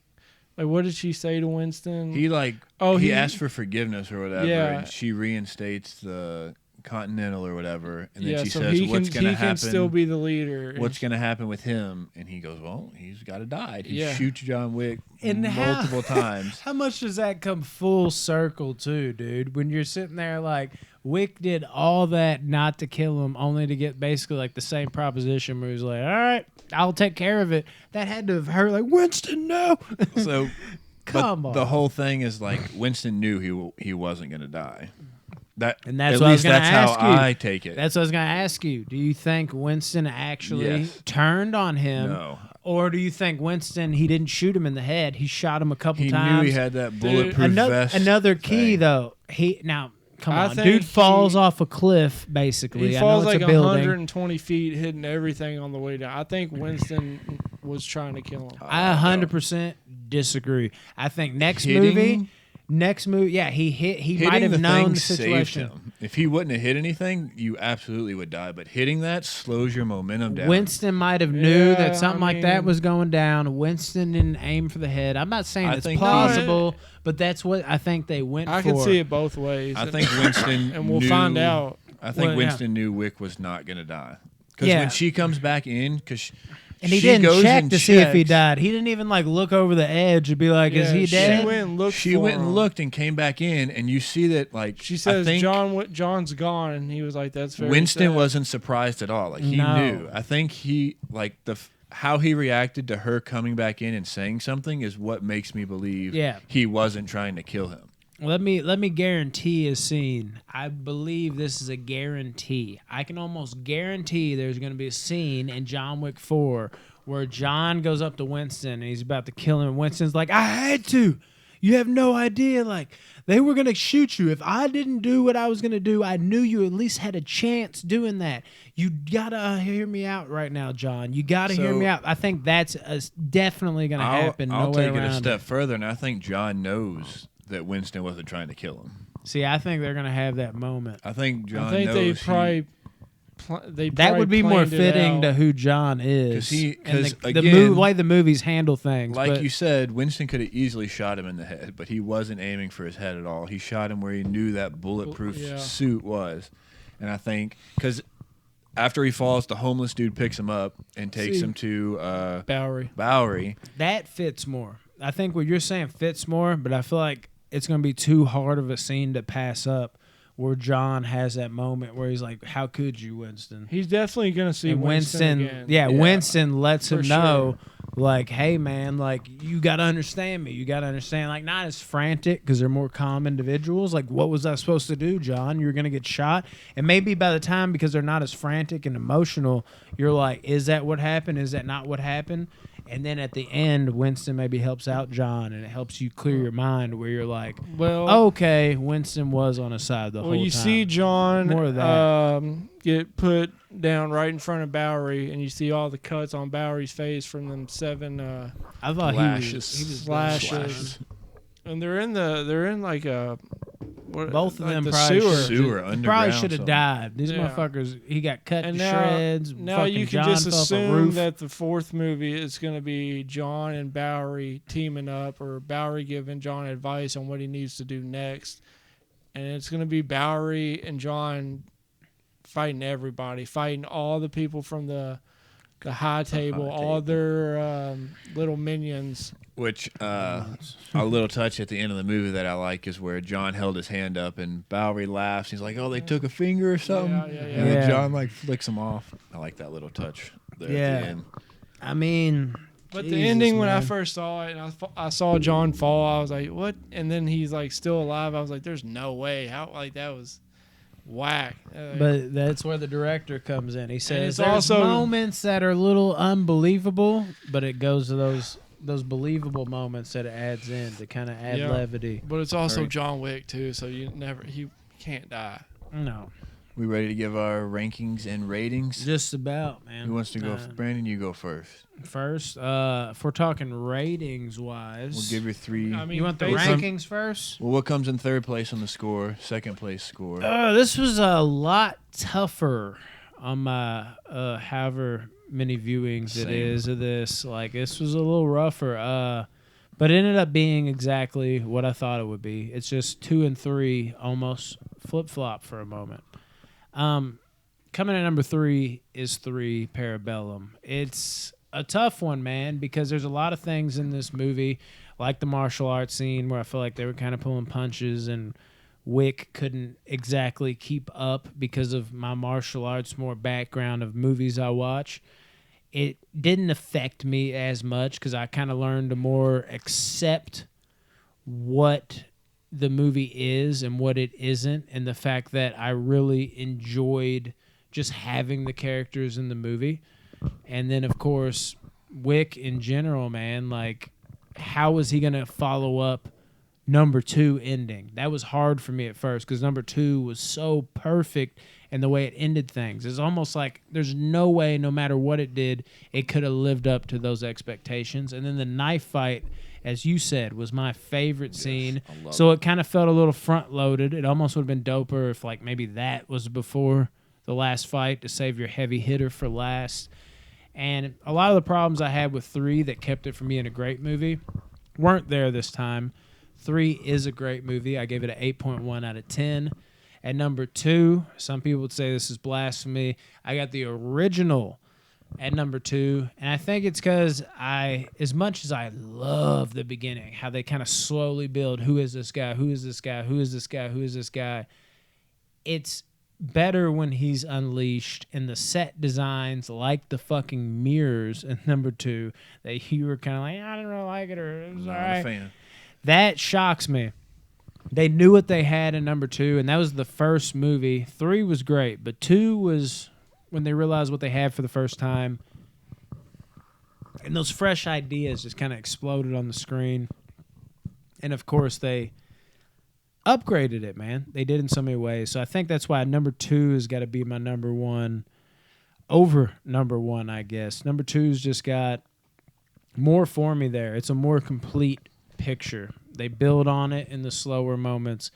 like, what did she say to Winston?
He like he asked for forgiveness or whatever,
Yeah.
and she reinstates the Continental or whatever, and then
yeah,
she
so
says, "What's going to
he
happen?
can still be the leader.
What's going to happen with him?" And he goes, "Well, he's got to die." He
Yeah.
shoots John Wick
And
multiple times.
How much does that come full circle too, dude? When you're sitting there like Wick did all that not to kill him, only to get basically like the same proposition where he's like, "All right, I'll take care of it." That had to have hurt. Like Winston, no.
So,
Come
but
on.
the whole thing is like Winston knew he wasn't going to die.
And that's
at
what I was
least
gonna
that's
ask
how
you.
I take it.
That's what I was gonna ask you. Do you think Winston actually
Yes.
turned on him?
No.
Or do you think Winston, he didn't shoot him in the head, he shot him a couple
He
times?
knew he had that bulletproof vest.
Another key
thing.
though. Come
I
on,
think
dude falls
he-
off a cliff basically.
He
I
falls
know it's
like
a building.
120 feet, hitting everything on the way down. I think Winston was trying to kill him.
I 100% disagree. I think next
Hitting-
movie, yeah, he
Hitting
might have
the
known
thing
the
saved
situation.
him. If he wouldn't have hit anything, you absolutely would die. But hitting that slows your momentum down.
Winston might have knew
Yeah,
that something
I
like that
mean-
was going down. Winston didn't aim for the head. I'm not saying
I
it's
think-
plausible, but that's what I think they went
I
for.
can see it both ways.
I think Winston
and we'll
knew-
find out.
I think
Well, yeah.
Winston knew Wick was not going to die. Because
Yeah.
when she comes back in, because
And he
she
didn't
goes
check
and
to see if he
checks.
died. He didn't even like look over the edge and be like, "Is
Yeah,
he
she
dead?"
went and looked
She
for
went
him.
and looked and came back in, and you see that like
She says,
I think
John's gone, and he was like, "That's very
Winston
sad."
wasn't surprised at all. Like he
No.
knew. I think he like how he reacted to her coming back in and saying something is what makes me believe
Yeah.
he wasn't trying to kill him.
Let me guarantee a scene. I believe this is a guarantee. I can almost guarantee there's going to be a scene in John Wick 4 where John goes up to Winston and he's about to kill him. And Winston's like, "I had to. You have no idea. Like, they were going to shoot you. If I didn't do what I was going to do, I knew you at least had a chance doing that. You got to hear me out right now, John. You got to hear
So-
me out." I think that's definitely going to happen.
I'll
No way
take it a
around
step further, and I think John knows that Winston wasn't trying to kill him.
See, I think they're going to have that moment.
I think John
I think
knows
they
he-
probably
That would be more
planned it
fitting
out.
to who John is.
Because
the
again,
way the movies handle things.
like
but
you said, Winston could have easily shot him in the head, but he wasn't aiming for his head at all. He shot him where he knew that bulletproof
Yeah.
suit was. And I think because after he falls, the homeless dude picks him up and takes him to
Bowery.
that fits more. I think what you're saying fits more, but I feel like it's going to be too hard of a scene to pass up where John has that moment where he's like, how could you, Winston?
He's definitely gonna see
And
Winston again.
Winston lets him
For
know, like, hey, man, like, you got to understand me. You got to understand, like, not as frantic because they're more calm individuals. Like, what was I supposed to do, John? You're going to get shot. And maybe by the time, because they're not as frantic and emotional, you're like, is that what happened? Is that not what happened? And then at the end, Winston maybe helps out John, and it helps you clear your mind where you're like,
Well,
okay, Winston was on his side the whole time.
you see John
More of that.
Get put down right in front of Bowery, and you see all the cuts on Bowery's face from them 7
I thought he was
slashes. And they're in like a
both of
like
them
the
probably
sewer
He
underground.
probably should have
something.
died. These
Yeah.
motherfuckers, he got cut
And
to
now,
shreds.
now
Fucking
you can
John
just
fell off a
assume
roof.
that the 4th movie is going to be John and Bowery teaming up, or Bowery giving John advice on what he needs to do next. And it's going to be Bowery and John fighting everybody, fighting all the people from the high table, all their little minions.
Which a little touch at the end of the movie that I like is where John held his hand up and Bowery laughs. He's like, "Oh, they took a finger or something,"
Yeah.
and then
Yeah.
John like flicks him off. I like that little touch there at the end.
I mean,
But the
Jesus,
ending, when I
man.
first saw it, and I saw John fall, I was like, "What?" And then he's like still alive. I was like, "There's no way!" How like that was whack.
But that's where the director comes in. He says
it's
there's
also-
moments that are a little unbelievable, but it goes to those believable moments that it adds in to kind of add
Yeah.
levity.
But it's also
Right.
John Wick too, so he can't die.
No,
We ready to give our rankings and ratings?
just about, man.
Who wants to go?
Uh,
Brandon, you go first.
first? If we're talking ratings wise,
We'll give your 3.
I mean,
you want the
basically-
rankings first?
Well, what comes in third place on the score? Second place score.
This was a lot tougher on my however many viewings it
Same.
is of this. Like, this was a little rougher. But it ended up being exactly what I thought it would be. It's just 2 and 3 almost flip-flop for a moment. Coming in number 3 is 3 Parabellum. It's a tough one, man, because there's a lot of things in this movie, like the martial arts scene where I feel like they were kind of pulling punches and Wick couldn't exactly keep up because of my martial arts more background of movies I watch. It didn't affect me as much because I kind of learned to more accept what the movie is and what it isn't, and the fact that I really enjoyed just having the characters in the movie. And then, of course, Wick in general, man, like, how was he going to follow up number 2 ending? That was hard for me at first because number 2 was so perfect and the way it ended things. It's almost like there's no way, no matter what it did, it could have lived up to those expectations. And then the knife fight, as you said, was my favorite scene. So it kind of felt a little front-loaded. It almost would have been doper if, like, maybe that was before the last fight to save your heavy hitter for last. And a lot of the problems I had with 3 that kept it from being a great movie weren't there this time. 3 is a great movie. I gave it an 8.1 out of 10. At number 2, some people would say this is blasphemy. I got the original at number 2, and I think it's because as much as I love the beginning, how they kind of slowly build, who is this guy, who is this guy, who is this guy, who is this guy, it's better when he's unleashed, and the set designs, like the fucking mirrors in number 2, that you were kind of like, I didn't really like it, or it was all
Not
right.
a fan.
That shocks me. They knew what they had in number 2, and that was the first movie. 3 was great, but 2 was when they realized what they had for the first time. And those fresh ideas just kind of exploded on the screen. And, of course, they upgraded it, man. They did in so many ways. So I think that's why number 2 has got to be my number 1 over number 1, I guess. Number 2's just got more for me there. It's a more complete picture. They build on it in the slower moments.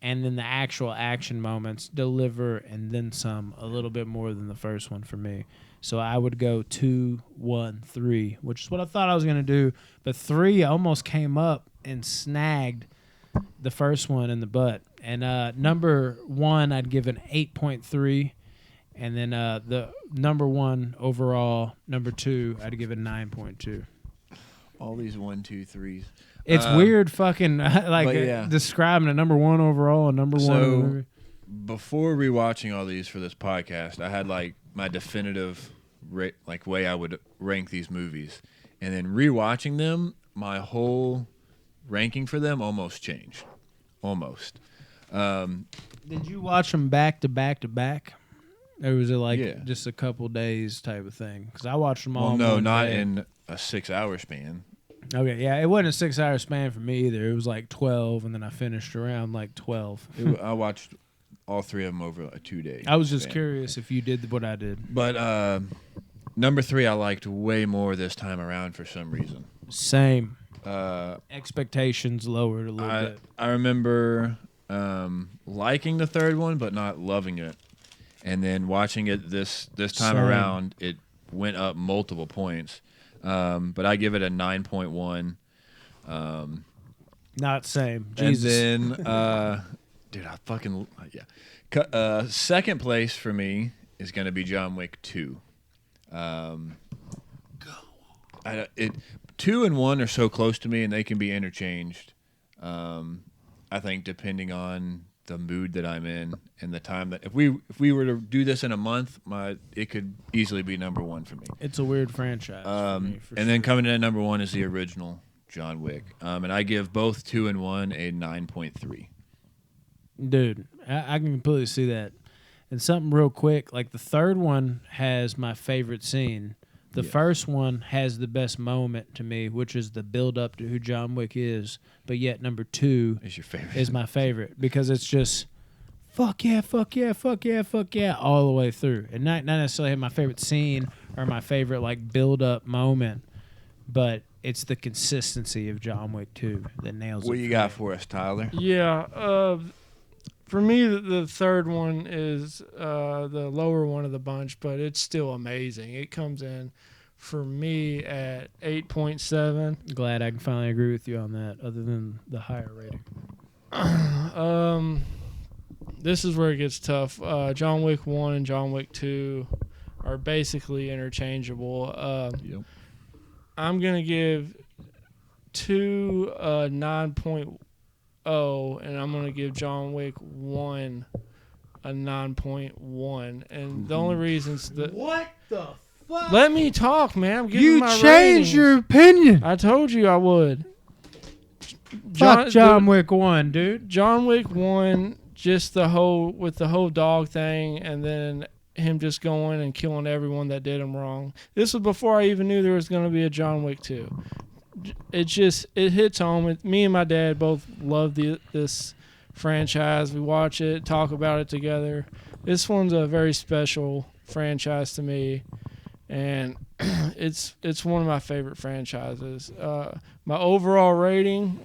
and then the actual action moments deliver and then some a little bit more than the first one for me. So I would go 2, 1, 3, which is what I thought I was going to do. But 3 almost came up and snagged the first one in the butt. And number 1, I'd give an 8.3. And then the number 1 overall, number 2, I'd give a 9.2.
All these 1, 2, 3s.
It's weird fucking
yeah.
describing a number 1 overall and number 1 in the movie.
Before rewatching all these for this podcast, I had like my definitive way I would rank these movies, and then rewatching them, my whole ranking for them almost changed. Almost.
Did you watch them back to back to back, or was it just a couple days type of thing? Because I watched them all.
Well, no, not
day.
in a 6-hour span.
Okay, yeah, it wasn't a 6-hour span for me either. It was like 12, and then I finished around like 12.
I watched all 3 of them over a 2-day.
I was just curious if you did what I did.
But number 3, I liked way more this time around for some reason.
Same. Expectations lowered a little bit.
I remember liking the third one, but not loving it. And then watching it this time around, it went up multiple points. But I give it a 9.1.
Not same. Jesus.
And then, dude, second place for me is going to be John Wick 2. 2 and 1 are so close to me, and they can be interchanged. I think depending on the mood that I'm in and the time that if we were to do this in a month, it could easily be number 1 for me.
It's a weird franchise. For me,
then coming in at number 1 is the original John Wick, and I give both 2 and 1 a 9.3.
Dude, I can completely see that. And something real quick, like the third one has my favorite scene. The first one has the best moment to me, which is the build up to who John Wick is. But yet number 2
is your favorite.
Is my favorite because it's just fuck yeah, fuck yeah, fuck yeah, fuck yeah all the way through. And not necessarily my favorite scene or my favorite like build up moment, but it's the consistency of John Wick 2 that nails it.
What you got for us, Tyler?
Yeah, for me, the third one is the lower one of the bunch, but it's still amazing. It comes in for me at 8.7.
Glad I can finally agree with you on that, other than the higher rating.
This is where it gets tough. John Wick 1 and John Wick 2 are basically interchangeable.
Yep.
I'm going to give 2 9.0, and I'm going to give John Wick 1 a 9.1. And the only reasons that...
What the fuck?
Let me talk, man. I'm giving
you
my
changed
ratings.
your opinion.
I told you I would.
Fuck John Wick 1, dude.
John Wick 1, just the whole dog thing, and then him just going and killing everyone that did him wrong. This was before I even knew there was going to be a John Wick 2. It hits home. Me and my dad both love this franchise. We watch it, talk about it together. This one's a very special franchise to me, and it's one of my favorite franchises. My overall rating,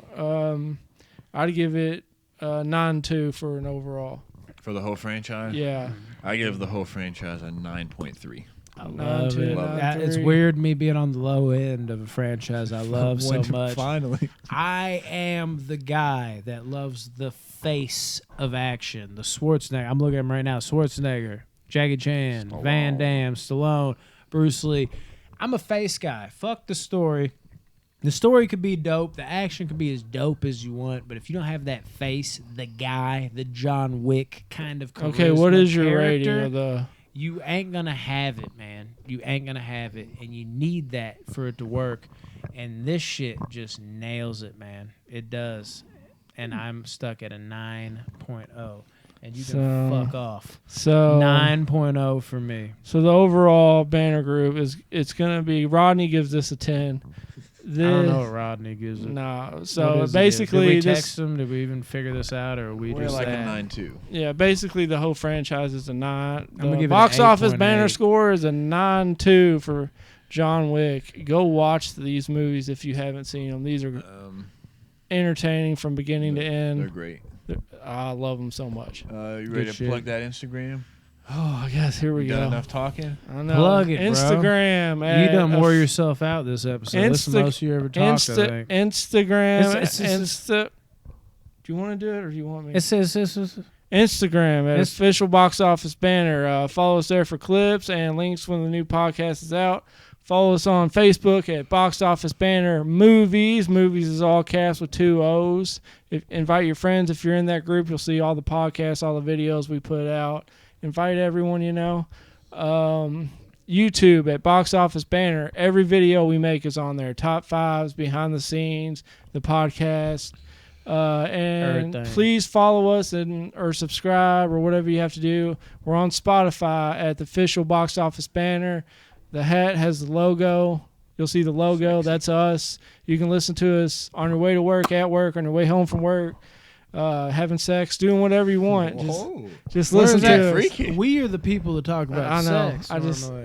I'd give it 9.2 for an overall.
For the whole franchise?
Yeah.
I give the whole franchise a 9.3.
I love
9.2,
it.
9.3.
It's weird me being on the low end of a franchise I love so much.
Finally.
I am the guy that loves the face of action. The Schwarzenegger. I'm looking at him right now. Schwarzenegger, Jackie Chan, Van Damme, Stallone, Bruce Lee. I'm a face guy. Fuck the story. The story could be dope. The action could be as dope as you want. But if you don't have that face, the guy, the John Wick kind of charisma
Okay, what is your
character,
rating of the...
You ain't going to have it, man. You ain't going to have it. And you need that for it to work. And this shit just nails it, man. It does. And I'm stuck at a 9.0. And you can fuck off.
So
9.0 for me.
So the overall Banter group it's going to be... Rodney gives this a 10.
I don't know what Rodney gives it.
No. So
What
basically...
did we text him? Did we even figure this out? Or
We're
just
like a
that?
9.2.
Yeah, basically the whole franchise is a 9.
gonna
The
give it
box
an
office
8.8.
Banner score is a 9.2 for John Wick. Go watch these movies if you haven't seen them. These are entertaining from beginning to
They're
end.
great.
I love them so much.
You ready to
shit.
plug that Instagram?
Oh, I guess here we
You
go.
done enough talking?
I know.
Plug it, bro.
Instagram.
You done
at
wore yourself out this episode. That's the most you ever talked, I think.
Instagram.
It's-
Do you want to do it or do you want me?
It says
Instagram at
It's-
official box office banner. Follow us there for clips and links when the new podcast is out. Follow us on Facebook at Box Office Banner Movies. Movies is all caps with 2 O's. Invite your friends. If you're in that group, you'll see all the podcasts, all the videos we put out. Invite everyone you know. YouTube at Box Office Banner. Every video we make is on there. Top 5s, behind the scenes, the podcast. And
Everything.
please follow us or subscribe or whatever you have to do. We're on Spotify at the official Box Office Banner. The hat has the logo. You'll see the logo. That's us. You can listen to us on your way to work, at work, on your way home from work, having sex, doing whatever you want. Just
Where
listen
is that
to us.
freaky?
We are the people to talk about
I know.
sex.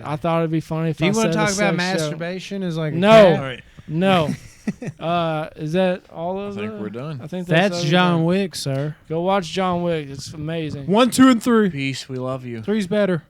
I thought it'd be funny if
Do you
I
want
said
to
a
talk about
sex show.
masturbation? Is like a
No.
cat?
All right.
No. Is that all of
I think
the-
we're done.
I think
That's
everything.
John Wick, sir.
Go watch John Wick. It's amazing.
1, 2, and 3.
Peace. We love you.
3's better.